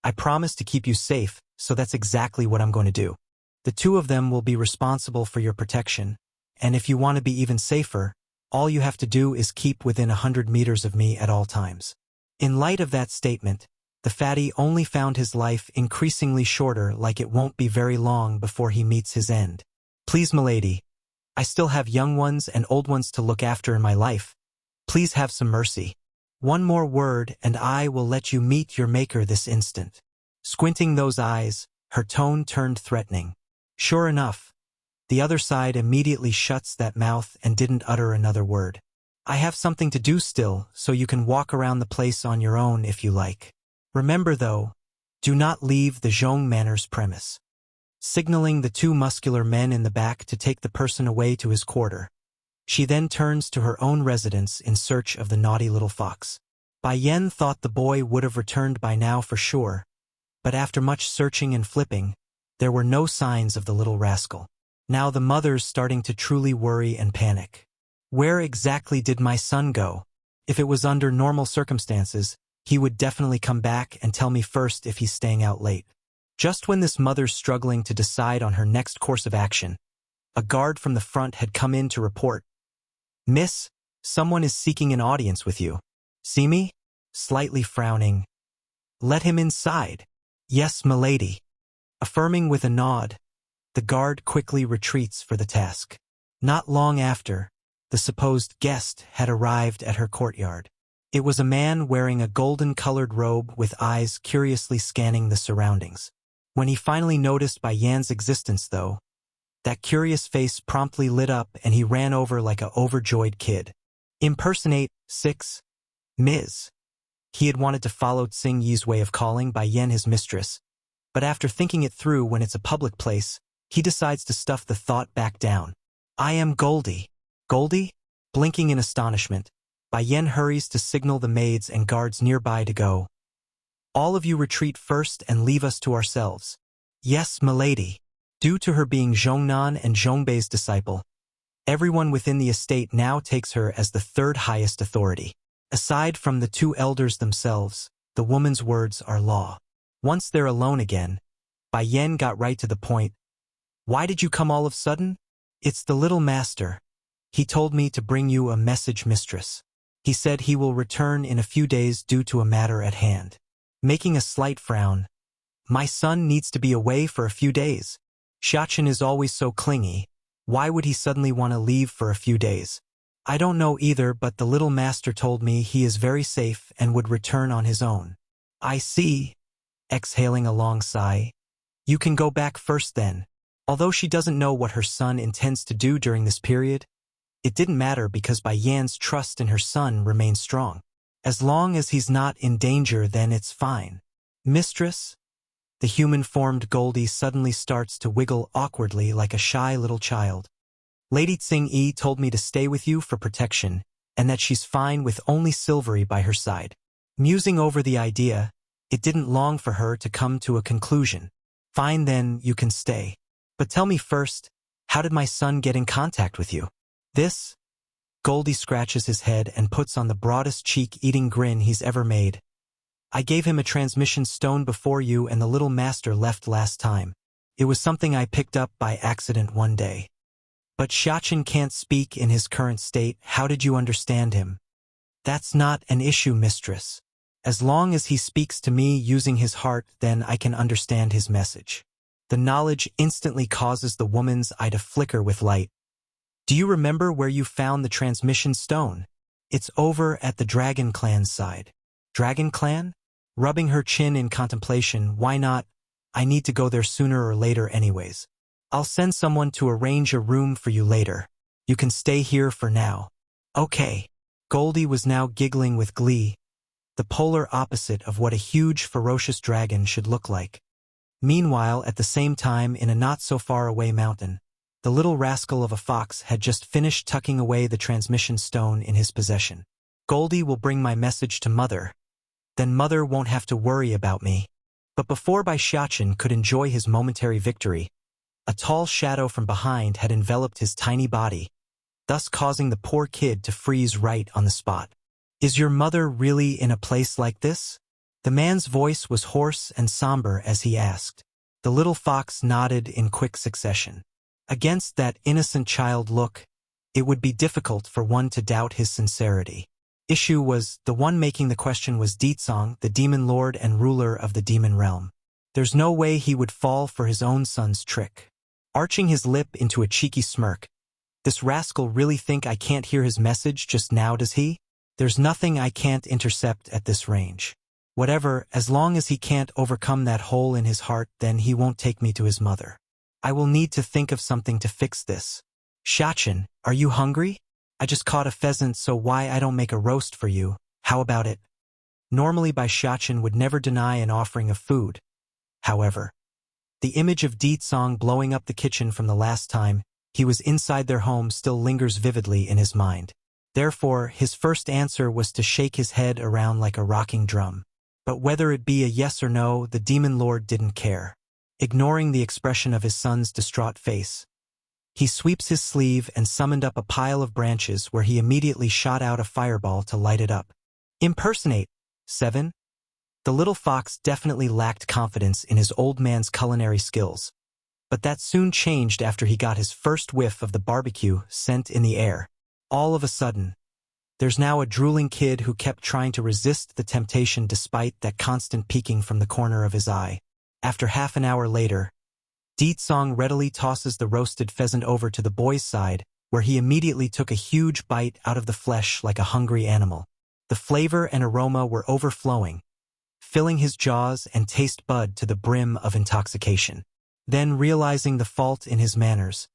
I promise to keep you safe, so that's exactly what I'm going to do. The two of them will be responsible for your protection, and if you want to be even safer, all you have to do is keep within 100 meters of me at all times. In light of that statement, the fatty only found his life increasingly shorter, like it won't be very long before he meets his end. Please, milady, I still have young ones and old ones to look after in my life. Please have some mercy. One more word and I will let you meet your maker this instant. Squinting those eyes, her tone turned threatening. Sure enough, the other side immediately shuts that mouth and didn't utter another word. I have something to do still, so you can walk around the place on your own if you like. Remember though, do not leave the Zhong Manor's premise. Signaling the two muscular men in the back to take the person away to his quarter, she then turns to her own residence in search of the naughty little fox. Bai Yan thought the boy would have returned by now for sure, but after much searching and flipping, there were no signs of the little rascal. Now the mother's starting to truly worry and panic. Where exactly did my son go? If it was under normal circumstances, he would definitely come back and tell me first if he's staying out late. Just when this mother's struggling to decide on her next course of action, a guard from the front had come in to report. Miss, someone is seeking an audience with you. See me? Slightly frowning. Let him inside. Yes, milady. Affirming with a nod, the guard quickly retreats for the task. Not long after, the supposed guest had arrived at her courtyard. It was a man wearing a golden-colored robe with eyes curiously scanning the surroundings. When he finally noticed Bai Yan's existence, though, that curious face promptly lit up and he ran over like a overjoyed kid. Impersonate, 6. Ms. He had wanted to follow Tsing Yi's way of calling Bai Yan his mistress, but after thinking it through when it's a public place, he decides to stuff the thought back down. I am Goldie. Goldie? Blinking in astonishment, Bai Yan hurries to signal the maids and guards nearby to go. All of you retreat first and leave us to ourselves. Yes, milady. Due to her being Zhongnan and Zhongbei's disciple, everyone within the estate now takes her as the third highest authority. Aside from the two elders themselves, the woman's words are law. Once they're alone again, Bai Yan got right to the point. Why did you come all of a sudden? It's the little master. He told me to bring you a message, mistress. He said he will return in a few days due to a matter at hand. Making a slight frown. My son needs to be away for a few days. Xiachen is always so clingy. Why would he suddenly want to leave for a few days? I don't know either, but the little master told me he is very safe and would return on his own. I see. Exhaling a long sigh. You can go back first then. Although she doesn't know what her son intends to do during this period, it didn't matter because Bai Yan's trust in her son remains strong. As long as he's not in danger, then it's fine. Mistress? The human-formed Goldie suddenly starts to wiggle awkwardly like a shy little child. Lady Tsing Yi told me to stay with you for protection, and that she's fine with only Silvery by her side. Musing over the idea, it didn't long for her to come to a conclusion. Fine then, you can stay. But tell me first, how did my son get in contact with you? This? Goldie scratches his head and puts on the broadest cheek-eating grin he's ever made. I gave him a transmission stone before you and the little master left last time. It was something I picked up by accident one day. But Xiachen can't speak in his current state. How did you understand him? That's not an issue, mistress. As long as he speaks to me using his heart, then I can understand his message. The knowledge instantly causes the woman's eye to flicker with light. Do you remember where you found the transmission stone? It's over at the Dragon Clan's side. Dragon Clan? Rubbing her chin in contemplation, why not? I need to go there sooner or later anyways. I'll send someone to arrange a room for you later. You can stay here for now. Okay. Goldie was now giggling with glee, the polar opposite of what a huge, ferocious dragon should look like. Meanwhile, at the same time, in a not-so-far-away mountain, the little rascal of a fox had just finished tucking away the transmission stone in his possession. Goldie will bring my message to Mother. Then Mother won't have to worry about me. But before Bai Xiachen could enjoy his momentary victory, a tall shadow from behind had enveloped his tiny body, thus causing the poor kid to freeze right on the spot. Is your mother really in a place like this? The man's voice was hoarse and somber as he asked. The little fox nodded in quick succession. Against that innocent child look, it would be difficult for one to doubt his sincerity. Issue was, the one making the question was Ditsong, the demon lord and ruler of the demon realm. There's no way he would fall for his own son's trick. Arching his lip into a cheeky smirk, this rascal really think I can't hear his message just now, does he? There's nothing I can't intercept at this range. Whatever, as long as he can't overcome that hole in his heart, then he won't take me to his mother. I will need to think of something to fix this. Xiachen, are you hungry? I just caught a pheasant, so why I don't make a roast for you, how about it? Normally Baishatchen would never deny an offering of food. However, the image of Song blowing up the kitchen from the last time he was inside their home still lingers vividly in his mind. Therefore, his first answer was to shake his head around like a rocking drum. But whether it be a yes or no, the demon lord didn't care. Ignoring the expression of his son's distraught face, he sweeps his sleeve and summoned up a pile of branches where he immediately shot out a fireball to light it up. Impersonate. 7. The little fox definitely lacked confidence in his old man's culinary skills. But that soon changed after he got his first whiff of the barbecue scent in the air. All of a sudden, there's now a drooling kid who kept trying to resist the temptation despite that constant peeking from the corner of his eye. After half an hour later, Song readily tosses the roasted pheasant over to the boy's side, where he immediately took a huge bite out of the flesh like a hungry animal. The flavor and aroma were overflowing, filling his jaws and taste bud to the brim of intoxication. Then, realizing the fault in his manners,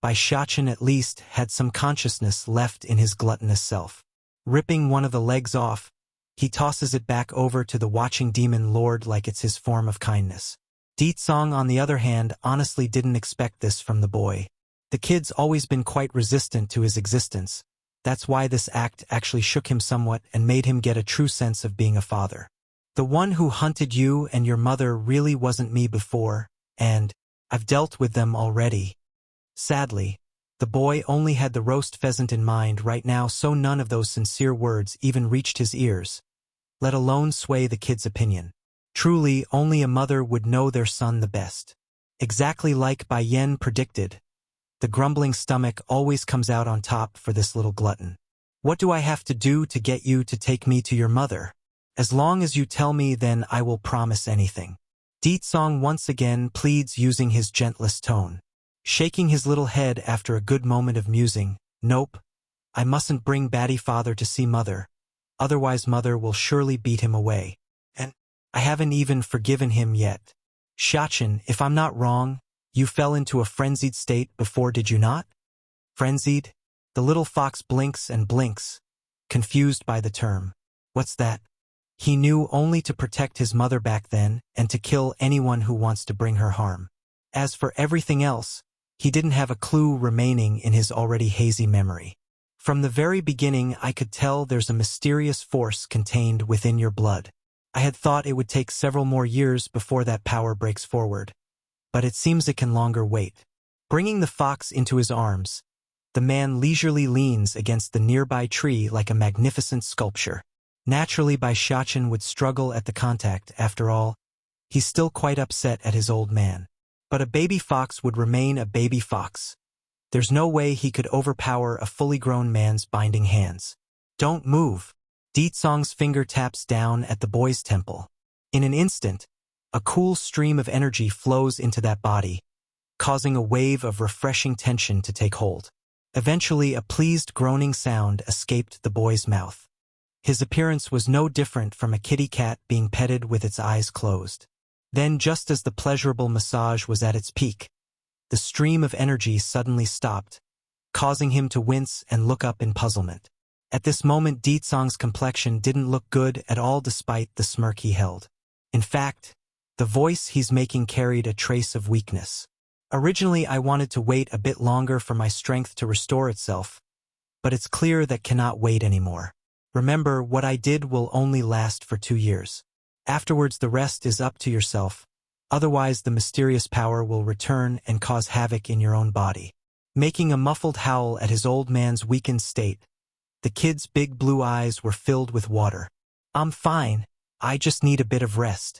Baishatchen at least had some consciousness left in his gluttonous self. Ripping one of the legs off, he tosses it back over to the watching demon lord like it's his form of kindness. Song, on the other hand, honestly didn't expect this from the boy. The kid's always been quite resistant to his existence. That's why this act actually shook him somewhat and made him get a true sense of being a father. The one who hunted you and your mother really wasn't me before, and I've dealt with them already. Sadly, the boy only had the roast pheasant in mind right now, so none of those sincere words even reached his ears, let alone sway the kid's opinion. Truly, only a mother would know their son the best. Exactly like Bai Yen predicted, the grumbling stomach always comes out on top for this little glutton. What do I have to do to get you to take me to your mother? As long as you tell me, then I will promise anything. Song once again pleads using his gentlest tone. Shaking his little head after a good moment of musing, nope, I mustn't bring Batty father to see mother, otherwise mother will surely beat him away. And I haven't even forgiven him yet. Shatchen, if I'm not wrong, you fell into a frenzied state before, did you not? Frenzied? The little fox blinks and blinks, confused by the term. What's that? He knew only to protect his mother back then and to kill anyone who wants to bring her harm. As for everything else, he didn't have a clue remaining in his already hazy memory. From the very beginning I could tell there's a mysterious force contained within your blood. I had thought it would take several more years before that power breaks forward, but it seems it can longer wait. Bringing the fox into his arms, the man leisurely leans against the nearby tree like a magnificent sculpture. Naturally, Baishatchen would struggle at the contact. After all, he's still quite upset at his old man. But a baby fox would remain a baby fox. There's no way he could overpower a fully grown man's binding hands. Don't move. Song's finger taps down at the boy's temple. In an instant, a cool stream of energy flows into that body, causing a wave of refreshing tension to take hold. Eventually, a pleased groaning sound escaped the boy's mouth. His appearance was no different from a kitty cat being petted with its eyes closed. Then, just as the pleasurable massage was at its peak, the stream of energy suddenly stopped, causing him to wince and look up in puzzlement. At this moment, Song's complexion didn't look good at all despite the smirk he held. In fact, the voice he's making carried a trace of weakness. Originally, I wanted to wait a bit longer for my strength to restore itself, but it's clear that cannot wait anymore. Remember, what I did will only last for 2 years. Afterwards, the rest is up to yourself. Otherwise, the mysterious power will return and cause havoc in your own body. Making a muffled howl at his old man's weakened state, the kid's big blue eyes were filled with water. I'm fine. I just need a bit of rest.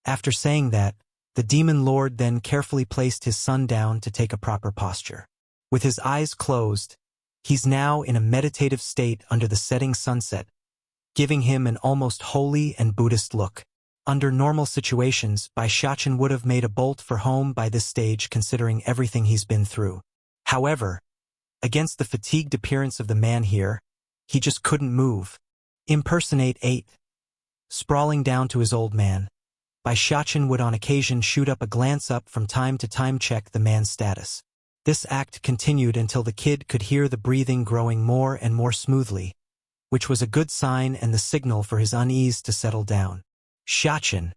After saying that, the demon lord then carefully placed his son down to take a proper posture. With his eyes closed, he's now in a meditative state under the setting sunset, giving him an almost holy and Buddhist look. Under normal situations, Baishatchen would have made a bolt for home by this stage considering everything he's been through. However, against the fatigued appearance of the man here, he just couldn't move. Impersonate 8. Sprawling down to his old man, Baishatchen would on occasion shoot up a glance up from time to time, check the man's status. This act continued until the kid could hear the breathing growing more and more smoothly, which was a good sign and the signal for his unease to settle down. Xiaqin,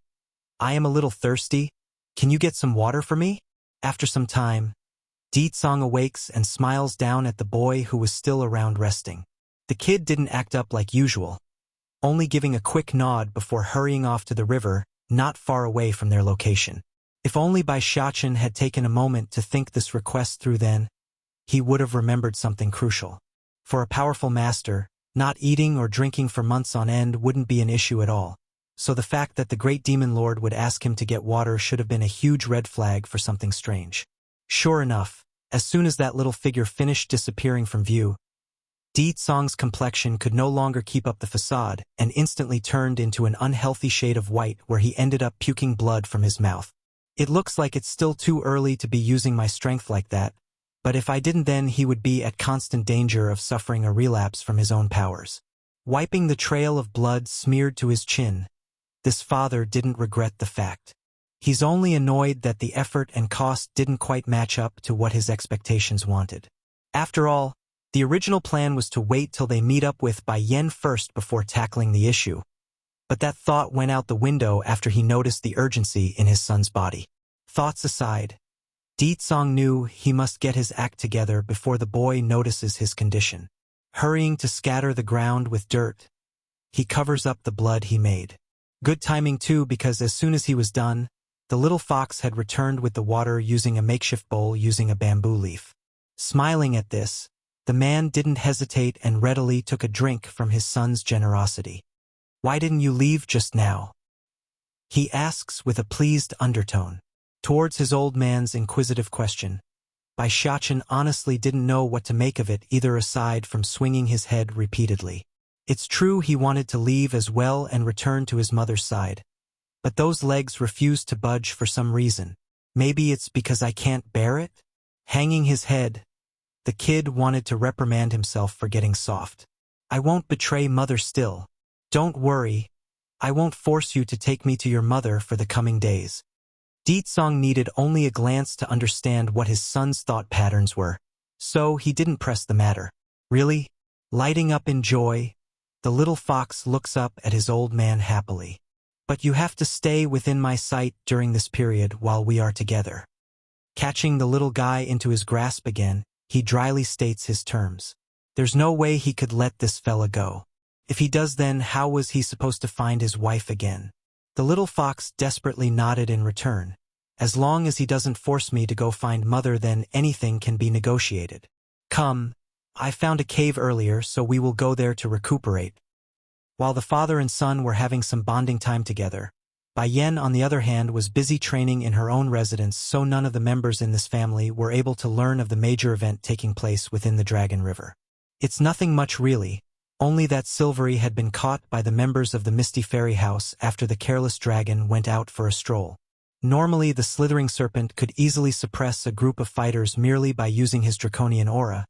I am a little thirsty. Can you get some water for me? After some time, Ditsong awakes and smiles down at the boy who was still around resting. The kid didn't act up like usual, only giving a quick nod before hurrying off to the river, not far away from their location. If only Bai Xiaqin had taken a moment to think this request through then, he would have remembered something crucial. For a powerful master, not eating or drinking for months on end wouldn't be an issue at all. So the fact that the great demon lord would ask him to get water should have been a huge red flag for something strange. Sure enough, as soon as that little figure finished disappearing from view, Ditsong's complexion could no longer keep up the facade and instantly turned into an unhealthy shade of white where he ended up puking blood from his mouth. It looks like it's still too early to be using my strength like that, but if I didn't then he would be at constant danger of suffering a relapse from his own powers. Wiping the trail of blood smeared to his chin, this father didn't regret the fact. He's only annoyed that the effort and cost didn't quite match up to what his expectations wanted. After all, the original plan was to wait till they meet up with Bai Yen first before tackling the issue. But that thought went out the window after he noticed the urgency in his son's body. Thoughts aside, Ditsong knew he must get his act together before the boy notices his condition. Hurrying to scatter the ground with dirt, he covers up the blood he made. Good timing too, because as soon as he was done, the little fox had returned with the water using a makeshift bowl using a bamboo leaf. Smiling at this, the man didn't hesitate and readily took a drink from his son's generosity. Why didn't you leave just now? He asks with a pleased undertone. Towards his old man's inquisitive question, Bai Xiaqin honestly didn't know what to make of it either aside from swinging his head repeatedly. It's true he wanted to leave as well and return to his mother's side, but those legs refused to budge for some reason. Maybe it's because I can't bear it? Hanging his head, the kid wanted to reprimand himself for getting soft. I won't betray mother still. Don't worry, I won't force you to take me to your mother for the coming days. Ditsong needed only a glance to understand what his son's thought patterns were, so he didn't press the matter. Really? Lighting up in joy, the little fox looks up at his old man happily. But you have to stay within my sight during this period while we are together. Catching the little guy into his grasp again, he dryly states his terms. There's no way he could let this fella go. If he does, then how was he supposed to find his wife again? The little fox desperately nodded in return. As long as he doesn't force me to go find mother, then anything can be negotiated. Come, I found a cave earlier, so we will go there to recuperate. While the father and son were having some bonding time together, Bai Yen, on the other hand, was busy training in her own residence, so none of the members in this family were able to learn of the major event taking place within the Dragon River. It's nothing much really, only that Silvery had been caught by the members of the Misty Fairy House after the careless dragon went out for a stroll. Normally, the slithering serpent could easily suppress a group of fighters merely by using his draconian aura,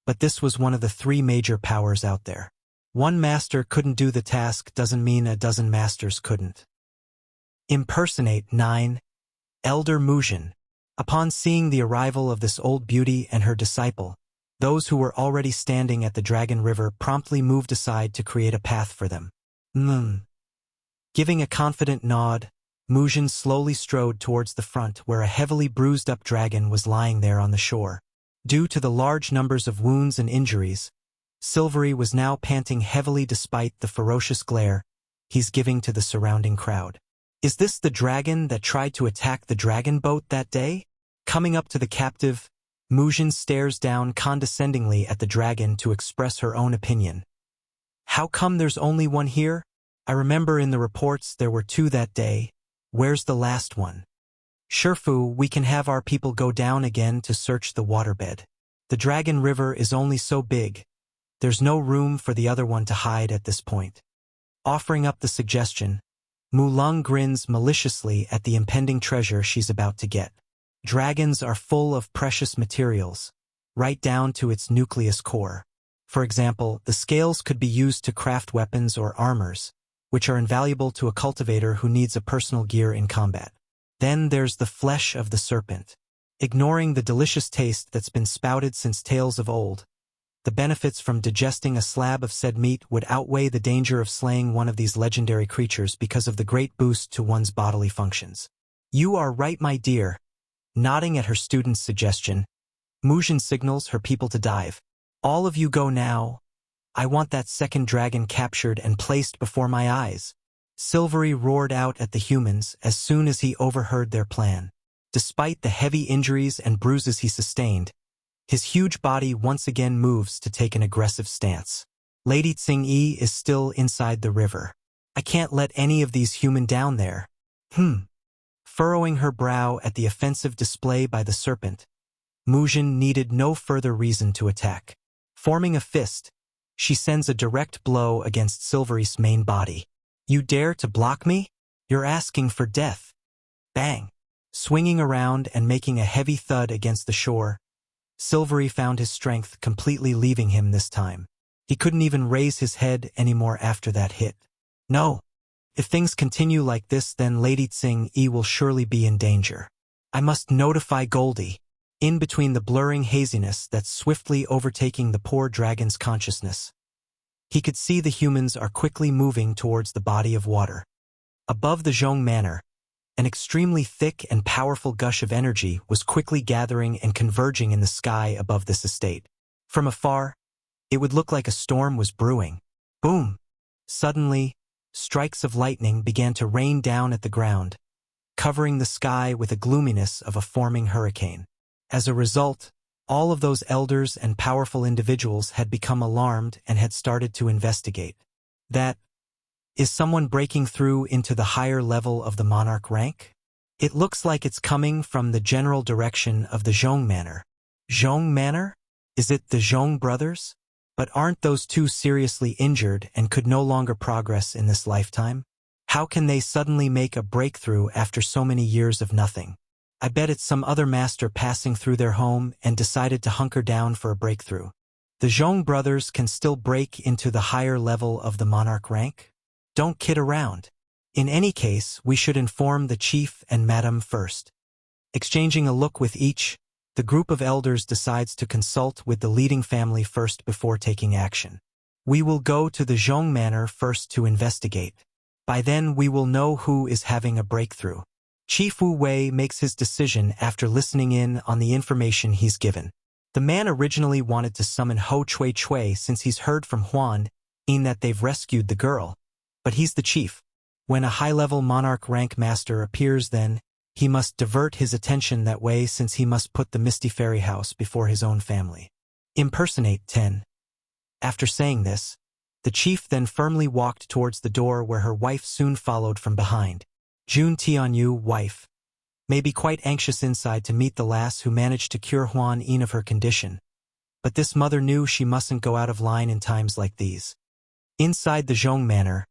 but this was one of the three major powers out there. One master couldn't do the task doesn't mean a dozen masters couldn't. Impersonate 9. Elder Muzhin. Upon seeing the arrival of this old beauty and her disciple, those who were already standing at the Dragon River promptly moved aside to create a path for them. Giving a confident nod, Muzhin slowly strode towards the front where a heavily bruised-up dragon was lying there on the shore. Due to the large numbers of wounds and injuries, Silvery was now panting heavily despite the ferocious glare he's giving to the surrounding crowd. Is this the dragon that tried to attack the dragon boat that day? Coming up to the captive, Muzhin stares down condescendingly at the dragon to express her own opinion. How come there's only one here? I remember in the reports there were two that day. Where's the last one? Shifu, we can have our people go down again to search the waterbed. The Dragon River is only so big. There's no room for the other one to hide at this point. Offering up the suggestion, Mulung grins maliciously at the impending treasure she's about to get. Dragons are full of precious materials, right down to its nucleus core. For example, the scales could be used to craft weapons or armors, which are invaluable to a cultivator who needs a personal gear in combat. Then there's the flesh of the serpent. ignoring the delicious taste that's been spouted since tales of old. The benefits from digesting a slab of said meat would outweigh the danger of slaying one of these legendary creatures because of the great boost to one's bodily functions. You are right, my dear. Nodding at her student's suggestion, Mujin signals her people to dive. All of you go now. I want that second dragon captured and placed before my eyes. Silvery roared out at the humans as soon as he overheard their plan. Despite the heavy injuries and bruises he sustained, his huge body once again moves to take an aggressive stance. Lady Tsing-yi is still inside the river. I can't let any of these human down there. Furrowing her brow at the offensive display by the serpent, Mujin needed no further reason to attack. Forming a fist, she sends a direct blow against Silvery's main body. You dare to block me? You're asking for death. Bang! Swinging around and making a heavy thud against the shore, Silvery found his strength completely leaving him this time. He couldn't even raise his head anymore after that hit. No. If things continue like this, then Lady Tsing-yi will surely be in danger. I must notify Goldie. In between the blurring haziness that's swiftly overtaking the poor dragon's consciousness, he could see the humans are quickly moving towards the body of water. Above the Zhong Manor, an extremely thick and powerful gush of energy was quickly gathering and converging in the sky above this estate. From afar, it would look like a storm was brewing. Boom! Suddenly, strikes of lightning began to rain down at the ground, covering the sky with the gloominess of a forming hurricane. As a result, all of those elders and powerful individuals had become alarmed and had started to investigate. That is someone breaking through into the higher level of the monarch rank? It looks like it's coming from the general direction of the Zhong Manor. Zhong Manor? Is it the Zhong brothers? But aren't those two seriously injured and could no longer progress in this lifetime? How can they suddenly make a breakthrough after so many years of nothing? I bet it's some other master passing through their home and decided to hunker down for a breakthrough. The Zhong brothers can still break into the higher level of the monarch rank? Don't kid around. In any case, we should inform the chief and madam first. Exchanging a look with each, the group of elders decides to consult with the leading family first before taking action. We will go to the Zhong Manor first to investigate. By then we will know who is having a breakthrough. Chief Wu Wei makes his decision after listening in on the information he's given. The man originally wanted to summon Ho Chui Chui since he's heard from Huan in that they've rescued the girl. But he's the chief. When a high-level monarch rank master appears, then he must divert his attention that way since he must put the Misty Fairy House before his own family. Impersonate 10. After saying this, the chief then firmly walked towards the door where her wife soon followed from behind. Jun Tianyu, wife, may be quite anxious inside to meet the lass who managed to cure Huan Yin of her condition. But this mother knew she mustn't go out of line in times like these. Inside the Zhong Manor,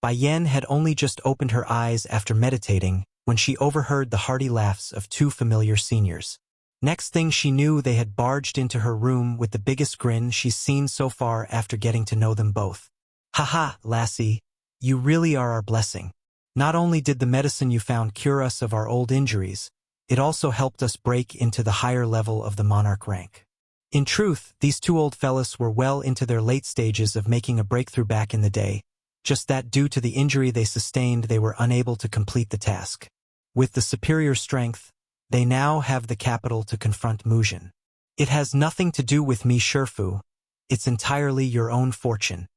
Bai Yan had only just opened her eyes after meditating when she overheard the hearty laughs of two familiar seniors. Next thing she knew, they had barged into her room with the biggest grin she's seen so far after getting to know them both. Haha, lassie, you really are our blessing. Not only did the medicine you found cure us of our old injuries, it also helped us break into the higher level of the monarch rank. In truth, these two old fellas were well into their late stages of making a breakthrough back in the day, just that due to the injury they sustained they were unable to complete the task. With the superior strength, they now have the capital to confront Mujin. It has nothing to do with me, Shifu. It's entirely your own fortune.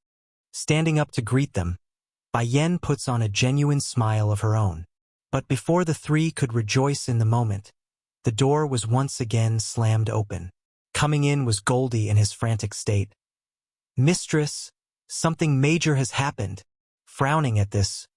Standing up to greet them, Bai Yan puts on a genuine smile of her own. But before the three could rejoice in the moment, the door was once again slammed open. Coming in was Goldie in his frantic state. Mistress, something major has happened. Frowning at this,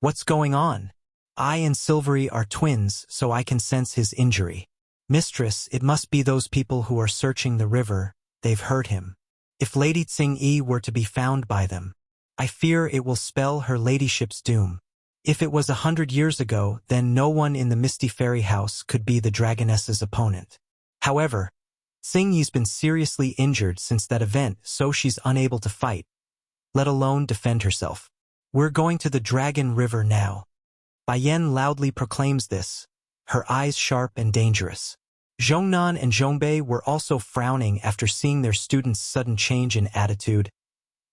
what's going on? I and Silvery are twins, so I can sense his injury. Mistress, it must be those people who are searching the river. They've hurt him. If Lady Tsing-yi were to be found by them, I fear it will spell her ladyship's doom. If it was 100 years ago, then no one in the Misty Fairy House could be the Dragoness's opponent. However, Tsing-yi's been seriously injured since that event, so she's unable to fight, let alone defend herself. We're going to the Dragon River now. Bai Yan loudly proclaims this, her eyes sharp and dangerous. Zhongnan and Zhongbei were also frowning after seeing their student's sudden change in attitude.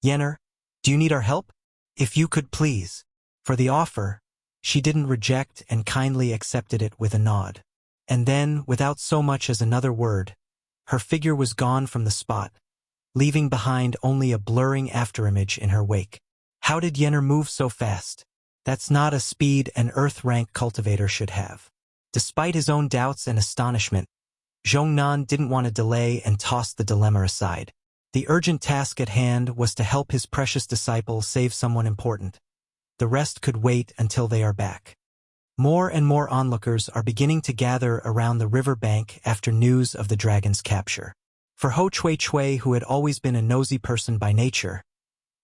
Yenner, do you need our help? If you could please. For the offer, she didn't reject and kindly accepted it with a nod. And then, without so much as another word, her figure was gone from the spot, leaving behind only a blurring afterimage in her wake. How did Yenner move so fast? That's not a speed an Earth-rank cultivator should have. Despite his own doubts and astonishment, Zhongnan didn't want to delay and tossed the dilemma aside. The urgent task at hand was to help his precious disciple save someone important. The rest could wait until they are back. More and more onlookers are beginning to gather around the river bank after news of the dragon's capture. For Ho Chui, who had always been a nosy person by nature,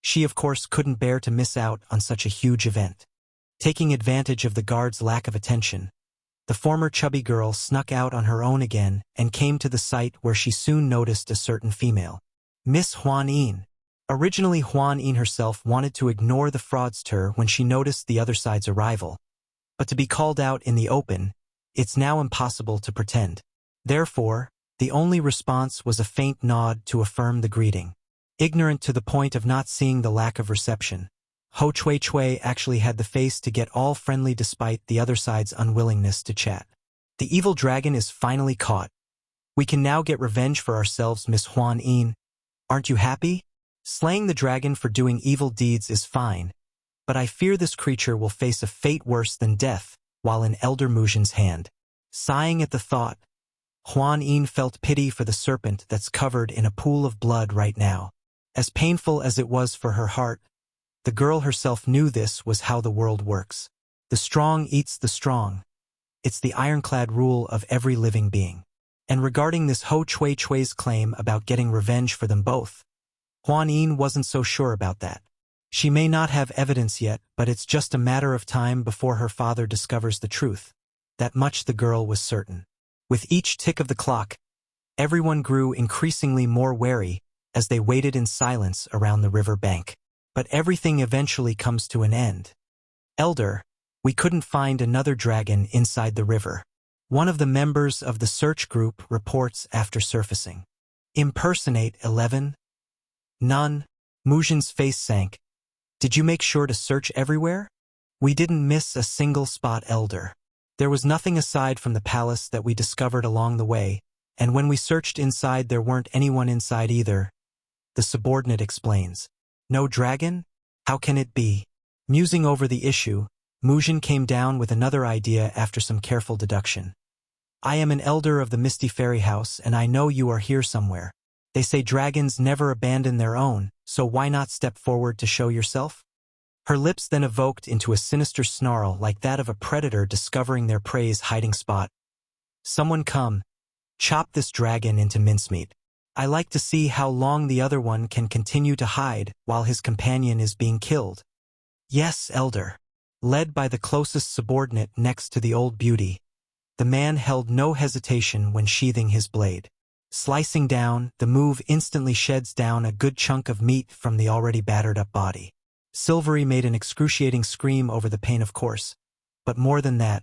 she of course couldn't bear to miss out on such a huge event. Taking advantage of the guard's lack of attention, the former chubby girl snuck out on her own again and came to the site where she soon noticed a certain female. Miss Huan Yin. Originally Huan Yin herself wanted to ignore the fraudster when she noticed the other side's arrival, but to be called out in the open, it's now impossible to pretend. Therefore, the only response was a faint nod to affirm the greeting. Ignorant to the point of not seeing the lack of reception, Ho Chui actually had the face to get all friendly despite the other side's unwillingness to chat. The evil dragon is finally caught. We can now get revenge for ourselves, Miss Huan Yin. Aren't you happy? Slaying the dragon for doing evil deeds is fine, but I fear this creature will face a fate worse than death while in Elder Muzhin's hand. Sighing at the thought, Huan Yin felt pity for the serpent that's covered in a pool of blood right now. As painful as it was for her heart, the girl herself knew this was how the world works. The strong eats the strong. It's the ironclad rule of every living being. And regarding this Ho Chui's claim about getting revenge for them both, Huan Yin wasn't so sure about that. She may not have evidence yet, but it's just a matter of time before her father discovers the truth. That much the girl was certain. With each tick of the clock, everyone grew increasingly more wary as they waited in silence around the river bank. But everything eventually comes to an end. Elder, we couldn't find another dragon inside the river. One of the members of the search group reports after surfacing. Impersonate 11? None. Muzhin's face sank. Did you make sure to search everywhere? We didn't miss a single spot, Elder. There was nothing aside from the palace that we discovered along the way, and when we searched inside there weren't anyone inside either. The subordinate explains. No dragon? How can it be? Musing over the issue, Muzhin came down with another idea after some careful deduction. I am an elder of the Misty Fairy House, and I know you are here somewhere. They say dragons never abandon their own, so why not step forward to show yourself? Her lips then evoked into a sinister snarl like that of a predator discovering their prey's hiding spot. Someone come. Chop this dragon into mincemeat. I like to see how long the other one can continue to hide while his companion is being killed. Yes, Elder. Led by the closest subordinate next to the old beauty, the man held no hesitation when sheathing his blade. Slicing down, the move instantly sheds down a good chunk of meat from the already battered-up body. Silvery made an excruciating scream over the pain, of course, but more than that,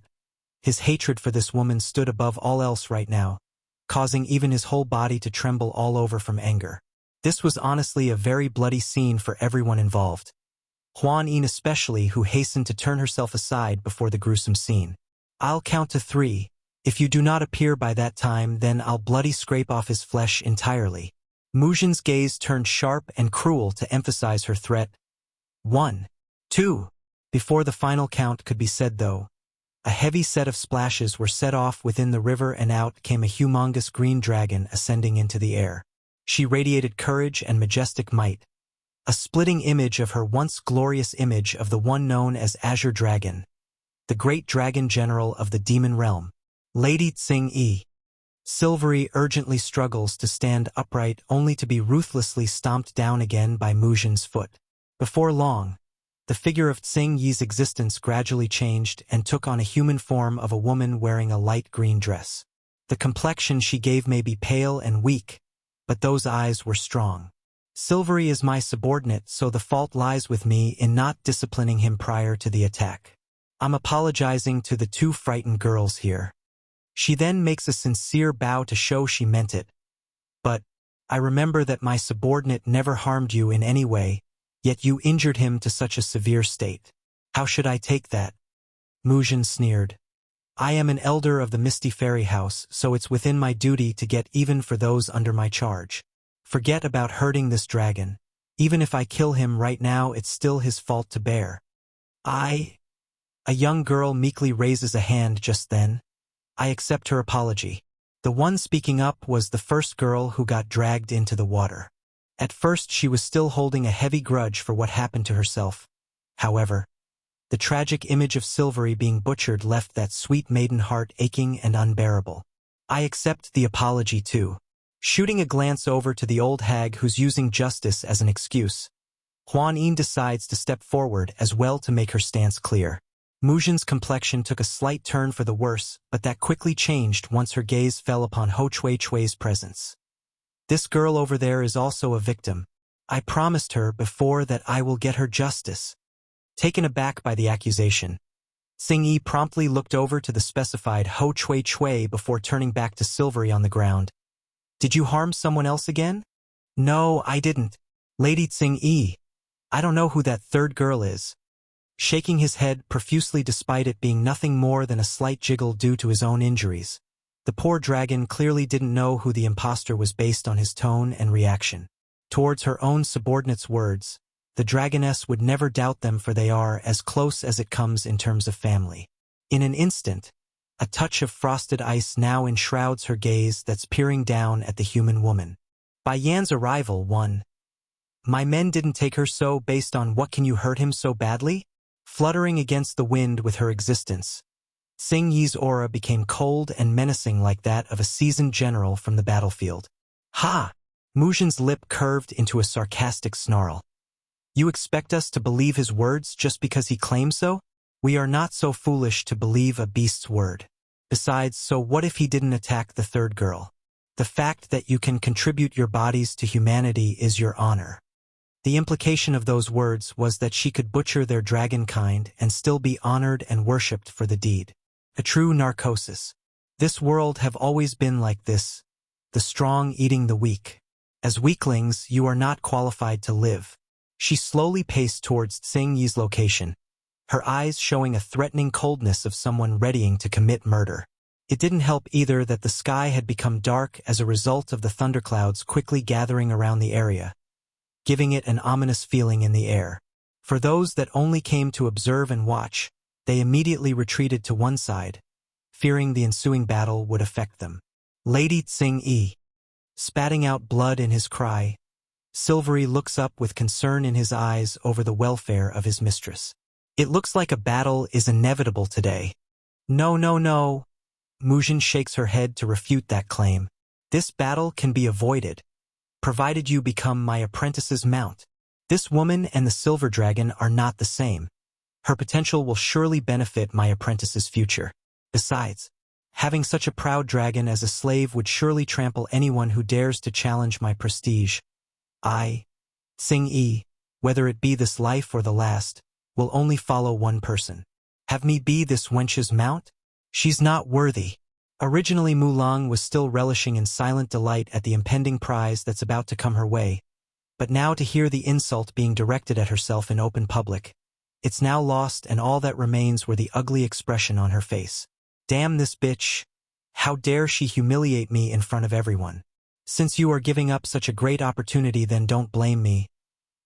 his hatred for this woman stood above all else right now, causing even his whole body to tremble all over from anger. This was honestly a very bloody scene for everyone involved. Huan Yin especially, who hastened to turn herself aside before the gruesome scene. I'll count to 3. If you do not appear by that time, then I'll bloody scrape off his flesh entirely. Muzhin's gaze turned sharp and cruel to emphasize her threat. 1, 2. Before the final count could be said, though, a heavy set of splashes were set off within the river, and out came a humongous green dragon ascending into the air. She radiated courage and majestic might, a splitting image of her once glorious image of the one known as Azure Dragon, the great dragon general of the demon realm. Lady Tsing-yi. Silvery urgently struggles to stand upright only to be ruthlessly stomped down again by Muzhin's foot. Before long, the figure of Tsing-yi's existence gradually changed and took on a human form of a woman wearing a light green dress. The complexion she gave may be pale and weak, but those eyes were strong. Silvery is my subordinate, so the fault lies with me in not disciplining him prior to the attack. I'm apologizing to the 2 frightened girls here. She then makes a sincere bow to show she meant it. But, I remember that my subordinate never harmed you in any way, yet you injured him to such a severe state. How should I take that? Mujin sneered. I am an elder of the Misty Fairy House, so it's within my duty to get even for those under my charge. Forget about hurting this dragon. Even if I kill him right now, it's still his fault to bear. A young girl meekly raises a hand just then. I accept her apology. The one speaking up was the first girl who got dragged into the water. At first she was still holding a heavy grudge for what happened to herself. However, the tragic image of Silvery being butchered left that sweet maiden heart aching and unbearable. I accept the apology too. Shooting a glance over to the old hag who's using justice as an excuse, Huan Yin decides to step forward as well to make her stance clear. Mujin's complexion took a slight turn for the worse, but that quickly changed once her gaze fell upon Ho Chui Chui's presence. This girl over there is also a victim. I promised her before that I will get her justice. Taken aback by the accusation, Xing Yi promptly looked over to the specified Ho Chui Chui before turning back to Silvery on the ground. Did you harm someone else again? No, I didn't. Lady Xing Yi. I don't know who that third girl is. Shaking his head profusely despite it being nothing more than a slight jiggle due to his own injuries. The poor dragon clearly didn't know who the impostor was based on his tone and reaction. Towards her own subordinate's words, the dragoness would never doubt them, for they are as close as it comes in terms of family. In an instant, a touch of frosted ice now enshrouds her gaze that's peering down at the human woman. By Yan's arrival, my men didn't take her so based on what can you hurt him so badly? Fluttering against the wind with her existence, Xing Yi's aura became cold and menacing like that of a seasoned general from the battlefield. Ha! Mujin's lip curved into a sarcastic snarl. You expect us to believe his words just because he claims so? We are not so foolish to believe a beast's word. Besides, so what if he didn't attack the third girl? The fact that you can contribute your bodies to humanity is your honor. The implication of those words was that she could butcher their dragon kind and still be honored and worshipped for the deed. A true narcosis. This world have always been like this, the strong eating the weak. As weaklings, you are not qualified to live. She slowly paced towards Xing Yi's location, her eyes showing a threatening coldness of someone readying to commit murder. It didn't help either that the sky had become dark as a result of the thunderclouds quickly gathering around the area, giving it an ominous feeling in the air. For those that only came to observe and watch, they immediately retreated to one side, fearing the ensuing battle would affect them. Lady Xing Yi, spatting out blood in his cry, Silvery looks up with concern in his eyes over the welfare of his mistress. It looks like a battle is inevitable today. No, no, no. Mujin shakes her head to refute that claim. This battle can be avoided, provided you become my apprentice's mount. This woman and the silver dragon are not the same. Her potential will surely benefit my apprentice's future. Besides, having such a proud dragon as a slave would surely trample anyone who dares to challenge my prestige. I, Xing Yi, whether it be this life or the last, will only follow one person. Have me be this wench's mount? She's not worthy. Originally Mulang was still relishing in silent delight at the impending prize that's about to come her way, but now to hear the insult being directed at herself in open public, it's now lost, and all that remains were the ugly expression on her face. Damn this bitch! How dare she humiliate me in front of everyone? Since you are giving up such a great opportunity, then don't blame me.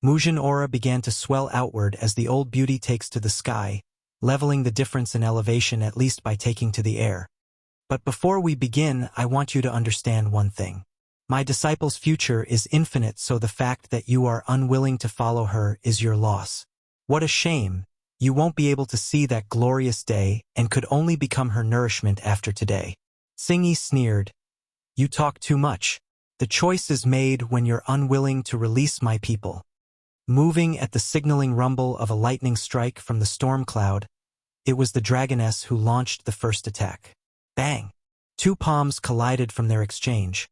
Mujin aura began to swell outward as the old beauty takes to the sky, leveling the difference in elevation at least by taking to the air. But before we begin, I want you to understand one thing. My disciple's future is infinite, so the fact that you are unwilling to follow her is your loss. What a shame. You won't be able to see that glorious day and could only become her nourishment after today. Xing Yi sneered. You talk too much. The choice is made when you're unwilling to release my people. Moving at the signaling rumble of a lightning strike from the storm cloud, it was the dragoness who launched the first attack. Bang! Two palms collided from their exchange,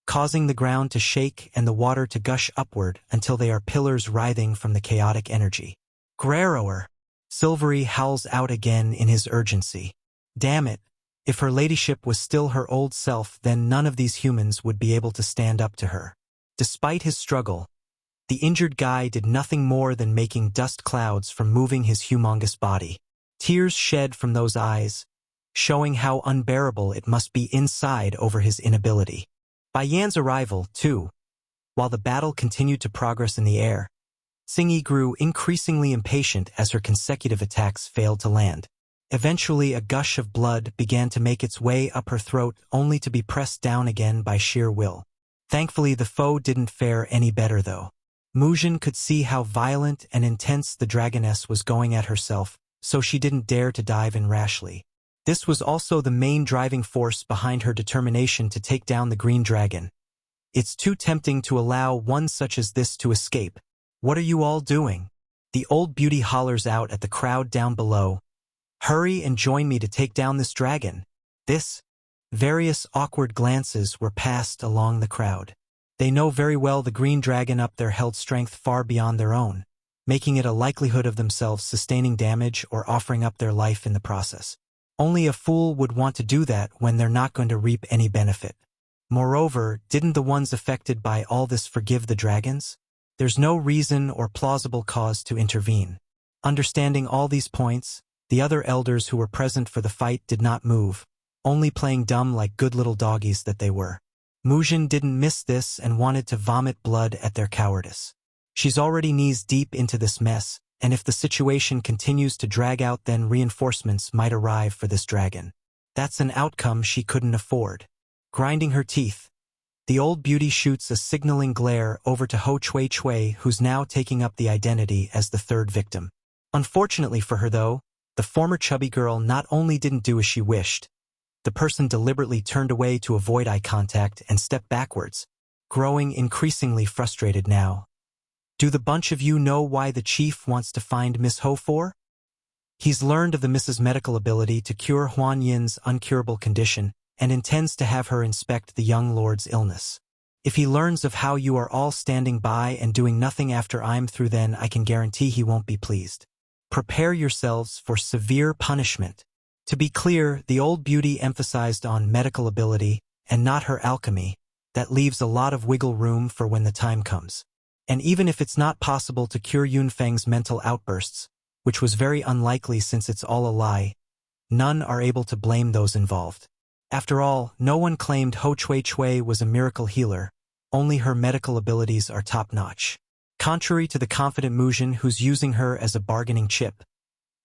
causing the ground to shake and the water to gush upward until they are pillars writhing from the chaotic energy. Guerreroer! Silvery howls out again in his urgency. Damn it! If her ladyship was still her old self, then none of these humans would be able to stand up to her. Despite his struggle, the injured guy did nothing more than making dust clouds from moving his humongous body. Tears shed from those eyes, showing how unbearable it must be inside over his inability. By Yan's arrival, too, while the battle continued to progress in the air, Xingyi grew increasingly impatient as her consecutive attacks failed to land. Eventually, a gush of blood began to make its way up her throat, only to be pressed down again by sheer will. Thankfully, the foe didn't fare any better, though. Muzhen could see how violent and intense the dragoness was going at herself, so she didn't dare to dive in rashly. This was also the main driving force behind her determination to take down the green dragon. It's too tempting to allow one such as this to escape. What are you all doing? The old beauty hollers out at the crowd down below. Hurry and join me to take down this dragon. Various awkward glances were passed along the crowd. They know very well the green dragon up there held strength far beyond their own, making it a likelihood of themselves sustaining damage or offering up their life in the process. Only a fool would want to do that when they're not going to reap any benefit. Moreover, didn't the ones affected by all this forgive the dragons? There's no reason or plausible cause to intervene. Understanding all these points, the other elders who were present for the fight did not move, only playing dumb like good little doggies that they were. Muzhen didn't miss this and wanted to vomit blood at their cowardice. She's already knees deep into this mess, and if the situation continues to drag out, then reinforcements might arrive for this dragon. That's an outcome she couldn't afford. Grinding her teeth, the old beauty shoots a signaling glare over to Ho Chui Chui, who's now taking up the identity as the third victim. Unfortunately for her, though, the former chubby girl not only didn't do as she wished, the person deliberately turned away to avoid eye contact and stepped backwards, growing increasingly frustrated now. Do the bunch of you know why the chief wants to find Miss Ho for? He's learned of the Mrs. Medical ability to cure Huan Yin's uncurable condition and intends to have her inspect the young lord's illness. If he learns of how you are all standing by and doing nothing after I'm through, then I can guarantee he won't be pleased. Prepare yourselves for severe punishment. To be clear, the old beauty emphasized on medical ability and not her alchemy. That leaves a lot of wiggle room for when the time comes. And even if it's not possible to cure Yunfeng's mental outbursts, which was very unlikely since it's all a lie, none are able to blame those involved. After all, no one claimed Ho Chui Chui was a miracle healer, only her medical abilities are top-notch. Contrary to the confident Muzhen who's using her as a bargaining chip,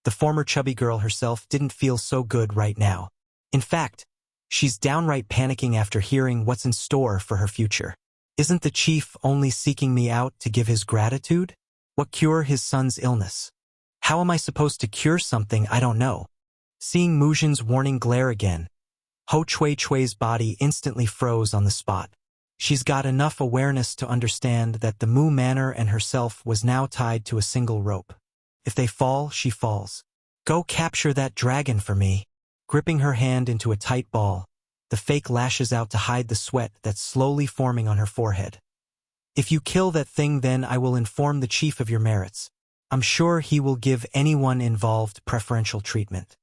the former chubby girl herself didn't feel so good right now. In fact, she's downright panicking after hearing what's in store for her future. Isn't the chief only seeking me out to give his gratitude? What cure his son's illness? How am I supposed to cure something I don't know? Seeing Muzhen's warning glare again, Ho Chui Chui's body instantly froze on the spot. She's got enough awareness to understand that the Mu Manor and herself was now tied to a single rope. If they fall, she falls. Go capture that dragon for me. Gripping her hand into a tight ball, the fake lashes out to hide the sweat that's slowly forming on her forehead. If you kill that thing, then I will inform the chief of your merits. I'm sure he will give anyone involved preferential treatment.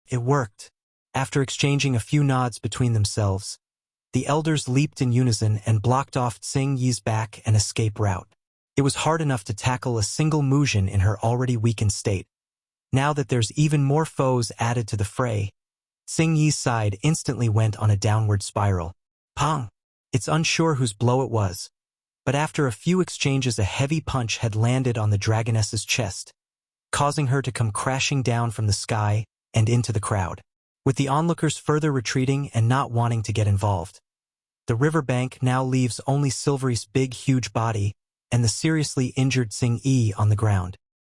It worked. After exchanging a few nods between themselves, the elders leaped in unison and blocked off Xingyi's back and escape route. It was hard enough to tackle a single Muzhen in her already weakened state. Now that there's even more foes added to the fray, Xingyi's side instantly went on a downward spiral. Pong! It's unsure whose blow it was, but after a few exchanges a heavy punch had landed on the dragoness's chest, causing her to come crashing down from the sky and into the crowd. With the onlookers further retreating and not wanting to get involved, the riverbank now leaves only Silvery's big huge body and the seriously injured Xingyi on the ground.